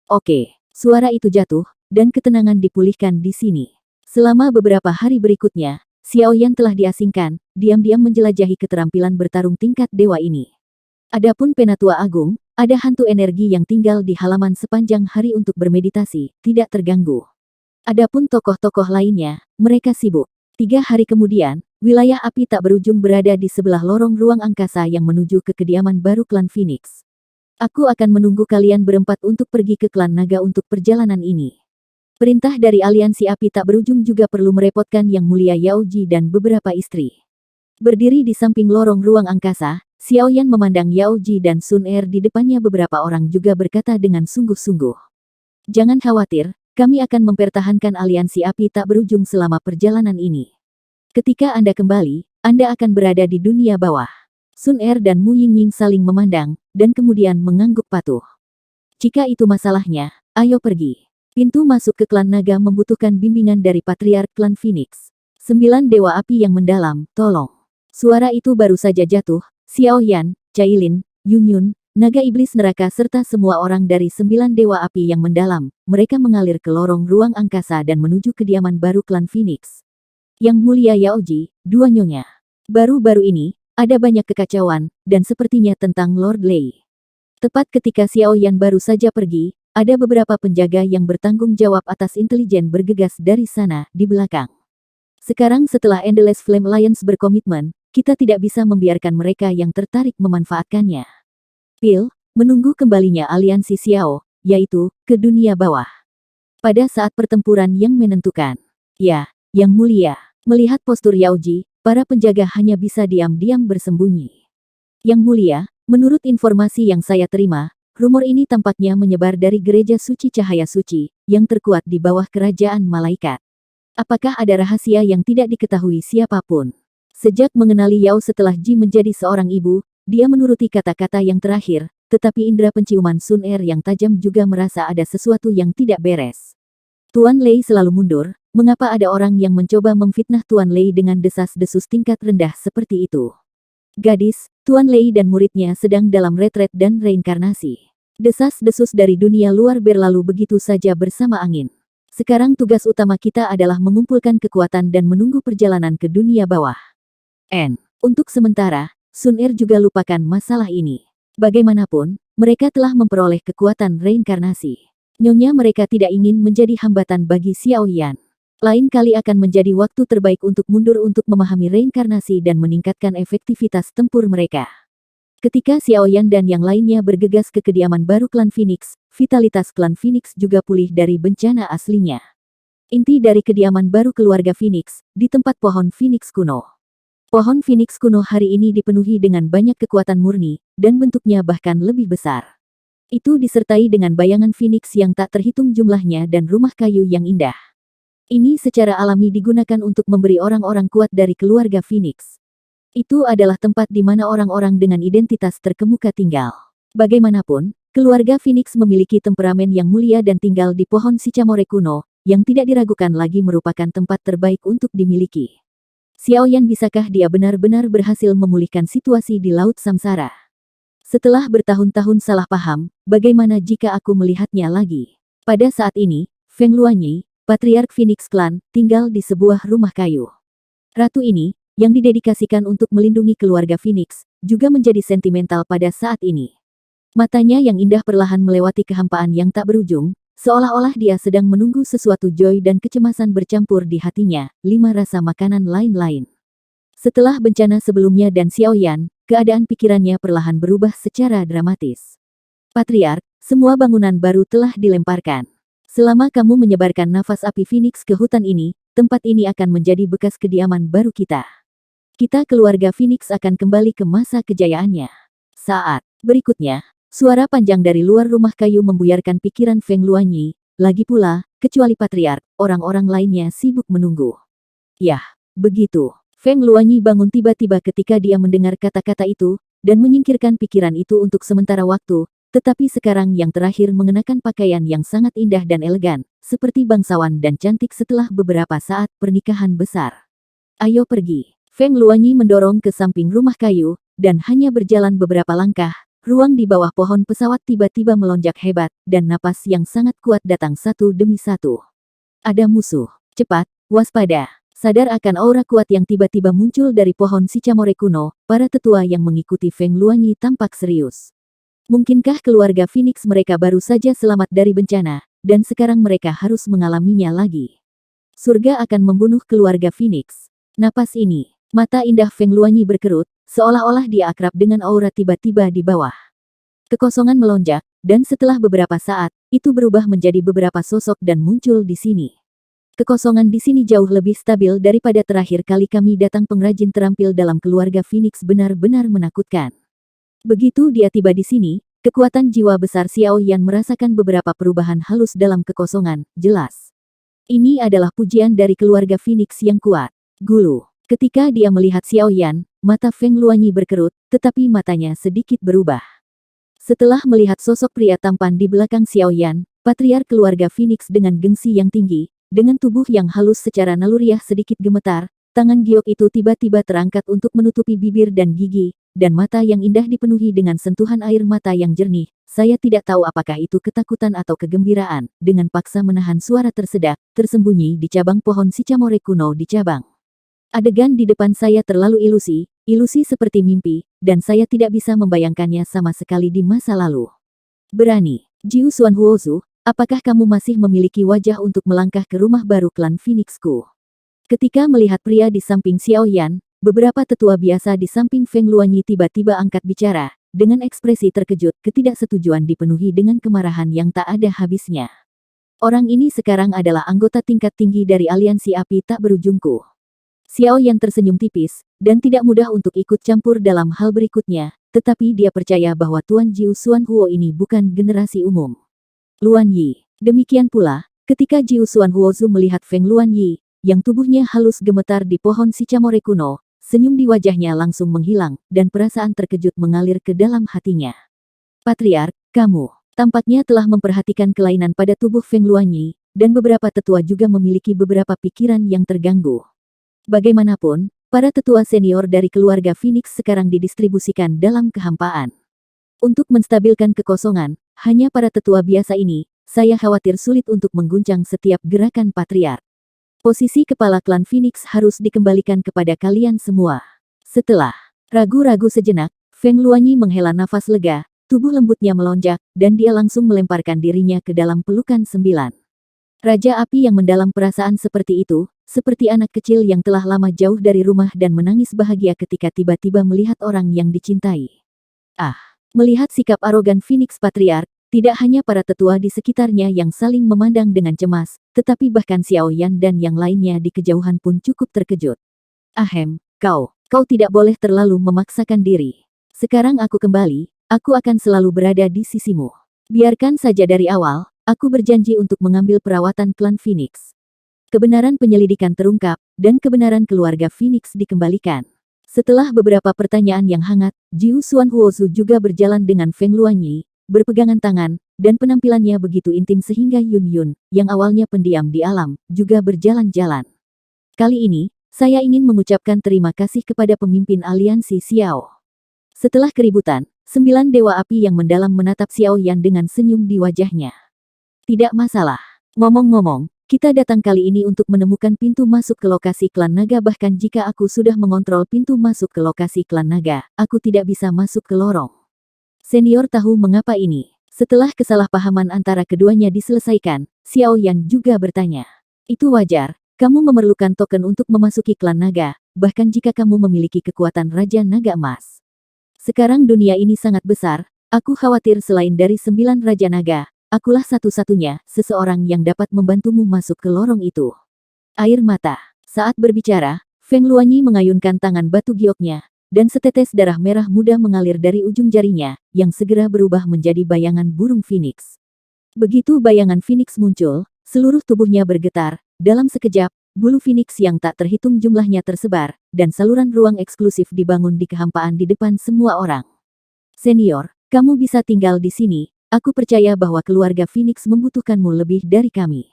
Oke, suara itu jatuh, dan ketenangan dipulihkan di sini. Selama beberapa hari berikutnya, Xiao Yan telah diasingkan, diam-diam menjelajahi keterampilan bertarung tingkat dewa ini. Adapun Penatua Agung, ada hantu energi yang tinggal di halaman sepanjang hari untuk bermeditasi, tidak terganggu. Adapun tokoh-tokoh lainnya, mereka sibuk. 3 hari kemudian, wilayah api tak berujung berada di sebelah lorong ruang angkasa yang menuju ke kediaman baru klan Phoenix. Aku akan menunggu kalian berempat untuk pergi ke klan naga untuk perjalanan ini. Perintah dari aliansi api tak berujung juga perlu merepotkan Yang Mulia Yaoji dan beberapa istri. Berdiri di samping lorong ruang angkasa, Xiao Yan memandang Yaoji dan Sun Er di depannya. Beberapa orang juga berkata dengan sungguh-sungguh. Jangan khawatir, kami akan mempertahankan aliansi api tak berujung selama perjalanan ini. Ketika Anda kembali, Anda akan berada di dunia bawah. Sun Er dan Mu Yingying saling memandang, dan kemudian mengangguk patuh. Jika itu masalahnya, ayo pergi. Pintu masuk ke klan naga membutuhkan bimbingan dari Patriark klan Phoenix. 9 dewa api yang mendalam, tolong. Suara itu baru saja jatuh, Xiao Yan, Cailin, Yunyun, naga iblis neraka serta semua orang dari 9 dewa api yang mendalam, mereka mengalir ke lorong ruang angkasa dan menuju kediaman baru klan Phoenix. Yang Mulia Yaoji, dua nyonya. Baru-baru ini, ada banyak kekacauan, dan sepertinya tentang Lord Lei. Tepat ketika Xiao Yan baru saja pergi, ada beberapa penjaga yang bertanggung jawab atas intelijen bergegas dari sana, di belakang. Sekarang setelah Endless Flame Alliance berkomitmen, kita tidak bisa membiarkan mereka yang tertarik memanfaatkannya. Pil, menunggu kembalinya aliansi Xiao, yaitu, ke dunia bawah. Pada saat pertempuran yang menentukan. Ya, Yang Mulia, melihat postur Yaoji, para penjaga hanya bisa diam-diam bersembunyi. Yang Mulia, menurut informasi yang saya terima, rumor ini tampaknya menyebar dari gereja suci cahaya suci, yang terkuat di bawah kerajaan malaikat. Apakah ada rahasia yang tidak diketahui siapapun? Sejak mengenali Yao setelah Ji menjadi seorang ibu, dia menuruti kata-kata yang terakhir, tetapi indera penciuman Sun Er yang tajam juga merasa ada sesuatu yang tidak beres. Tuan Lei selalu mundur, mengapa ada orang yang mencoba memfitnah Tuan Lei dengan desas-desus tingkat rendah seperti itu? Gadis, Tuan Lei dan muridnya sedang dalam retret dan reinkarnasi. Desas-desus dari dunia luar berlalu begitu saja bersama angin. Sekarang tugas utama kita adalah mengumpulkan kekuatan dan menunggu perjalanan ke dunia bawah. Untuk sementara, Sun Er juga lupakan masalah ini. Bagaimanapun, mereka telah memperoleh kekuatan reinkarnasi. Nyonya mereka tidak ingin menjadi hambatan bagi Xiao Yan. Lain kali akan menjadi waktu terbaik untuk mundur untuk memahami reinkarnasi dan meningkatkan efektivitas tempur mereka. Ketika Xiao Yan dan yang lainnya bergegas ke kediaman baru klan Phoenix, vitalitas klan Phoenix juga pulih dari bencana aslinya. Inti dari kediaman baru keluarga Phoenix, di tempat pohon Phoenix kuno. Pohon Phoenix kuno hari ini dipenuhi dengan banyak kekuatan murni, dan bentuknya bahkan lebih besar. Itu disertai dengan bayangan Phoenix yang tak terhitung jumlahnya dan rumah kayu yang indah. Ini secara alami digunakan untuk memberi orang-orang kuat dari keluarga Phoenix. Itu adalah tempat di mana orang-orang dengan identitas terkemuka tinggal. Bagaimanapun, keluarga Phoenix memiliki temperamen yang mulia dan tinggal di pohon Sicamore kuno, yang tidak diragukan lagi merupakan tempat terbaik untuk dimiliki. Xiao Yan, bisakah dia benar-benar berhasil memulihkan situasi di Laut Samsara? Setelah bertahun-tahun salah paham, bagaimana jika aku melihatnya lagi? Pada saat ini, Feng Luanyi, Patriark Phoenix Clan, tinggal di sebuah rumah kayu. Ratu ini, yang didedikasikan untuk melindungi keluarga Phoenix, juga menjadi sentimental pada saat ini. Matanya yang indah perlahan melewati kehampaan yang tak berujung, seolah-olah dia sedang menunggu sesuatu joy dan kecemasan bercampur di hatinya, 5 rasa makanan lain-lain. Setelah bencana sebelumnya dan Xiao Yan, keadaan pikirannya perlahan berubah secara dramatis. Patriark, semua bangunan baru telah dilemparkan. Selama kamu menyebarkan nafas api Phoenix ke hutan ini, tempat ini akan menjadi bekas kediaman baru kita. Kita keluarga Phoenix akan kembali ke masa kejayaannya. Saat berikutnya, suara panjang dari luar rumah kayu membuyarkan pikiran Feng Luanyi. Lagi pula, kecuali Patriark, orang-orang lainnya sibuk menunggu. Yah, begitu. Feng Luanyi bangun tiba-tiba ketika dia mendengar kata-kata itu, dan menyingkirkan pikiran itu untuk sementara waktu, tetapi sekarang yang terakhir mengenakan pakaian yang sangat indah dan elegan, seperti bangsawan dan cantik setelah beberapa saat pernikahan besar. Ayo pergi. Feng Luanyi mendorong ke samping rumah kayu, dan hanya berjalan beberapa langkah, ruang di bawah pohon pesawat tiba-tiba melonjak hebat, dan napas yang sangat kuat datang satu demi satu. Ada musuh. Cepat, waspada. Sadar akan aura kuat yang tiba-tiba muncul dari pohon Sicamore kuno, para tetua yang mengikuti Feng Luanyi tampak serius. Mungkinkah keluarga Phoenix mereka baru saja selamat dari bencana, dan sekarang mereka harus mengalaminya lagi? Surga akan membunuh keluarga Phoenix. Napas ini, mata indah Feng Luanyi berkerut, seolah-olah dia akrab dengan aura tiba-tiba di bawah. Kekosongan melonjak, dan setelah beberapa saat, itu berubah menjadi beberapa sosok dan muncul di sini. Kekosongan di sini jauh lebih stabil daripada terakhir kali kami datang. Pengrajin terampil dalam keluarga Phoenix benar-benar menakutkan. Begitu dia tiba di sini, kekuatan jiwa besar Xiao Yan merasakan beberapa perubahan halus dalam kekosongan, jelas. Ini adalah pujian dari keluarga Phoenix yang kuat. Gulu. Ketika dia melihat Xiao Yan, mata Feng Luanyi berkerut, tetapi matanya sedikit berubah. Setelah melihat sosok pria tampan di belakang Xiao Yan, Patriark keluarga Phoenix dengan gengsi yang tinggi, dengan tubuh yang halus secara naluriah sedikit gemetar, tangan giok itu tiba-tiba terangkat untuk menutupi bibir dan gigi, dan mata yang indah dipenuhi dengan sentuhan air mata yang jernih. Saya tidak tahu apakah itu ketakutan atau kegembiraan, dengan paksa menahan suara tersedak, tersembunyi di cabang pohon sicamore kuno di cabang. Adegan di depan saya terlalu ilusi seperti mimpi, dan saya tidak bisa membayangkannya sama sekali di masa lalu. Berani, Jiu Xuan Huozu, apakah kamu masih memiliki wajah untuk melangkah ke rumah baru klan Phoenixku? Ketika melihat pria di samping Xiao Yan, beberapa tetua biasa di samping Feng Luanyi tiba-tiba angkat bicara, dengan ekspresi terkejut, ketidaksetujuan dipenuhi dengan kemarahan yang tak ada habisnya. Orang ini sekarang adalah anggota tingkat tinggi dari aliansi api tak berujungku. Xiao Yan tersenyum tipis, dan tidak mudah untuk ikut campur dalam hal berikutnya, tetapi dia percaya bahwa Tuan Jiu Xuan Huo ini bukan generasi umum. Luan Yi. Demikian pula, ketika Jiu Xuan Huozu melihat Feng Luan Yi, yang tubuhnya halus gemetar di pohon sicamore kuno, senyum di wajahnya langsung menghilang, dan perasaan terkejut mengalir ke dalam hatinya. Patriark, kamu tampaknya telah memperhatikan kelainan pada tubuh Feng Luanyi, dan beberapa tetua juga memiliki beberapa pikiran yang terganggu. Bagaimanapun, para tetua senior dari keluarga Phoenix sekarang didistribusikan dalam kehampaan. Untuk menstabilkan kekosongan, hanya para tetua biasa ini, saya khawatir sulit untuk mengguncang setiap gerakan patriark. Posisi kepala klan Phoenix harus dikembalikan kepada kalian semua. Setelah ragu-ragu sejenak, Feng Luanyi menghela nafas lega, tubuh lembutnya melonjak, dan dia langsung melemparkan dirinya ke dalam pelukan 9. Raja api yang mendalam perasaan seperti itu, seperti anak kecil yang telah lama jauh dari rumah dan menangis bahagia ketika tiba-tiba melihat orang yang dicintai. Melihat sikap arogan Phoenix Patriark, tidak hanya para tetua di sekitarnya yang saling memandang dengan cemas, tetapi bahkan Xiao Yan dan yang lainnya di kejauhan pun cukup terkejut. Ahem, kau tidak boleh terlalu memaksakan diri. Sekarang aku kembali, aku akan selalu berada di sisimu. Biarkan saja dari awal, aku berjanji untuk mengambil perawatan klan Phoenix. Kebenaran penyelidikan terungkap, dan kebenaran keluarga Phoenix dikembalikan. Setelah beberapa pertanyaan yang hangat, Jiu Xuan Huozu juga berjalan dengan Feng Luanyi, berpegangan tangan, dan penampilannya begitu intim sehingga Yun Yun, yang awalnya pendiam di alam, juga berjalan-jalan. Kali ini, saya ingin mengucapkan terima kasih kepada pemimpin aliansi Xiao. Setelah keributan, 9 dewa api yang mendalam menatap Xiao Yan dengan senyum di wajahnya. Tidak masalah. Ngomong-ngomong, kita datang kali ini untuk menemukan pintu masuk ke lokasi klan naga. Bahkan jika aku sudah mengontrol pintu masuk ke lokasi klan naga, aku tidak bisa masuk ke lorong. Senior tahu mengapa ini. Setelah kesalahpahaman antara keduanya diselesaikan, Xiao Yan juga bertanya. Itu wajar, kamu memerlukan token untuk memasuki klan naga, bahkan jika kamu memiliki kekuatan Raja Naga Emas. Sekarang dunia ini sangat besar, aku khawatir selain dari 9 Raja Naga, akulah satu-satunya seseorang yang dapat membantumu masuk ke lorong itu. Air mata. Saat berbicara, Feng Luanyi mengayunkan tangan batu gioknya, dan setetes darah merah muda mengalir dari ujung jarinya, yang segera berubah menjadi bayangan burung Phoenix. Begitu bayangan Phoenix muncul, seluruh tubuhnya bergetar, dalam sekejap, bulu Phoenix yang tak terhitung jumlahnya tersebar, dan saluran ruang eksklusif dibangun di kehampaan di depan semua orang. Senior, kamu bisa tinggal di sini, aku percaya bahwa keluarga Phoenix membutuhkanmu lebih dari kami.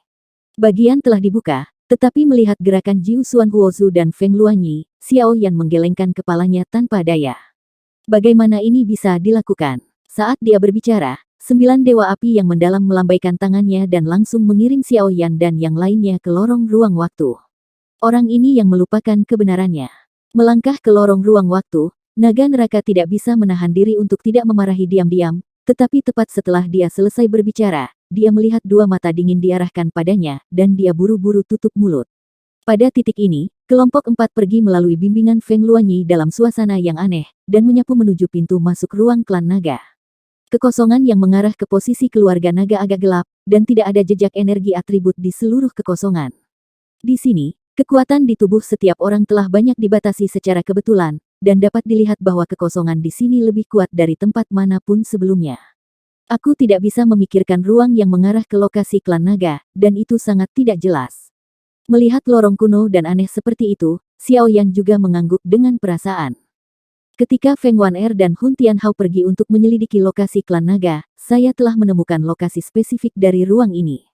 Bagian telah dibuka, tetapi melihat gerakan Jiu Xuan Huozu dan Feng Luanyi, Xiao Yan menggelengkan kepalanya tanpa daya. Bagaimana ini bisa dilakukan? Saat dia berbicara, 9 dewa api yang mendalam melambaikan tangannya dan langsung mengirim Xiao Yan dan yang lainnya ke lorong ruang waktu. Orang ini yang melupakan kebenarannya. Melangkah ke lorong ruang waktu, naga neraka tidak bisa menahan diri untuk tidak memarahi diam-diam, tetapi tepat setelah dia selesai berbicara, dia melihat 2 mata dingin diarahkan padanya, dan dia buru-buru tutup mulut. Pada titik ini, kelompok 4 pergi melalui bimbingan Feng Luanyi dalam suasana yang aneh, dan menyapu menuju pintu masuk ruang klan naga. Kekosongan yang mengarah ke posisi keluarga naga agak gelap, dan tidak ada jejak energi atribut di seluruh kekosongan. Di sini, kekuatan di tubuh setiap orang telah banyak dibatasi secara kebetulan, dan dapat dilihat bahwa kekosongan di sini lebih kuat dari tempat manapun sebelumnya. Aku tidak bisa memikirkan ruang yang mengarah ke lokasi klan naga, dan itu sangat tidak jelas. Melihat lorong kuno dan aneh seperti itu, Xiao Yan juga mengangguk dengan perasaan. Ketika Feng Wan-er dan Hun Tianhao pergi untuk menyelidiki lokasi klan naga, saya telah menemukan lokasi spesifik dari ruang ini.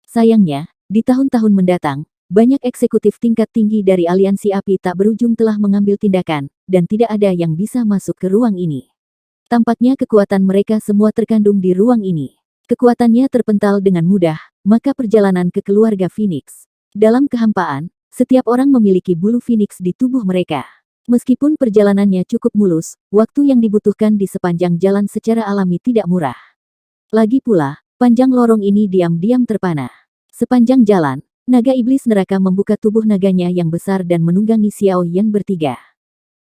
Sayangnya, di tahun-tahun mendatang, banyak eksekutif tingkat tinggi dari aliansi api tak berujung telah mengambil tindakan, dan tidak ada yang bisa masuk ke ruang ini. Tampaknya kekuatan mereka semua terkandung di ruang ini. Kekuatannya terpental dengan mudah, maka perjalanan ke keluarga Phoenix. Dalam kehampaan, setiap orang memiliki bulu Phoenix di tubuh mereka. Meskipun perjalanannya cukup mulus, waktu yang dibutuhkan di sepanjang jalan secara alami tidak murah. Lagi pula, panjang lorong ini diam-diam terpana. Sepanjang jalan, naga iblis neraka membuka tubuh naganya yang besar dan menunggangi Xiao Yan bertiga.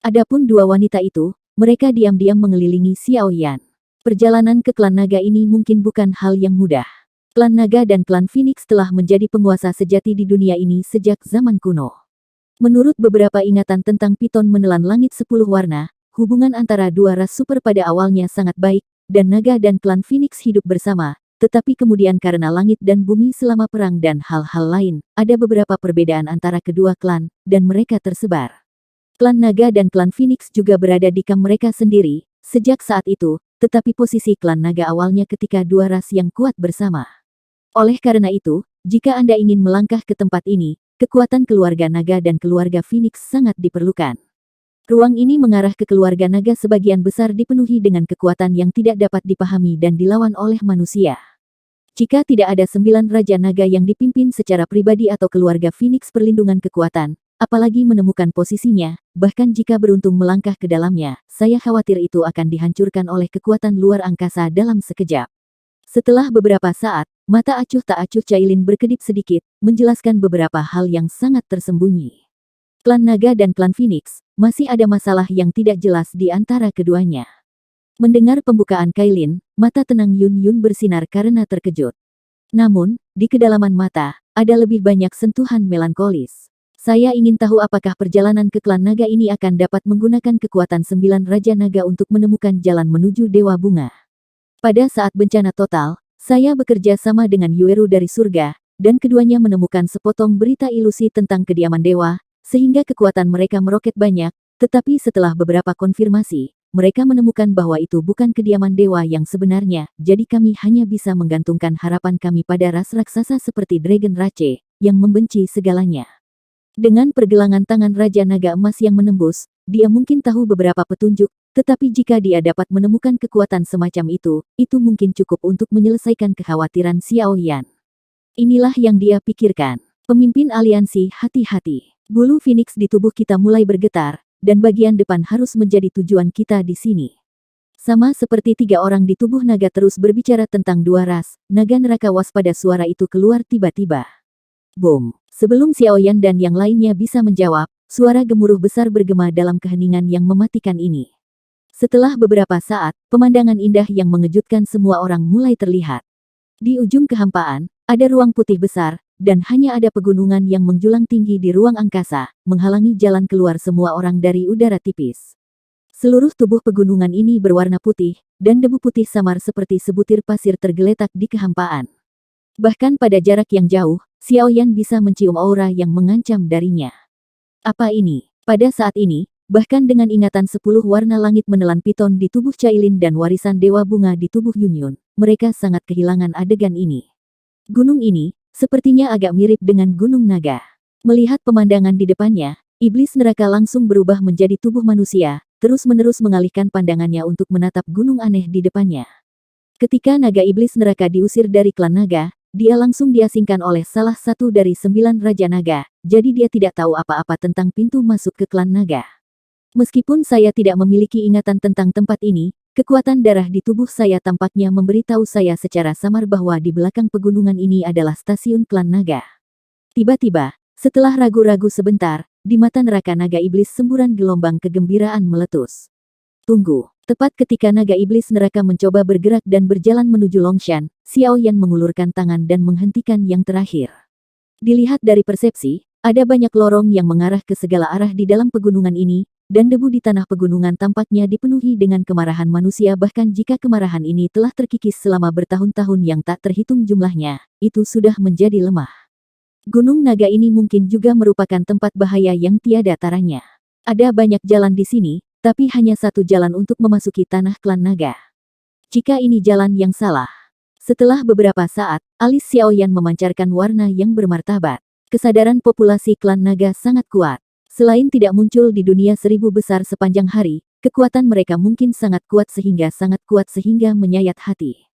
Adapun dua wanita itu, mereka diam-diam mengelilingi Xiao Yan. Perjalanan ke klan naga ini mungkin bukan hal yang mudah. Klan naga dan klan Phoenix telah menjadi penguasa sejati di dunia ini sejak zaman kuno. Menurut beberapa ingatan tentang Piton menelan langit 10 warna, hubungan antara dua ras super pada awalnya sangat baik, dan naga dan klan Phoenix hidup bersama, tetapi kemudian karena langit dan bumi selama perang dan hal-hal lain, ada beberapa perbedaan antara kedua klan, dan mereka tersebar. Klan naga dan klan Phoenix juga berada di kamp mereka sendiri, sejak saat itu, tetapi posisi klan naga awalnya ketika dua ras yang kuat bersama. Oleh karena itu, jika Anda ingin melangkah ke tempat ini, kekuatan keluarga naga dan keluarga Phoenix sangat diperlukan. Ruang ini mengarah ke keluarga naga sebagian besar dipenuhi dengan kekuatan yang tidak dapat dipahami dan dilawan oleh manusia. Jika tidak ada 9 Raja Naga yang dipimpin secara pribadi atau keluarga Phoenix perlindungan kekuatan, apalagi menemukan posisinya, bahkan jika beruntung melangkah ke dalamnya, saya khawatir itu akan dihancurkan oleh kekuatan luar angkasa dalam sekejap. Setelah beberapa saat, mata acuh tak acuh Cailin berkedip sedikit, menjelaskan beberapa hal yang sangat tersembunyi. Klan Naga dan klan Phoenix, masih ada masalah yang tidak jelas di antara keduanya. Mendengar pembukaan Cailin, mata tenang Yun Yun bersinar karena terkejut. Namun, di kedalaman mata, ada lebih banyak sentuhan melankolis. Saya ingin tahu apakah perjalanan ke klan naga ini akan dapat menggunakan kekuatan 9 Raja Naga untuk menemukan jalan menuju Dewa Bunga. Pada saat bencana total, saya bekerja sama dengan Yueru dari surga, dan keduanya menemukan sepotong berita ilusi tentang kediaman dewa, sehingga kekuatan mereka meroket banyak, tetapi setelah beberapa konfirmasi, mereka menemukan bahwa itu bukan kediaman dewa yang sebenarnya, jadi kami hanya bisa menggantungkan harapan kami pada ras raksasa seperti Dragon Rache, yang membenci segalanya. Dengan pergelangan tangan Raja Naga Emas yang menembus, dia mungkin tahu beberapa petunjuk, tetapi jika dia dapat menemukan kekuatan semacam itu mungkin cukup untuk menyelesaikan kekhawatiran Xiao Yan. Inilah yang dia pikirkan. Pemimpin aliansi, hati-hati. Bulu Phoenix di tubuh kita mulai bergetar, dan bagian depan harus menjadi tujuan kita di sini. Sama seperti 3 orang di tubuh naga terus berbicara tentang dua ras, naga neraka waspada suara itu keluar tiba-tiba. Boom! Sebelum Xiao Yan dan yang lainnya bisa menjawab, suara gemuruh besar bergema dalam keheningan yang mematikan ini. Setelah beberapa saat, pemandangan indah yang mengejutkan semua orang mulai terlihat. Di ujung kehampaan, ada ruang putih besar, dan hanya ada pegunungan yang menjulang tinggi di ruang angkasa, menghalangi jalan keluar semua orang dari udara tipis. Seluruh tubuh pegunungan ini berwarna putih, dan debu putih samar seperti sebutir pasir tergeletak di kehampaan. Bahkan pada jarak yang jauh, Xiao Yan bisa mencium aura yang mengancam darinya. Apa ini? Pada saat ini, bahkan dengan ingatan 10 warna langit menelan Piton di tubuh Cailin dan warisan Dewa Bunga di tubuh Yun Yun, mereka sangat kehilangan adegan ini. Gunung ini, sepertinya agak mirip dengan Gunung Naga. Melihat pemandangan di depannya, iblis neraka langsung berubah menjadi tubuh manusia, terus-menerus mengalihkan pandangannya untuk menatap gunung aneh di depannya. Ketika naga iblis neraka diusir dari klan naga, dia langsung diasingkan oleh salah satu dari 9 Raja Naga, jadi dia tidak tahu apa-apa tentang pintu masuk ke klan naga. Meskipun saya tidak memiliki ingatan tentang tempat ini, kekuatan darah di tubuh saya tampaknya memberitahu saya secara samar bahwa di belakang pegunungan ini adalah stasiun klan naga. Tiba-tiba, setelah ragu-ragu sebentar, di mata neraka naga iblis semburan gelombang kegembiraan meletus. Tunggu. Tepat ketika naga iblis neraka mencoba bergerak dan berjalan menuju Longshan, Xiao Yan mengulurkan tangan dan menghentikan yang terakhir. Dilihat dari persepsi, ada banyak lorong yang mengarah ke segala arah di dalam pegunungan ini, dan debu di tanah pegunungan tampaknya dipenuhi dengan kemarahan manusia bahkan jika kemarahan ini telah terkikis selama bertahun-tahun yang tak terhitung jumlahnya, itu sudah menjadi lemah. Gunung naga ini mungkin juga merupakan tempat bahaya yang tiada taranya. Ada banyak jalan di sini, tapi hanya satu jalan untuk memasuki tanah klan naga. Jika ini jalan yang salah. Setelah beberapa saat, alis Xiao Yan memancarkan warna yang bermartabat. Kesadaran populasi klan naga sangat kuat. Selain tidak muncul di dunia seribu besar sepanjang hari, kekuatan mereka mungkin sangat kuat sehingga menyayat hati.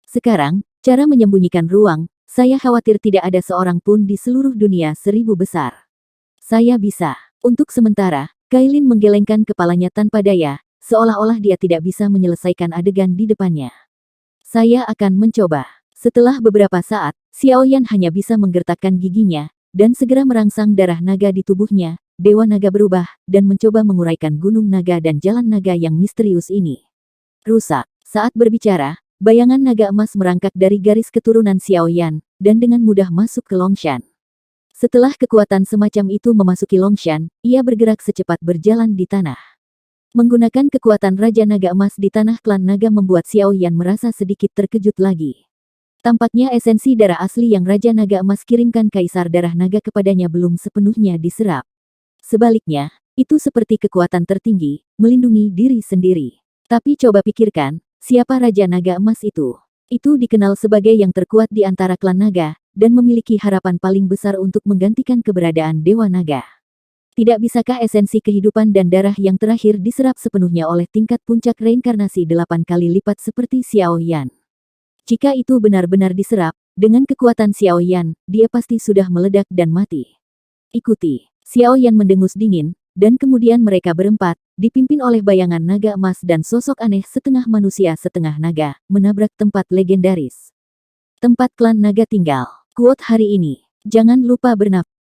Sekarang, cara menyembunyikan ruang, saya khawatir tidak ada seorang pun di seluruh dunia seribu besar. Saya bisa. Untuk sementara, Kailin menggelengkan kepalanya tanpa daya, seolah-olah dia tidak bisa menyelesaikan adegan di depannya. Saya akan mencoba. Setelah beberapa saat, Xiaoyan hanya bisa menggertakkan giginya, dan segera merangsang darah naga di tubuhnya. Dewa Naga berubah, dan mencoba menguraikan gunung naga dan jalan naga yang misterius ini. Rusak. Saat berbicara, bayangan naga emas merangkak dari garis keturunan Xiaoyan, dan dengan mudah masuk ke Longshan. Setelah kekuatan semacam itu memasuki Longshan, ia bergerak secepat berjalan di tanah. Menggunakan kekuatan Raja Naga Emas di tanah klan naga membuat Xiaoyan merasa sedikit terkejut lagi. Tampaknya esensi darah asli yang Raja Naga Emas kirimkan Kaisar Darah Naga kepadanya belum sepenuhnya diserap. Sebaliknya, itu seperti kekuatan tertinggi, melindungi diri sendiri. Tapi coba pikirkan, siapa Raja Naga Emas itu? Itu dikenal sebagai yang terkuat di antara klan naga, dan memiliki harapan paling besar untuk menggantikan keberadaan Dewa Naga. Tidak bisakah esensi kehidupan dan darah yang terakhir diserap sepenuhnya oleh tingkat puncak reinkarnasi 8 kali lipat seperti Xiaoyan? Jika itu benar-benar diserap, dengan kekuatan Xiaoyan, dia pasti sudah meledak dan mati. Ikuti. Xiaoyan mendengus dingin, dan kemudian mereka berempat, dipimpin oleh bayangan naga emas dan sosok aneh setengah manusia setengah naga, menabrak tempat legendaris. Tempat klan naga tinggal. Quote hari ini. Jangan lupa bernafas.